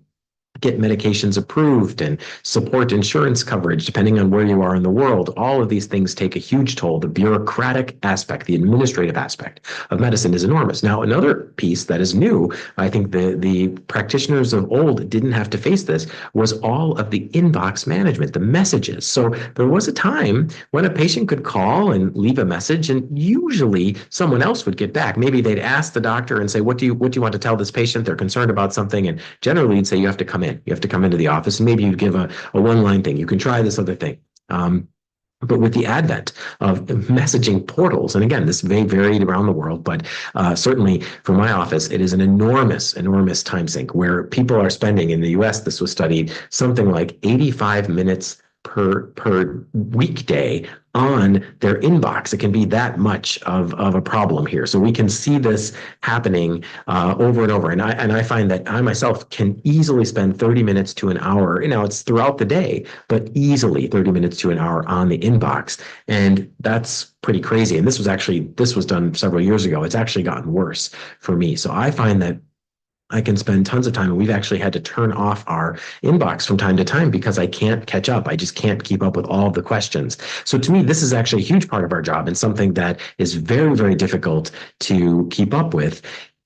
[SPEAKER 22] get medications approved and support insurance coverage, depending on where you are in the world. All of these things take a huge toll. The bureaucratic aspect, the administrative aspect of medicine is enormous. Now, another piece that is new, I think the practitioners of old didn't have to face this, was all of the inbox management, the messages. So there was a time when a patient could call and leave a message, and usually someone else would get back. Maybe they'd ask the doctor and say, what do you want to tell this patient? They're concerned about something. And generally you'd say, you have to come in. You have to come into the office, and maybe you give a one-line thing. You can try this other thing. But with the advent of messaging portals, and again, this may vary around the world, but certainly for my office, it is an enormous time sink where people are spending, in the US, this was studied, something like 85 minutes per weekday on their inbox. It can be that much of a problem here. So we can see this happening over and over. And I find that I myself can easily spend 30 minutes to an hour. It's throughout the day, but easily 30 minutes to an hour on the inbox. And that's pretty crazy. And this was done several years ago. It's actually gotten worse for me. So I find that I can spend tons of time, and we've actually had to turn off our inbox from time to time because I can't catch up. I just can't keep up with all of the questions. So to me, this is actually a huge part of our job and something that is very, very difficult to keep up with,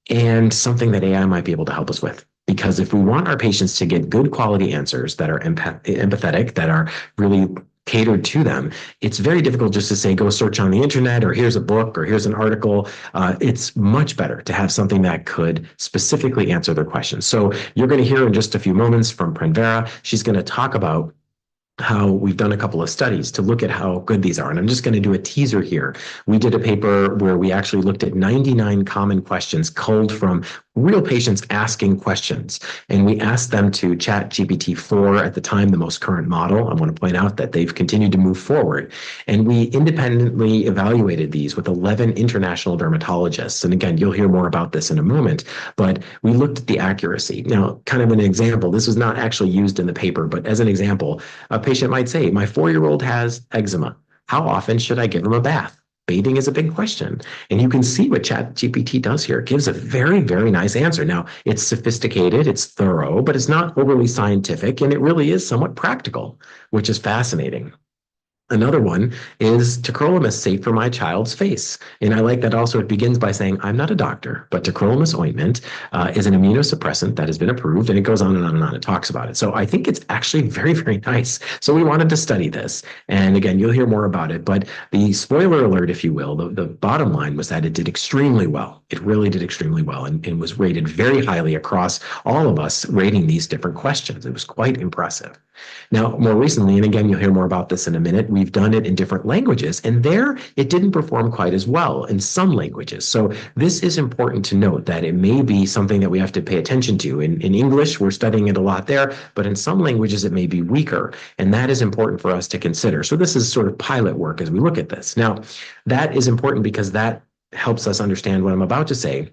[SPEAKER 22] and something that AI might be able to help us with. Because if we want our patients to get good quality answers that are empathetic, that are really catered to them, it's very difficult just to say, go search on the internet, or here's a book, or here's an article. It's much better to have something that could specifically answer their questions. So you're going to hear in just a few moments from Pranvera. She's going to talk about how we've done a couple of studies to look at how good these are. And I'm just going to do a teaser here. We did a paper where we actually looked at 99 common questions culled from real patients asking questions. And we asked them to chat GPT-4 at the time, the most current model. I want to point out that they've continued to move forward. And we independently evaluated these with 11 international dermatologists. And again, you'll hear more about this in a moment, but we looked at the accuracy. Now, kind of an example, this was not actually used in the paper, but as an example, a patient might say, my 4-year-old has eczema. How often should I give him a bath? Bathing is a big question. And you can see what ChatGPT does here. It gives a very, very nice answer. Now, it's sophisticated, it's thorough, but it's not overly scientific, and it really is somewhat practical, which is fascinating. Another one is tacrolimus safe for my child's face. And I like that also it begins by saying, I'm not a doctor, but tacrolimus ointment is an immunosuppressant that has been approved, and it goes on and on and on. It talks about it. So I think it's actually very, very nice. So we wanted to study this. And again, you'll hear more about it, but the spoiler alert, if you will, the bottom line was that it did extremely well. It really did extremely well, and was rated very highly across all of us rating these different questions. It was quite impressive. Now, more recently, and again, you'll hear more about this in a minute, we've done it in different languages, and there it didn't perform quite as well in some languages. So this is important to note that it may be something that we have to pay attention to. In English, we're studying it a lot there, but in some languages it may be weaker, and that is important for us to consider. So this is sort of pilot work as we look at this. Now, that is important because that helps us understand what I'm about to say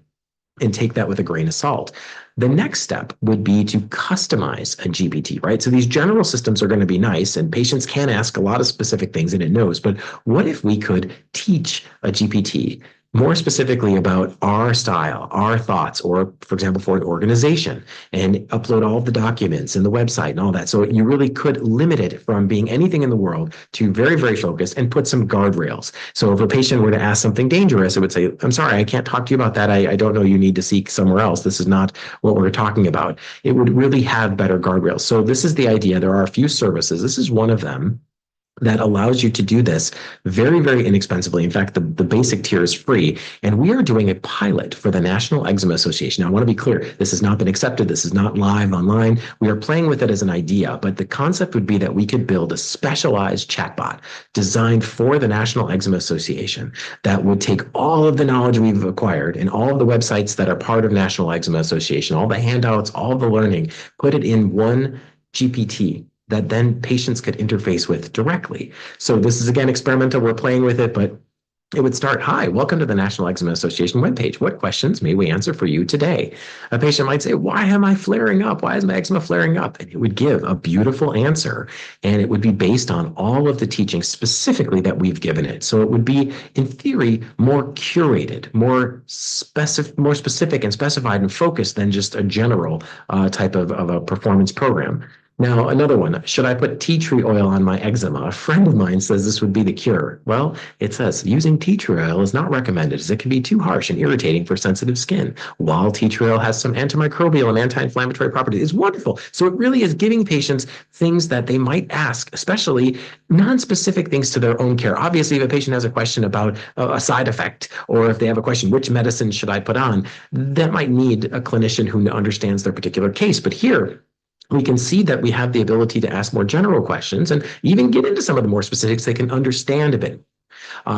[SPEAKER 22] and take that with a grain of salt. The next step would be to customize a GPT, right? So these general systems are going to be nice, and patients can ask a lot of specific things and it knows, but what if we could teach a GPT more specifically about our style, our thoughts, or for example, for an organization, and upload all of the documents and the website and all that. So you really could limit it from being anything in the world to very, very focused and put some guardrails. So if a patient were to ask something dangerous, it would say, I'm sorry, I can't talk to you about that. I don't know, you need to seek somewhere else. This is not what we're talking about. It would really have better guardrails. So this is the idea. There are a few services. This is one of them that allows you to do this very, very inexpensively. In fact, the basic tier is free. And we are doing a pilot for the National Eczema Association. Now, I want to be clear, this has not been accepted. This is not live online. We are playing with it as an idea, but the concept would be that we could build a specialized chatbot designed for the National Eczema Association that would take all of the knowledge we've acquired and all of the websites that are part of National Eczema Association, all the handouts, all the learning, put it in one GPT that then patients could interface with directly. So this is, again, experimental. We're playing with it, but it would start, hi, welcome to the National Eczema Association webpage. What questions may we answer for you today? A patient might say, why am I flaring up? Why is my eczema flaring up? And it would give a beautiful answer, and it would be based on all of the teaching specifically that we've given it. So it would be, in theory, more curated, more specific and specified and focused than just a general type of a performance program. Now, another one, should I put tea tree oil on my eczema? A friend of mine says this would be the cure. Well, it says using tea tree oil is not recommended as it can be too harsh and irritating for sensitive skin. While tea tree oil has some antimicrobial and anti-inflammatory properties, it's wonderful. So it really is giving patients things that they might ask, especially non-specific things to their own care. Obviously, if a patient has a question about a side effect, or if they have a question, which medicine should I put on, that might need a clinician who understands their particular case. But here, we can see that we have the ability to ask more general questions and even get into some of the more specifics they can understand a bit.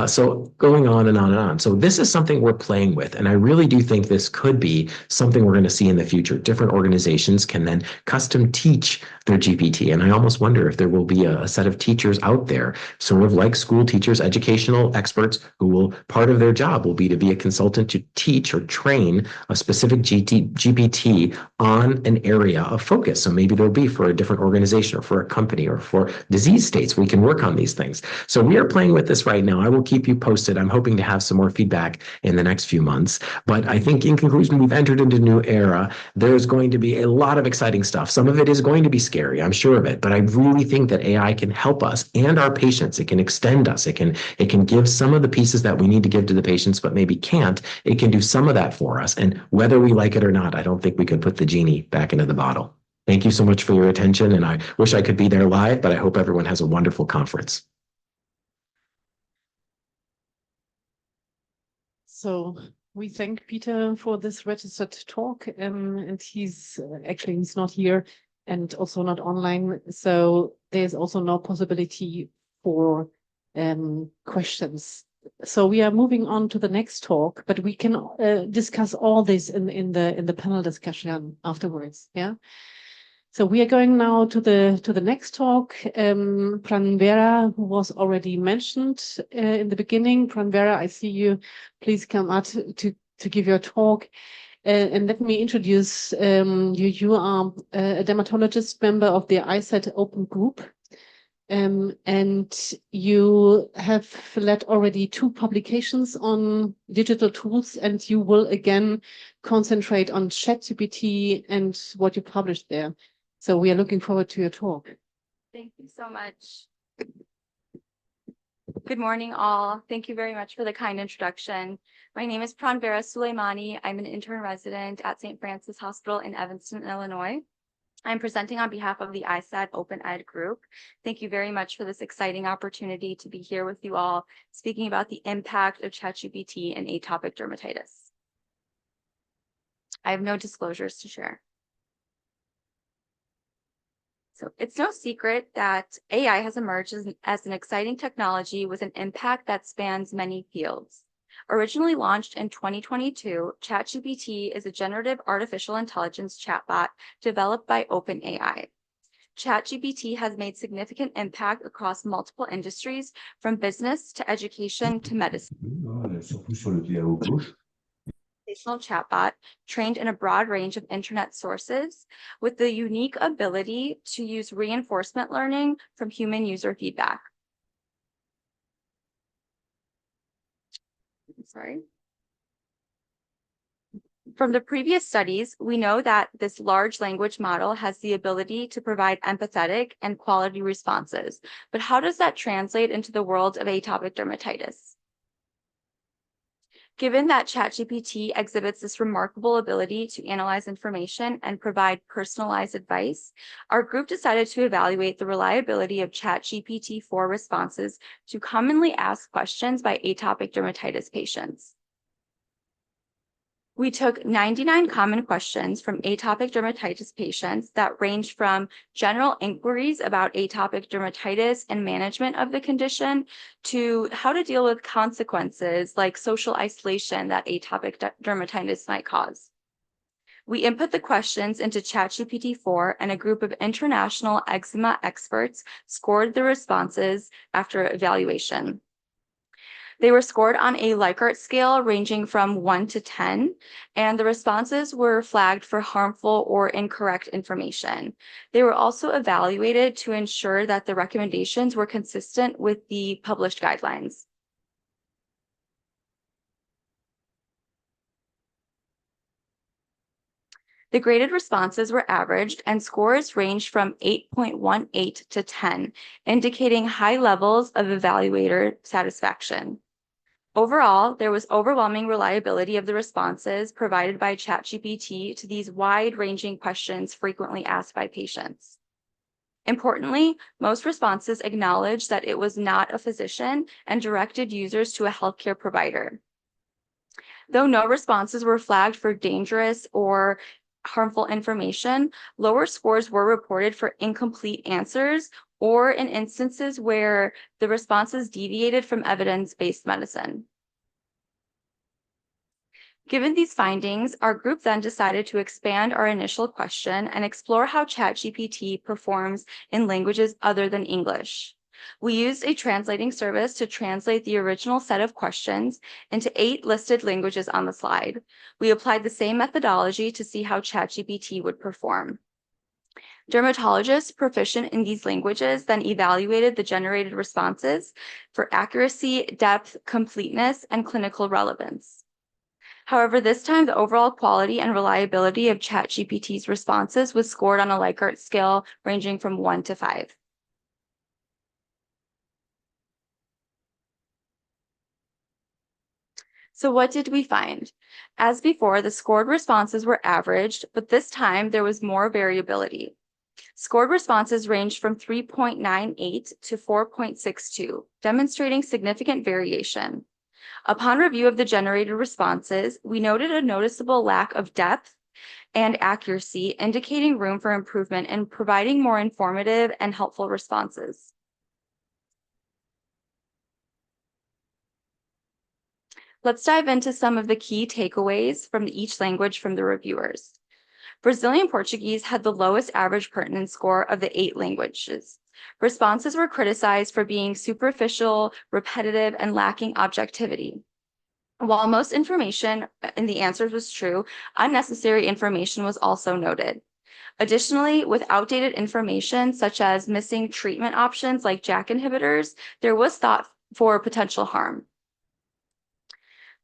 [SPEAKER 22] So going on and on and on. So this is something we're playing with. And I really do think this could be something we're going to see in the future. Different organizations can then custom teach their GPT. And I almost wonder if there will be a set of teachers out there, sort of like school teachers, educational experts, who will, part of their job will be to be a consultant to teach or train a specific GPT on an area of focus. So maybe there'll be for a different organization or for a company or for disease states, we can work on these things. So we are playing with this right now. I will keep you posted. I'm hoping to have some more feedback in the next few months. But I think in conclusion, we've entered into a new era. There's going to be a lot of exciting stuff. Some of it is going to be scary, I'm sure of it, but I really think that AI can help us and our patients. It can extend us. It can give some of the pieces that we need to give to the patients, but maybe can't. It can do some of that for us. And whether we like it or not, I don't think we could put the genie back into the bottle. Thank you so much for your attention. And I wish I could be there live, but I hope everyone has a wonderful conference.
[SPEAKER 5] So we thank Peter for this registered talk, and he's not here and also not online. So there's also no possibility for questions. So we are moving on to the next talk, but we can discuss all this in the panel discussion afterwards. Yeah. So we are going now to the next talk. Pranvera, who was already mentioned in the beginning. Pranvera, I see you. Please come out to give your talk. And let me introduce you. You are a dermatologist, member of the ISAT Open Group. And you have led already 2 publications on digital tools, and you will again concentrate on ChatGPT and what you published there. So we are looking forward to your talk.
[SPEAKER 3] Thank you so much. Good morning, all. Thank you very much for the kind introduction. My name is Pranvera Suleimani. I'm an intern resident at St. Francis Hospital in Evanston, Illinois. I'm presenting on behalf of the ISAT Open Ed Group. Thank you very much for this exciting opportunity to be here with you all, speaking about the impact of ChatGPT and atopic dermatitis. I have no disclosures to share. So it's no secret that AI has emerged as an exciting technology with an impact that spans many fields. Originally launched in 2022, ChatGPT is a generative artificial intelligence chatbot developed by OpenAI. ChatGPT has made significant impact across multiple industries, from business to education to medicine. Chatbot trained in a broad range of internet sources with the unique ability to use reinforcement learning from human user feedback. Sorry. From the previous studies, we know that this large language model has the ability to provide empathetic and quality responses. But how does that translate into the world of atopic dermatitis? Given that ChatGPT exhibits this remarkable ability to analyze information and provide personalized advice, our group decided to evaluate the reliability of ChatGPT-4 responses to commonly asked questions by atopic dermatitis patients. We took 99 common questions from atopic dermatitis patients that ranged from general inquiries about atopic dermatitis and management of the condition to how to deal with consequences like social isolation that atopic dermatitis might cause. We input the questions into ChatGPT-4, and a group of international eczema experts scored the responses after evaluation. They were scored on a Likert scale ranging from 1 to 10, and the responses were flagged for harmful or incorrect information. They were also evaluated to ensure that the recommendations were consistent with the published guidelines. The graded responses were averaged, and scores ranged from 8.18 to 10, indicating high levels of evaluator satisfaction. Overall, there was overwhelming reliability of the responses provided by ChatGPT to these wide-ranging questions frequently asked by patients. Importantly, most responses acknowledged that it was not a physician and directed users to a healthcare provider. Though no responses were flagged for dangerous or harmful information, lower scores were reported for incomplete answers or in instances where the responses deviated from evidence-based medicine. Given these findings, our group then decided to expand our initial question and explore how ChatGPT performs in languages other than English. We used a translating service to translate the original set of questions into 8 listed languages on the slide. We applied the same methodology to see how ChatGPT would perform. Dermatologists proficient in these languages then evaluated the generated responses for accuracy, depth, completeness, and clinical relevance. However, this time the overall quality and reliability of ChatGPT's responses was scored on a Likert scale ranging from 1 to 5. So what did we find? As before, the scored responses were averaged, but this time there was more variability. Scored responses ranged from 3.98 to 4.62, demonstrating significant variation. Upon review of the generated responses, we noted a noticeable lack of depth and accuracy, indicating room for improvement and providing more informative and helpful responses. Let's dive into some of the key takeaways from each language from the reviewers. Brazilian Portuguese had the lowest average pertinence score of the 8 languages. Responses were criticized for being superficial, repetitive, and lacking objectivity. While most information in the answers was true, unnecessary information was also noted. Additionally, with outdated information, such as missing treatment options like JAK inhibitors, there was thought for potential harm.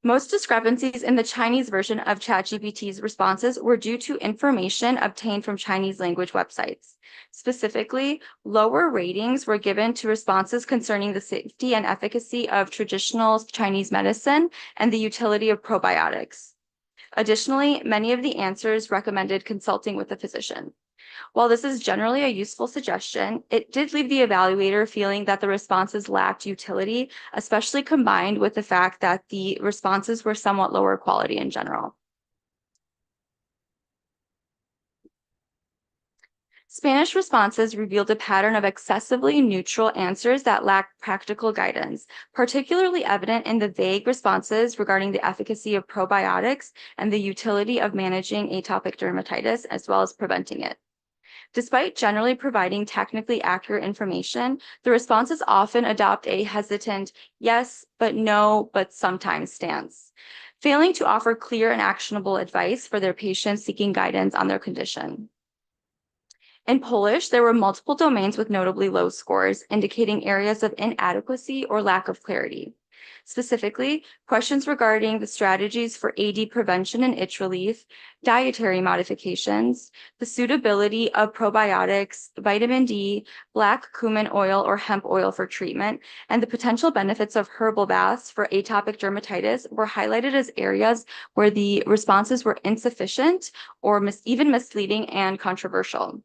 [SPEAKER 3] Most discrepancies in the Chinese version of ChatGPT's responses were due to information obtained from Chinese language websites. Specifically, lower ratings were given to responses concerning the safety and efficacy of traditional Chinese medicine and the utility of probiotics. Additionally, many of the answers recommended consulting with a physician. While this is generally a useful suggestion, it did leave the evaluator feeling that the responses lacked utility, especially combined with the fact that the responses were somewhat lower quality in general. Spanish responses revealed a pattern of excessively neutral answers that lacked practical guidance, particularly evident in the vague responses regarding the efficacy of probiotics and the utility of managing atopic dermatitis, as well as preventing it. Despite generally providing technically accurate information, the responses often adopt a hesitant yes, but no, but sometimes stance, failing to offer clear and actionable advice for their patients seeking guidance on their condition. In Polish, there were multiple domains with notably low scores, indicating areas of inadequacy or lack of clarity. Specifically, questions regarding the strategies for AD prevention and itch relief, dietary modifications, the suitability of probiotics, vitamin D, black cumin oil or hemp oil for treatment, and the potential benefits of herbal baths for atopic dermatitis were highlighted as areas where the responses were insufficient or even misleading and controversial.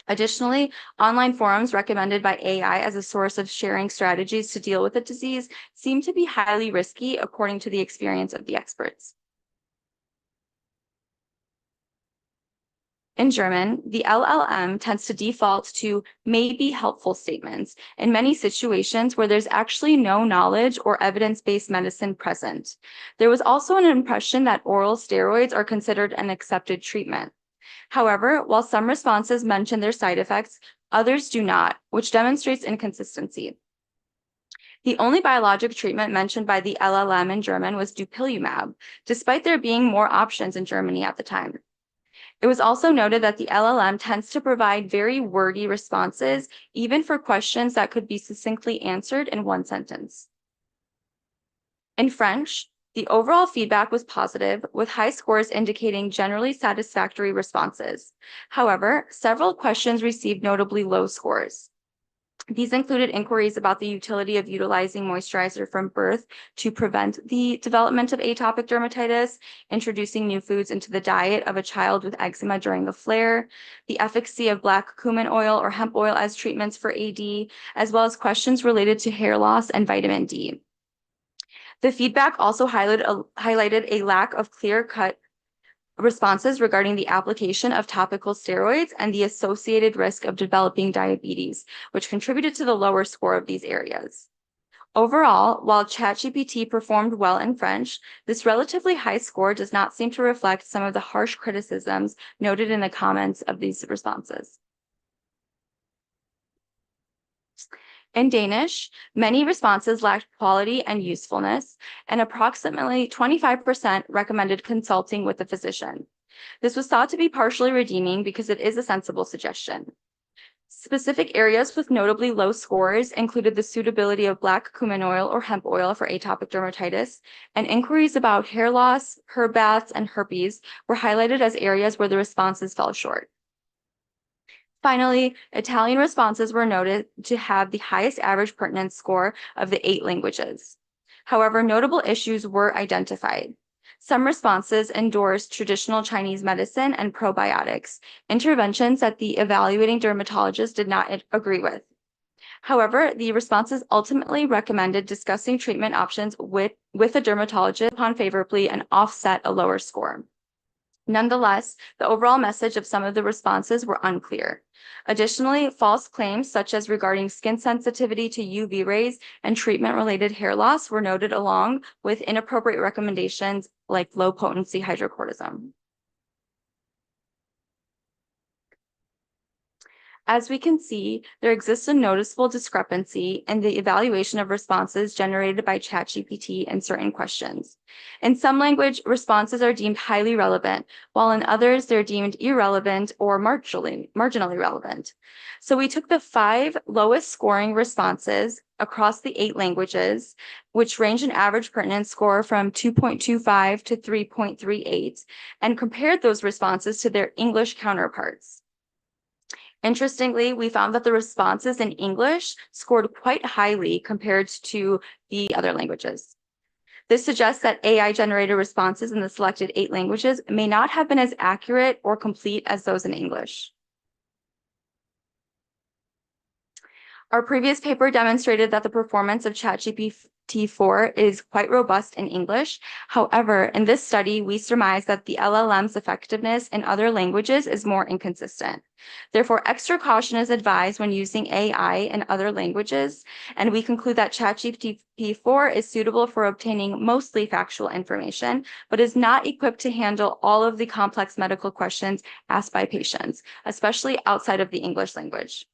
[SPEAKER 3] Additionally, online forums recommended by AI as a source of sharing strategies to deal with the disease seem to be highly risky, according to the experience of the experts. In German, the LLM tends to default to maybe helpful statements in many situations where there's actually no knowledge or evidence-based medicine present. There was also an impression that oral steroids are considered an accepted treatment. However, while some responses mention their side effects, others do not, which demonstrates inconsistency. The only biologic treatment mentioned by the LLM in German was dupilumab, despite there being more options in Germany at the time. It was also noted that the LLM tends to provide very wordy responses, even for questions that could be succinctly answered in one sentence. In French, the overall feedback was positive, with high scores indicating generally satisfactory responses. However, several questions received notably low scores. These included inquiries about the utility of utilizing moisturizer from birth to prevent the development of atopic dermatitis, introducing new foods into the diet of a child with eczema during the flare, the efficacy of black cumin oil or hemp oil as treatments for AD, as well as questions related to hair loss and vitamin D. The feedback also highlighted a lack of clear-cut responses regarding the application of topical steroids and the associated risk of developing diabetes, which contributed to the lower score of these areas. Overall, while ChatGPT performed well in French, this relatively high score does not seem to reflect some of the harsh criticisms noted in the comments of these responses. In Danish, many responses lacked quality and usefulness, and approximately 25% recommended consulting with a physician. This was thought to be partially redeeming because it is a sensible suggestion. Specific areas with notably low scores included the suitability of black cumin oil or hemp oil for atopic dermatitis, and inquiries about hair loss, herb baths, and herpes were highlighted as areas where the responses fell short. Finally, Italian responses were noted to have the highest average pertinence score of the 8 languages. However, notable issues were identified. Some responses endorsed traditional Chinese medicine and probiotics, interventions that the evaluating dermatologist did not agree with. However, the responses ultimately recommended discussing treatment options with a dermatologist upon favorably and offset a lower score. Nonetheless, the overall message of some of the responses were unclear. Additionally, false claims such as regarding skin sensitivity to UV rays and treatment-related hair loss were noted along with inappropriate recommendations like low-potency hydrocortisone. As we can see, there exists a noticeable discrepancy in the evaluation of responses generated by ChatGPT in certain questions. In some language, responses are deemed highly relevant, while in others, they're deemed irrelevant or marginally relevant. So we took the 5 lowest scoring responses across the 8 languages, which range in average pertinence score from 2.25 to 3.38, and compared those responses to their English counterparts. Interestingly, we found that the responses in English scored quite highly compared to the other languages. This suggests that AI-generated responses in the selected 8 languages may not have been as accurate or complete as those in English. Our previous paper demonstrated that the performance of ChatGPT-4 is quite robust in English. However, in this study, we surmise that the LLM's effectiveness in other languages is more inconsistent. Therefore, extra caution is advised when using AI in other languages, and we conclude that ChatGPT-4 is suitable for obtaining mostly factual information, but is not equipped to handle all of the complex medical questions asked by patients, especially outside of the English language.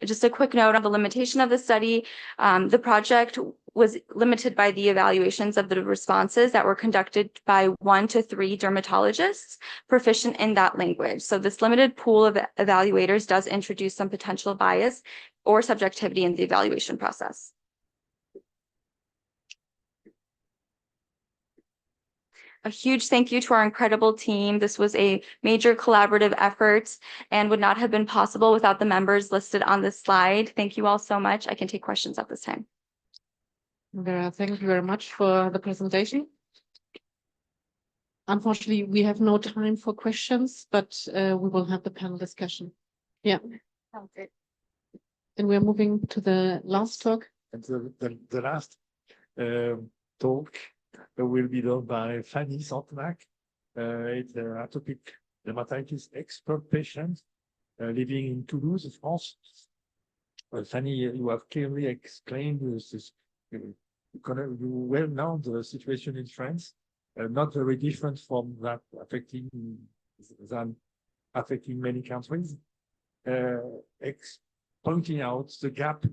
[SPEAKER 3] Just a quick note on the limitation of the study. The project was limited by the evaluations of the responses that were conducted by 1 to 3 dermatologists proficient in that language. So this limited pool of evaluators does introduce some potential bias or subjectivity in the evaluation process. A huge thank you to our incredible team. This was a major collaborative effort and would not have been possible without the members listed on this slide. Thank you all so much. I can take questions at this time.
[SPEAKER 5] Vera, thank you very much for the presentation. Unfortunately, we have no time for questions, but we will have the panel discussion. Yeah.
[SPEAKER 3] Okay.
[SPEAKER 5] And we're moving to the last talk.
[SPEAKER 4] And the last talk will be done by Fanny Santenac. It's an atopic dermatitis expert patient living in Toulouse, France. Fanny, you have clearly explained this. You well know the situation in France, not very different from that affecting many countries. Pointing out the gap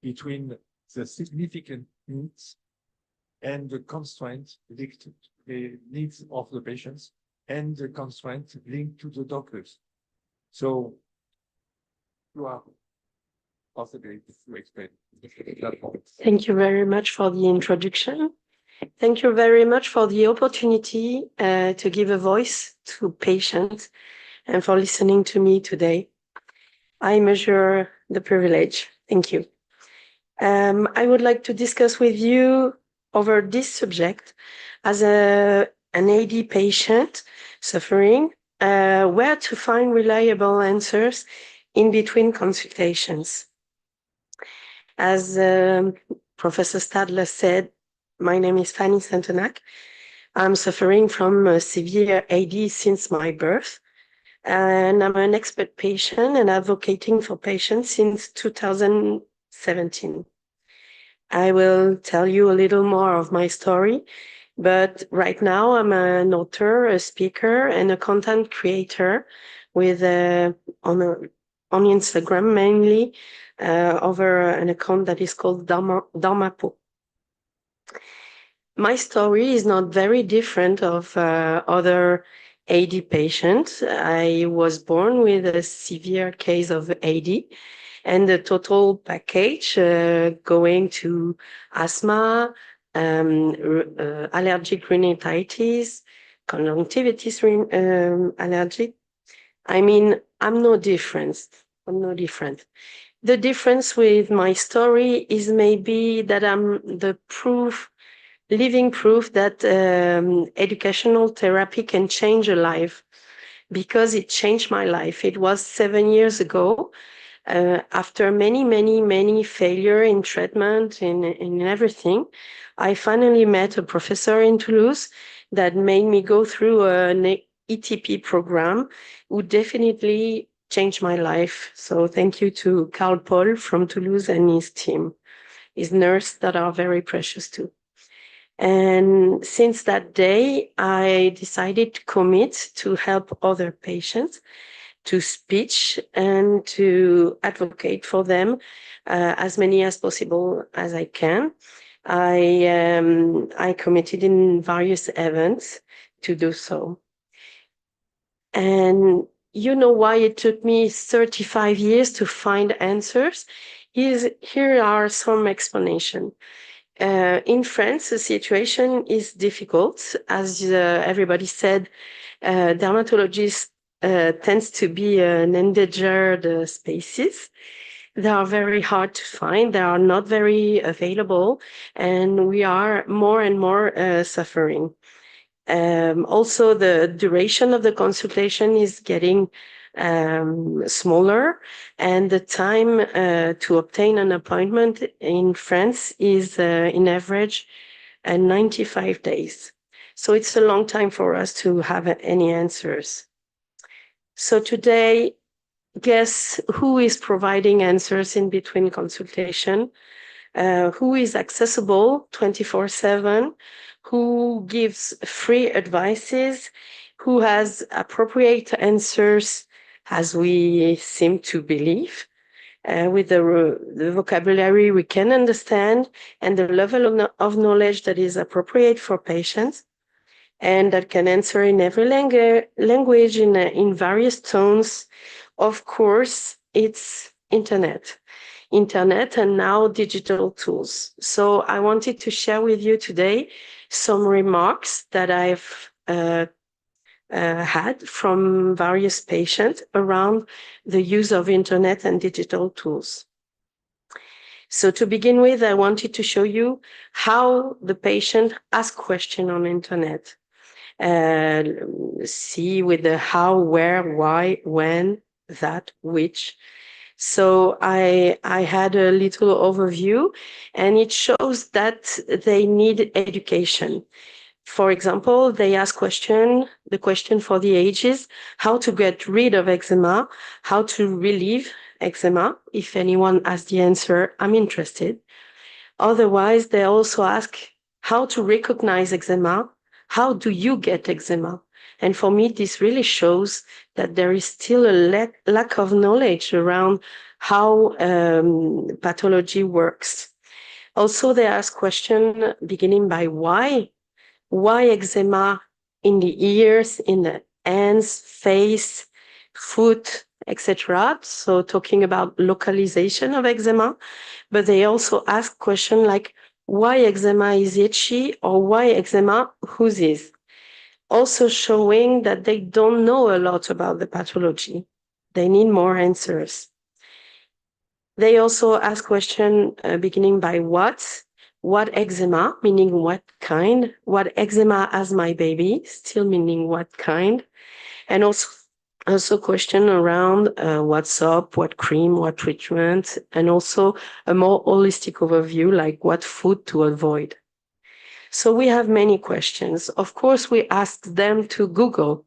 [SPEAKER 4] between the significant needs and the constraints linked to the needs of the patients and the constraints linked to the doctors. So you are possibly to explain that point.
[SPEAKER 1] Thank you very much for the introduction. Thank you very much for the opportunity to give a voice to patients and for listening to me today. I measure the privilege. Thank you. I would like to discuss with you over this subject as an AD patient suffering, where to find reliable answers in between consultations. As Professor Stadler said, my name is Fanny Santenac. I'm suffering from severe AD since my birth, and I'm an expert patient and advocating for patients since 2017. I will tell you a little more of my story, but right now I'm an author, a speaker, and a content creator with on Instagram mainly over an account that is called Dans. My story is not very different of other AD patients. I was born with a severe case of AD and the total package going to asthma, allergic rhinitis, conjunctivitis allergic. I mean, I'm no different. The difference with my story is maybe that I'm the living proof that educational therapy can change a life, because it changed my life. It was 7 years ago. After many failure in treatment, in everything, I finally met a professor in Toulouse that made me go through an ETP program, who definitely changed my life. So thank you to Carl Paul from Toulouse and his team, his nurse that are very precious too. And since that day, I decided to commit to help other patients, to speak and to advocate for them as many as possible as I can. I committed in various events to do so. And you know why it took me 35 years to find answers? Here are some explanations. In France, the situation is difficult. As everybody said, dermatologists tends to be an endangered species. They are very hard to find. They are not very available, and we are more and more suffering. Also, the duration of the consultation is getting smaller, and the time to obtain an appointment in France is in average 95 days. So it's a long time for us to have any answers. So today, guess who is providing answers in between consultation? Who is accessible 24/7? Who gives free advices? Who has appropriate answers, as we seem to believe, with the vocabulary we can understand and the level of knowledge that is appropriate for patients, and that can answer in every language in various tones. Of course, it's internet and now digital tools. So I wanted to share with you today some remarks that I've had from various patients around the use of internet and digital tools. So to begin with, I wanted to show you how the patient asks questions on internet. See with the how, where, why, when, that, which. So I had a little overview, and it shows that they need education. For example, they ask the question for the age is how to get rid of eczema, how to relieve eczema. If anyone has the answer, I'm interested. Otherwise, they also ask how to recognize eczema. How do you get eczema? And for me, this really shows that there is still a lack of knowledge around how pathology works. Also, they ask questions beginning by why. Why eczema in the ears, in the hands, face, foot, etc. So talking about localization of eczema. But they also ask questions like why eczema is itchy or why eczema oozes. Also showing that they don't know a lot about the pathology. They need more answers. They also ask questions beginning by what eczema, meaning what kind, what eczema has my baby, still meaning what kind, and also question around what soap, what cream, what treatment, and also a more holistic overview like what food to avoid. So we have many questions. Of course, we asked them to Google.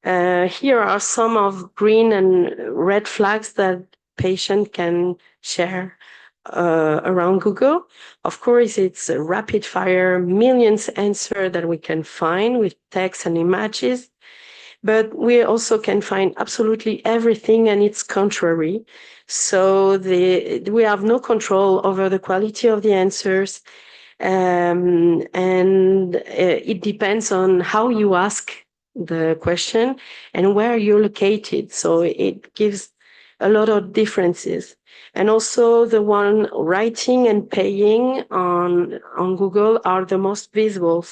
[SPEAKER 1] Here are some of green and red flags that patient can share around Google. Of course, it's a rapid fire, millions answer that we can find with text and images, but we also can find absolutely everything and it's contrary. So we have no control over the quality of the answers. And it depends on how you ask the question and where you're located. So it gives a lot of differences. And also the one writing and paying on Google are the most visible.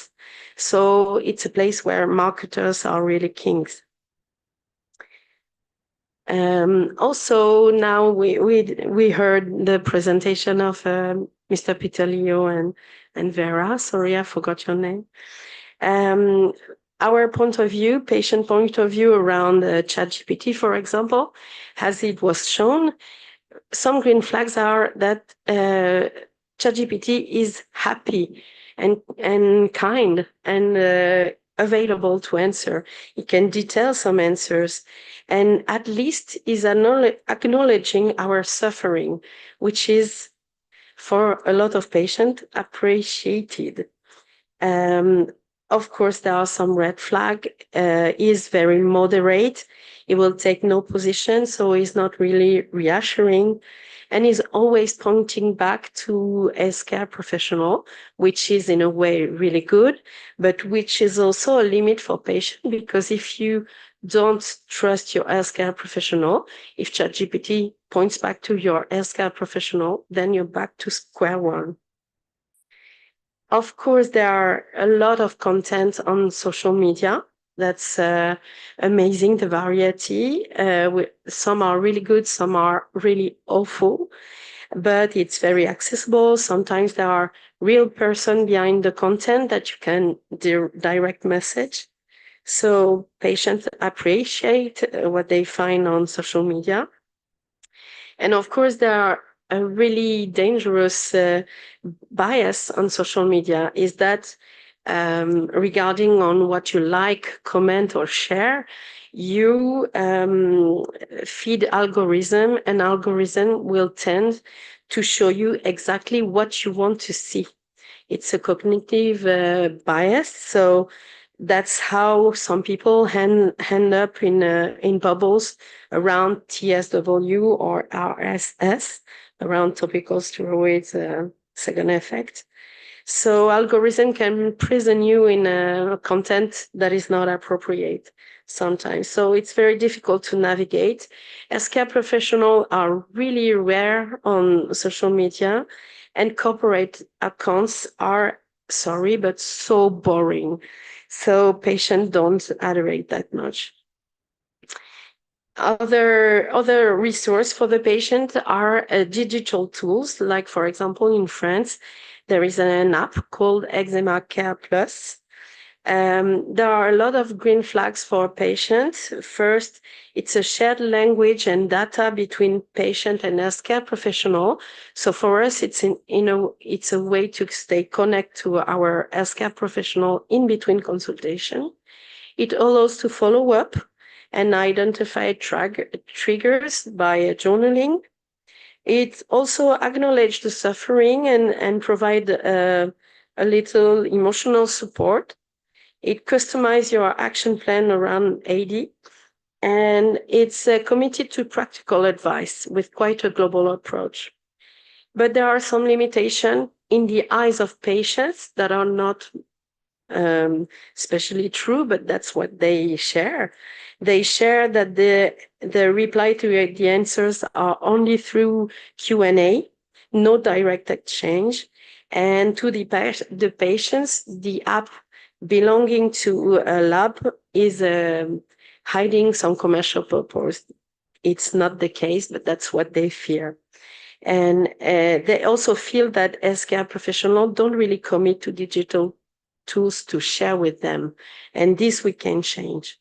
[SPEAKER 1] So it's a place where marketers are really kings. Also, now we heard the presentation of Mr. Pitalio and Vera. Sorry, I forgot your name. Our point of view, patient point of view around ChatGPT, for example, as it was shown, some green flags are that ChatGPT is happy and kind and available to answer. It can detail some answers and at least is acknowledging our suffering, which is for a lot of patients appreciated. Of course, there are some red flag. Is very moderate. It will take no position, so it's not really reassuring, and is always pointing back to healthcare professional, which is in a way really good, but which is also a limit for patient, because if you don't trust your healthcare professional, if ChatGPT points back to your healthcare professional, then you're back to square one. Of course, there are a lot of content on social media. That's amazing, the variety. Some are really good, some are really awful, but it's very accessible. Sometimes there are real person behind the content that you can direct message. So patients appreciate what they find on social media. And of course, there are a really dangerous bias on social media is that regarding on what you like, comment, or share, you feed algorithm, and algorithm will tend to show you exactly what you want to see. It's a cognitive bias. So that's how some people end up in bubbles around TSW or RSS, around topical steroids second effect. So algorithm can imprison you in content that is not appropriate sometimes. So it's very difficult to navigate. Healthcare professionals are really rare on social media, and corporate accounts are, sorry, but so boring. So patients don't adorate that much. Other resource for the patient are digital tools. Like, for example, in France, there is an app called Eczema Care Plus. There are a lot of green flags for patients. First, it's a shared language and data between patient and healthcare professional. So for us, it's a way to stay connected to our healthcare professional in between consultation. It allows to follow up and identify triggers by journaling. It also acknowledges the suffering and provide a little emotional support. It customizes your action plan around AD, and it's committed to practical advice with quite a global approach. But there are some limitations in the eyes of patients that are not especially true, but that's what they share. They share that the reply to the answers are only through Q&A, no direct exchange. And to the patients, the app belonging to a lab is hiding some commercial purpose. It's not the case, but that's what they fear. And they also feel that healthcare professionals don't really commit to digital tools to share with them. And this we can change.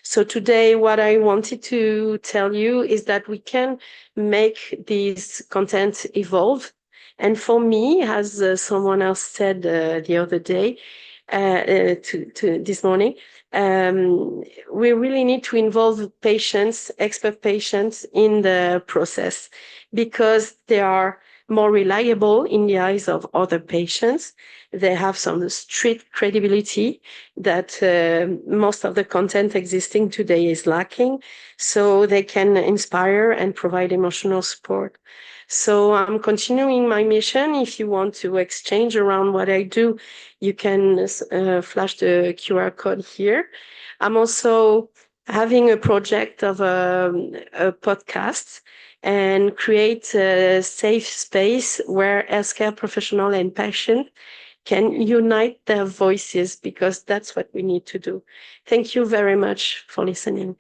[SPEAKER 1] So today, what I wanted to tell you is that we can make these content evolve And for me, as someone else said the other day, to this morning, we really need to involve patients, expert patients in the process because they are more reliable in the eyes of other patients. They have some street credibility that most of the content existing today is lacking. So they can inspire and provide emotional support. So I'm continuing my mission. If you want to exchange around what I do, you can flash the QR code here. I'm also having a project of a podcast and create a safe space where healthcare professional and patient can unite their voices because that's what we need to do. Thank you very much for listening.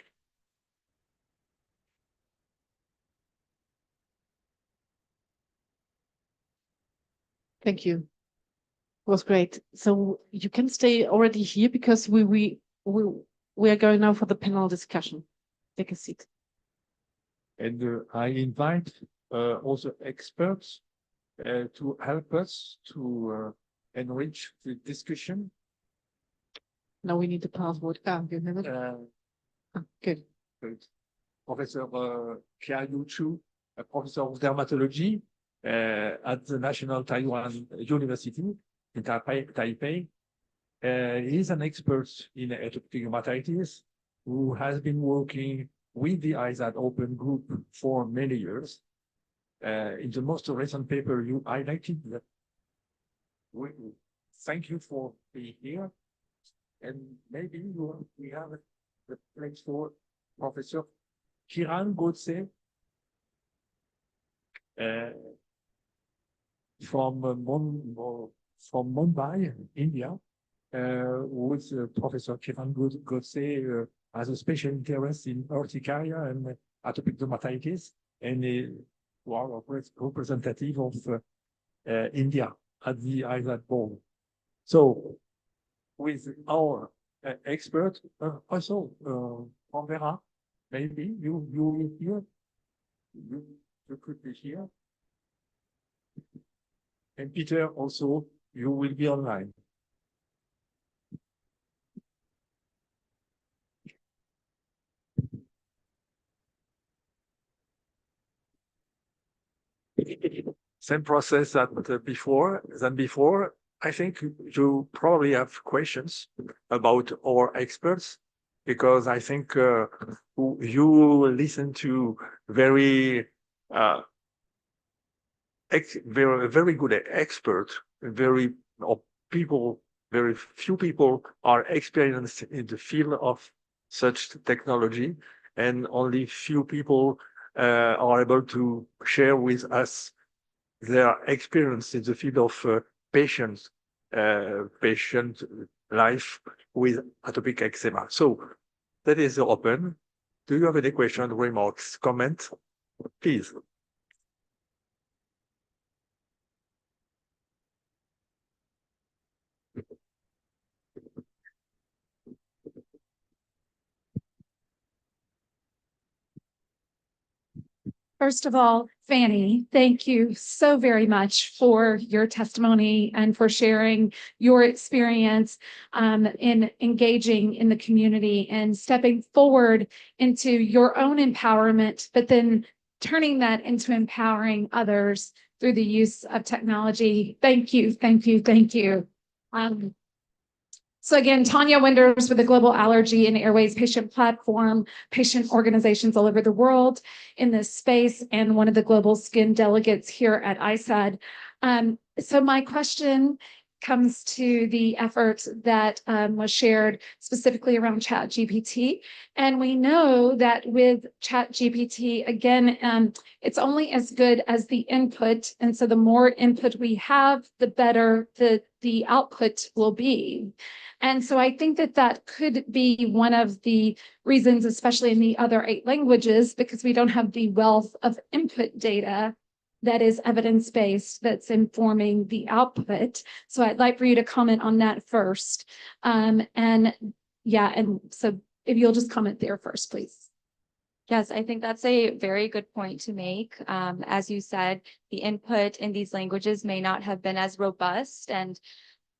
[SPEAKER 5] Thank you. It was great. So you can stay already here because we are going now for the panel discussion. Take a seat.
[SPEAKER 4] And I invite also experts to help us to enrich the discussion.
[SPEAKER 5] Now we need the password. You have it? Good.
[SPEAKER 4] Good. Professor Kia Yu-Chu, a professor of dermatology at the National Taiwan University in Taipei. He's an expert in atopic dermatitis who has been working with the ISAD Open Group for many years. In the most recent paper you highlighted that. Thank you for being here. And maybe we have the place for Professor Kiran Godse from Mumbai, India, who is Professor Kiran Godse has a special interest in urticaria and atopic dermatitis, and a representative of India at the ISAD board. So, with our expert, also from Vera, maybe you here, you could be here. And Peter, also, you will be online. Same process than before. I think you probably have questions about our experts, because I think you listen to very good expert, very few people are experienced in the field of such technology, and only few people are able to share with us their experience in the field of patient life with atopic eczema. So that is open. Do you have any questions, remarks, comments? Please.
[SPEAKER 19] First of all, Fanny, thank you so very much for your testimony and for sharing your experience in engaging in the community and stepping forward into your own empowerment, but then turning that into empowering others through the use of technology. Thank you, thank you, thank you. So again, Tanya Winders with the Global Allergy and Airways Patient Platform, patient organizations all over the world in this space, and one of the global skin delegates here at ISAD. So my question comes to the effort that was shared specifically around ChatGPT. And we know that with ChatGPT, again, it's only as good as the input. And so the more input we have, the better the output will be. And so I think that could be one of the reasons, especially in the other 8 languages, because we don't have the wealth of input data that is evidence-based that's informing the output. So I'd like for you to comment on that first. And so if you'll just comment there first, please.
[SPEAKER 3] Yes, I think that's a very good point to make. As you said, the input in these languages may not have been as robust, and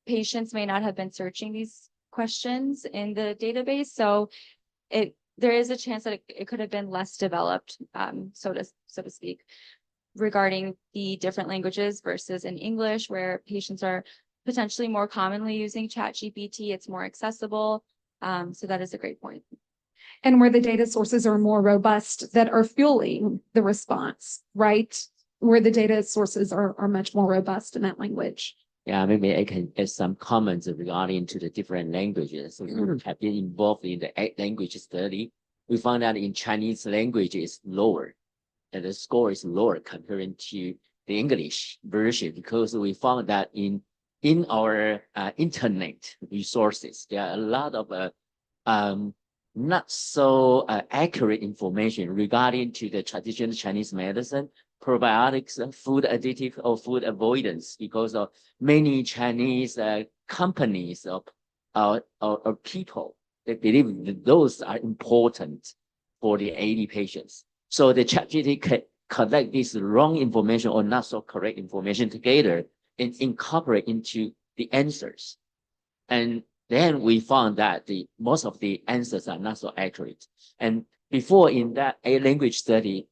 [SPEAKER 3] patients may not have been searching these questions in the database. So there is a chance that it could have been less developed, so to speak, regarding the different languages versus in English, where patients are potentially more commonly using ChatGPT. It's more accessible. So that is a great point.
[SPEAKER 19] And where the data sources are more robust that are fueling the response, right? Where the data sources are much more robust in that language.
[SPEAKER 8] Yeah, maybe I can add some comments regarding to the different languages. So we have been involved in the 8 language study. We found that in Chinese language is lower, and the score is lower comparing to the English version, because we found that in our internet resources, there are a lot of not so accurate information regarding to the traditional Chinese medicine, probiotics, food additive or food avoidance, because of many Chinese companies or people, they believe that those are important for the 80 patients. So the ChatGPT can collect this wrong information or not so correct information together and incorporate into the answers. And then we found that most of the answers are not so accurate. And before in that 8 language study,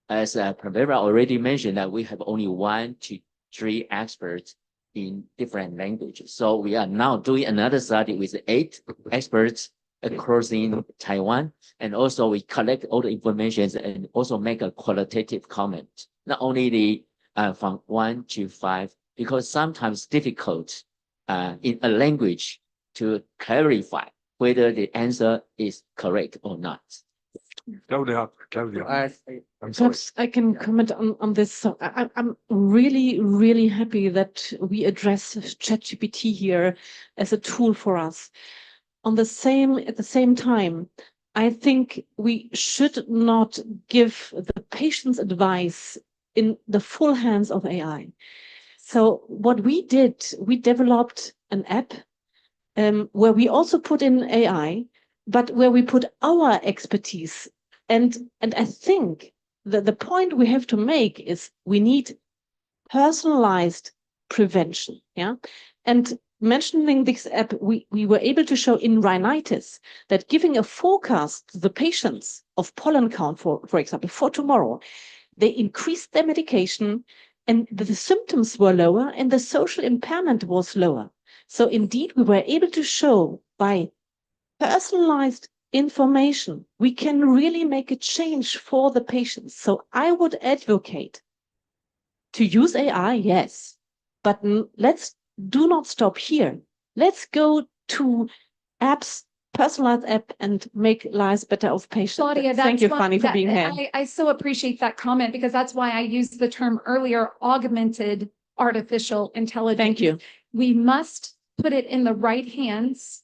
[SPEAKER 8] as Pravera already mentioned, that we have only 1 to 3 experts in different languages. So we are now doing another study with 8 experts across in Taiwan. And also we collect all the information and also make a qualitative comment, not only the from 1 to 5, because sometimes difficult in a language to clarify whether the answer is correct or not.
[SPEAKER 14] Claudia. I'm sorry.
[SPEAKER 5] Perhaps I can comment on this. So I'm really, really happy that we address ChatGPT here as a tool for us. At the same time, I think we should not give the patient's advice in the full hands of AI. So what we did, we developed an app where we also put in AI, but where we put our expertise. And I think that the point we have to make is we need personalized prevention. Yeah. And mentioning this app, we were able to show in rhinitis that giving a forecast to the patients of pollen count, for example, for tomorrow, they increased their medication and the symptoms were lower and the social impairment was lower. So indeed, we were able to show by personalized information, we can really make a change for the patients. So I would advocate to use AI, yes, but let's do not stop here. Let's go to apps, personalized app, and make lives better of patients.
[SPEAKER 19] Claudia,
[SPEAKER 5] Thank you, Fanny, for being here.
[SPEAKER 19] I so appreciate that comment, because that's why I used the term earlier, augmented artificial intelligence.
[SPEAKER 5] Thank you.
[SPEAKER 19] We must put it in the right hands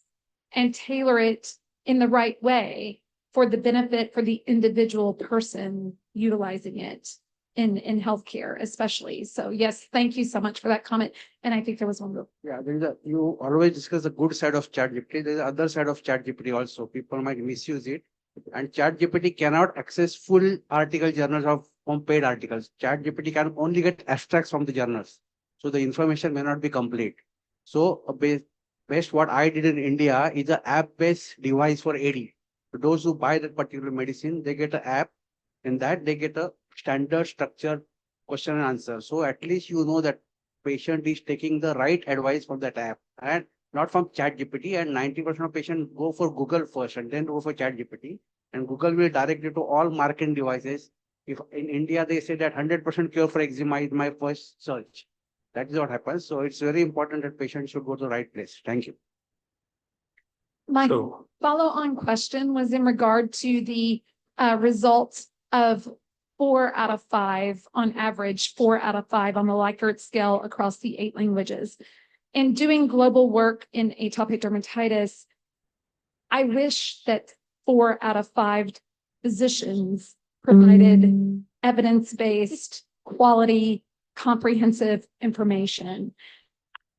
[SPEAKER 19] and tailor it in the right way for the benefit for the individual person utilizing it in healthcare, especially. So yes, thank you so much for that comment. And I think there was one more.
[SPEAKER 21] Yeah, you always discuss the good side of ChatGPT. There's the other side of ChatGPT also. People might misuse it. And ChatGPT cannot access full article journals from paid articles. ChatGPT can only get abstracts from the journals. So the information may not be complete. So best what I did in India is an app-based device for AD. So those who buy that particular medicine, they get an app. In that, they get a standard structured question and answer. So at least you know that patient is taking the right advice from that app and not from ChatGPT. And 90% of patients go for Google first and then go for ChatGPT. And Google will direct you to all marketing devices. If in India they say that 100% cure for eczema is my first search, that is what happens. So it's very important that patients should go to the right place. Thank you.
[SPEAKER 19] My follow-on question was in regard to the results of 4 out of 5 on average, 4 out of 5 on the Likert scale across the 8 languages. In doing global work in atopic dermatitis, I wish that 4 out of 5 physicians provided evidence-based, quality, comprehensive information.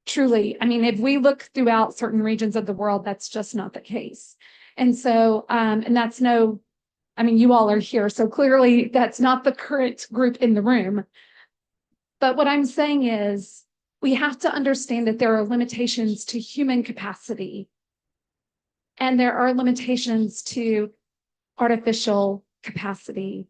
[SPEAKER 19] Truly, I mean, if we look throughout certain regions of the world, that's just not the case. And so, and that's no I mean, you all are here, so clearly that's not the current group in the room. But what I'm saying is we have to understand that there are limitations to human capacity, and there are limitations to artificial capacity.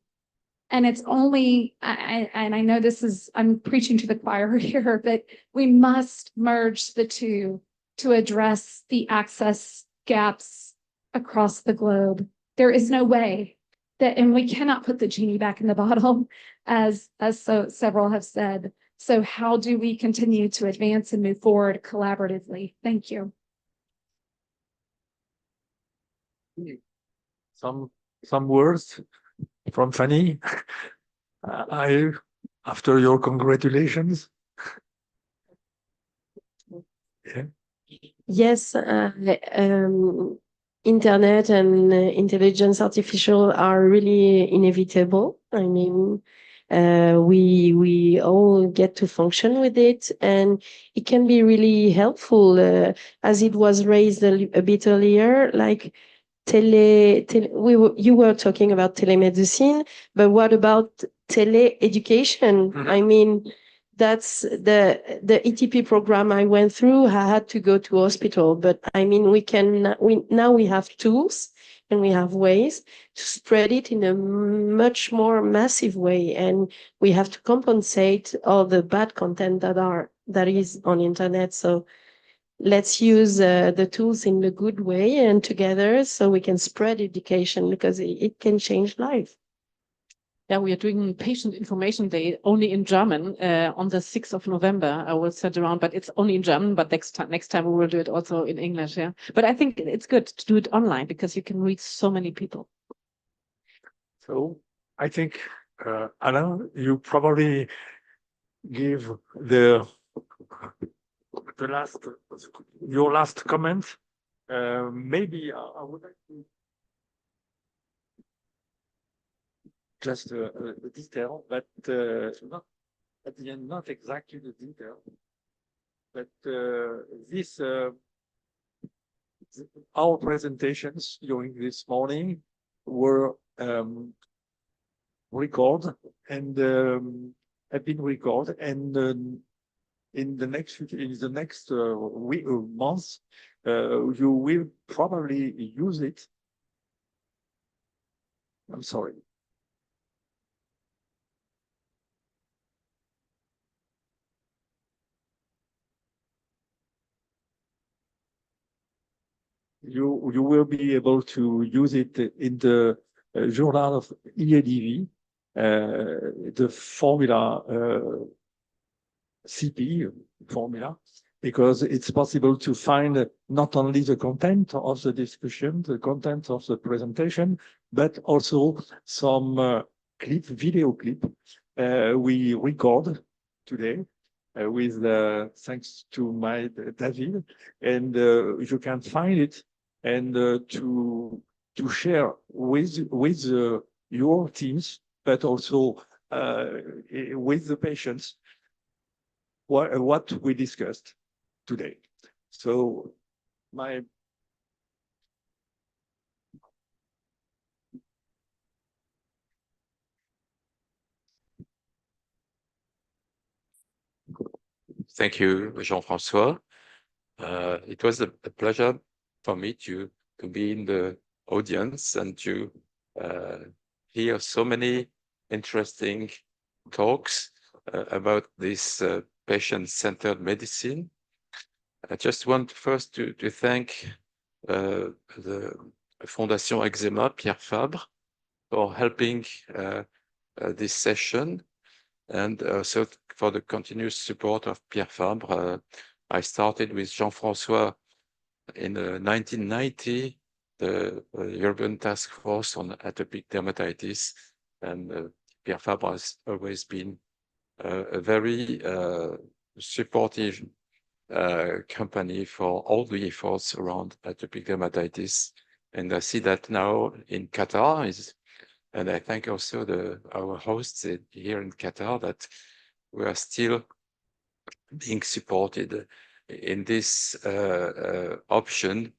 [SPEAKER 19] And it's only, and I know this is, I'm preaching to the choir here, but we must merge the two to address the access gaps across the globe. There is no way that, and we cannot put the genie back in the bottle, as so several have said. So how do we continue to advance and move forward collaboratively? Thank you.
[SPEAKER 11] Some words from Fanny. After your congratulations. Yeah.
[SPEAKER 1] Yes, internet and intelligence artificial are really inevitable. I mean, we all get to function with it, and it can be really helpful, as it was raised a bit earlier, like you were talking about telemedicine, but what about tele-education? I mean, that's the ETP program I went through. I had to go to hospital, but I mean, now we have tools and we have ways to spread it in a much more massive way, and we have to compensate all the bad content that is on internet. So let's use the tools in a good way and together so we can spread education, because it can change life.
[SPEAKER 5] Yeah, we are doing Patient Information Day only in German on the 6th of November. I will send around, but it's only in German. But next time we will do it also in English. Yeah, but I think it's good to do it online because you can reach so many people.
[SPEAKER 11] So I think, Anna, you probably give your last comment. Maybe I would like to just the detail, but not at the end, not exactly the detail, but this our presentations during this morning were recorded and have been recorded, and in the next week or months, you will probably use it. I'm sorry. You will be able to use it in the journal of EADV, the formula CP formula, because it's possible to find not only the content of the discussion, the content of the presentation, but also some video clip we record today with thanks to my David, and you can find it and to share with your teams, but also with the patients what we discussed today. So
[SPEAKER 12] Thank you, Jean-François. It was a pleasure for me to be in the audience and to hear so many interesting talks about this patient-centered medicine. I just want first to thank the Fondation Eczema, Pierre Fabre, for helping this session, and also for the continuous support of Pierre Fabre. I started with Jean-François in 1990, the European Task Force on Atopic Dermatitis, and Pierre Fabre has always been a very supportive company for all the efforts around atopic dermatitis. And I see that now in Qatar, and I thank also our hosts here in Qatar that we are still being supported in this option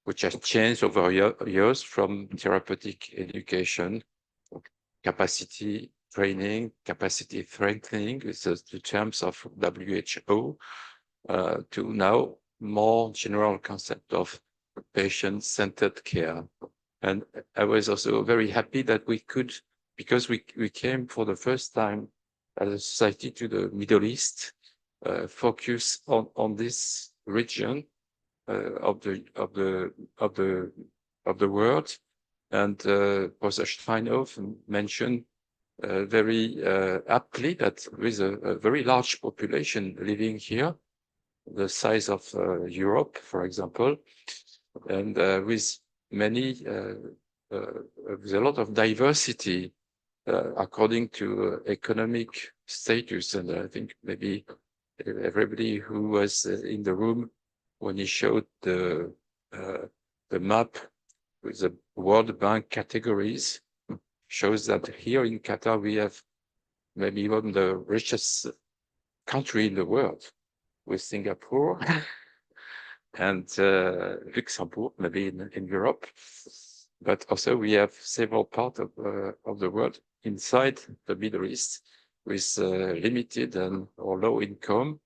[SPEAKER 12] which has changed over years from therapeutic education, capacity training, capacity strengthening, this is the terms of WHO, to now more general concept of patient-centered care. And I was also very happy that we could, because we came for the first time as a society to the Middle East, focus on this region of the world. And Professor Steinhoff mentioned very aptly that there is a very large population living here, the size of Europe, for example, and with many, with a lot of diversity according to economic status. And I think maybe everybody who was in the room when he showed the map with the World Bank categories shows that here in Qatar we have maybe even the richest country in the world, with Singapore and Luxembourg, maybe in Europe. But also we have several parts of the world inside the Middle East with limited or low income.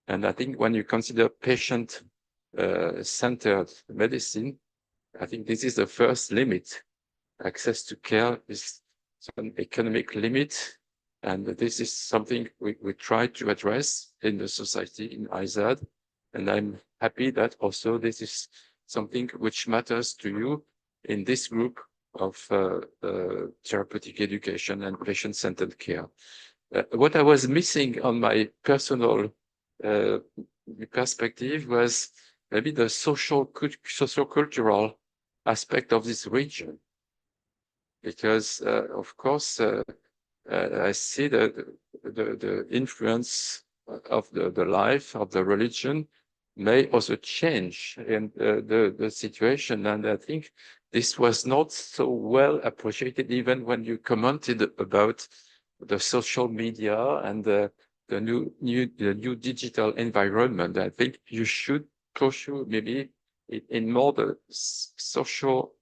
[SPEAKER 12] And I think when you consider patient-centered medicine, I think this is the first limit. Access to care is an economic limit. And this is something we try to address in the society in IZAD. And I'm happy that also this is something which matters to you in this group of therapeutic education and patient-centered care. What I was missing on my personal perspective was maybe the social-cultural aspect of this region. Because, of course, I see the influence of the life of the religion may also change in the situation. And I think this was not so well appreciated even when you commented about the social media and the new digital environment. I think you should pursue maybe in more the social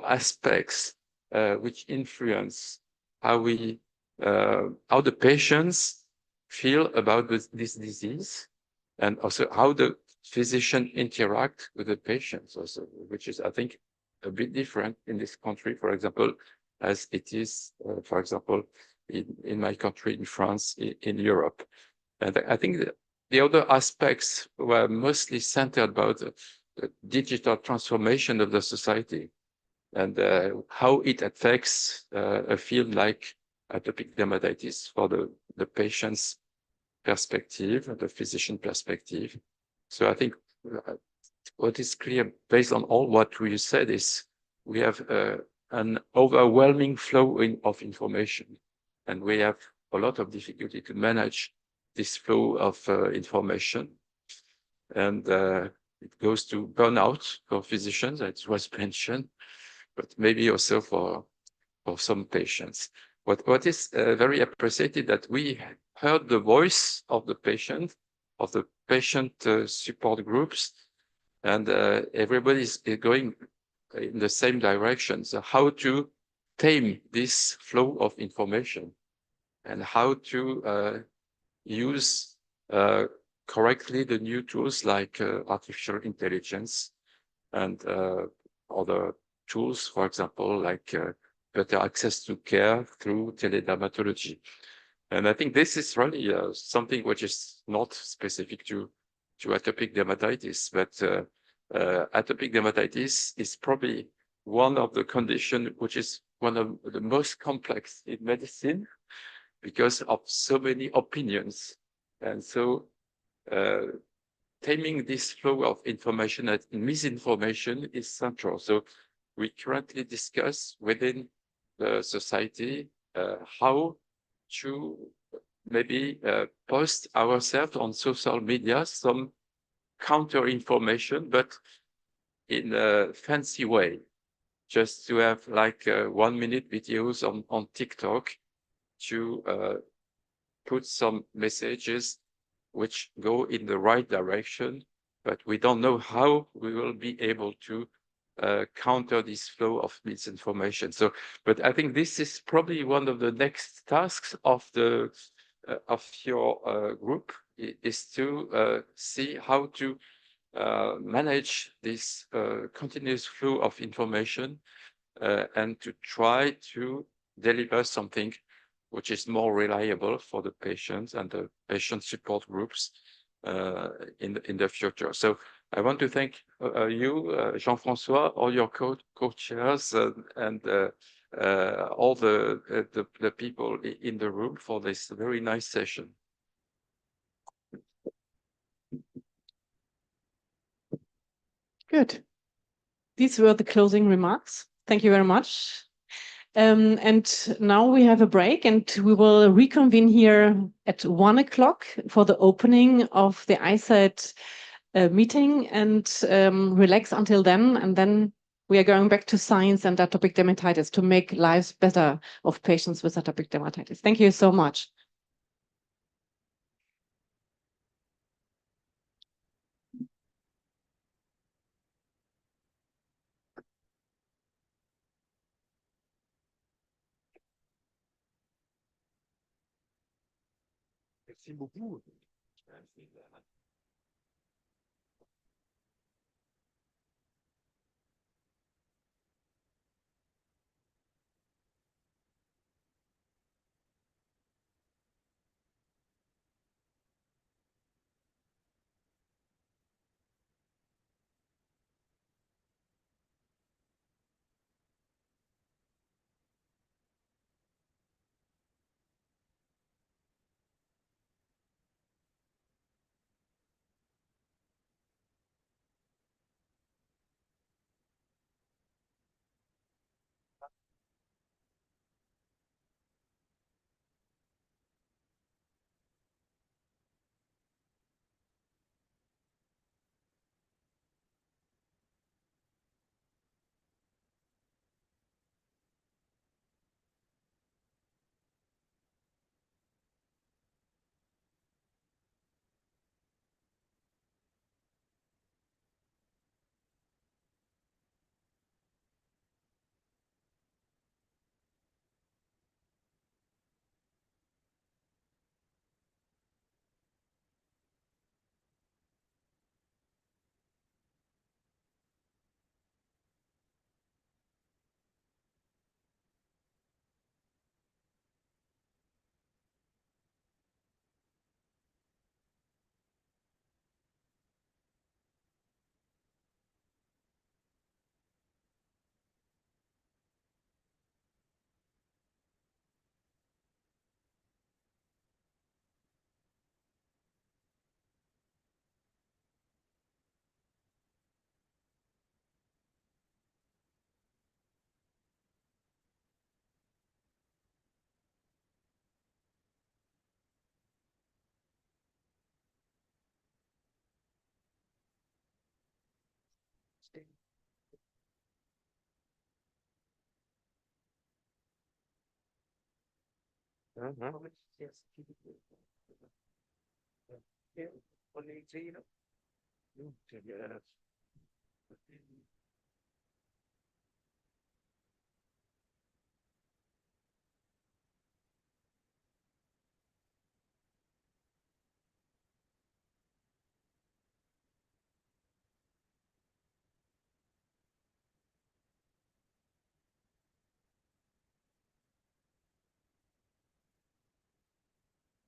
[SPEAKER 12] aspects which influence how the patients feel about this disease, and also how the physician interact with the patients also, which is, I think, a bit different in this country, for example, as it is, for example, in my country, in France, in Europe. And I think the other aspects were mostly centered about the digital transformation of the society and how it affects a field like atopic dermatitis for the patient's perspective, the physician perspective. So I think what is clear based on all what we said is we have an overwhelming flow of information, and we have a lot of difficulty to manage this flow of information. And it goes to burnout for physicians, as was mentioned, but maybe also for some patients. What is very appreciated that we heard the voice of the patient, of the patient support groups, and everybody is going in the same direction. So how to tame this flow of information and how to use correctly the new tools like artificial intelligence and other tools, for example, like better access to care through teledermatology. And I think this is really something which is not specific to atopic dermatitis, but atopic dermatitis is probably one of the conditions which is one of the most complex in medicine because of so many opinions. And so taming this flow of information and misinformation is central. So we currently discuss within the society how to maybe post ourselves on social media, some counter information, but in a fancy way, just to have like 1 minute videos on TikTok to put some messages which go in the right direction but we don't know how we will be able to counter this flow of misinformation. So, but I think this is probably one of the next tasks of your group is to see how to manage this continuous flow of information and to try to deliver something which is more reliable for the patients and the patient support groups in the future. So I want to thank you, Jean-François, all your co-chairs and all the people in the room for this very nice session.
[SPEAKER 5] Good. These were the closing remarks. Thank you very much. And now we have a break and we will reconvene here at 1 o'clock for the opening of the eyesight meeting and relax until then. And then we are going back to science and atopic dermatitis to make lives better of patients with atopic dermatitis. Thank you so much.
[SPEAKER 4] Merci beaucoup.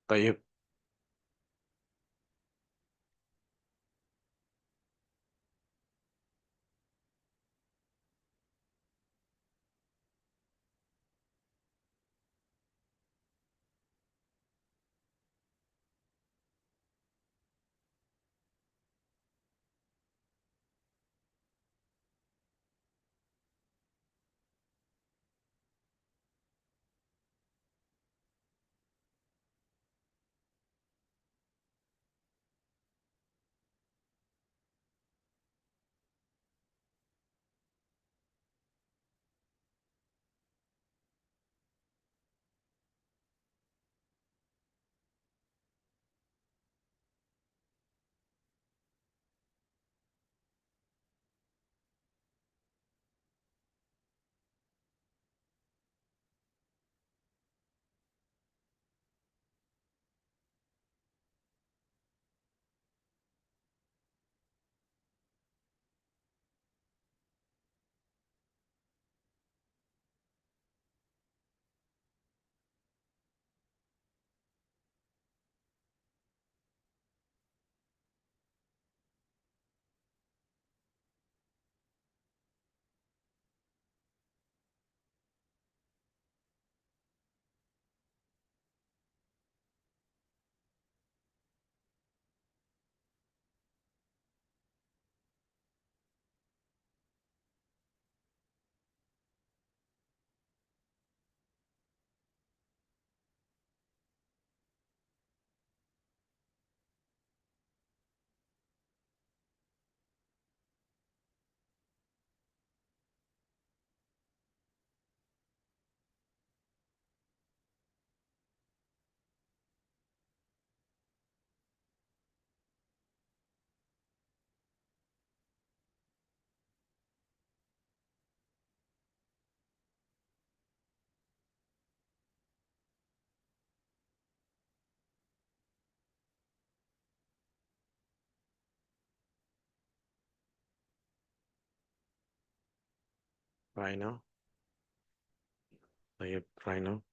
[SPEAKER 7] طيب Rhino. Are you Rhino?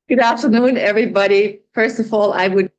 [SPEAKER 2] Good afternoon, everybody. First of all, I would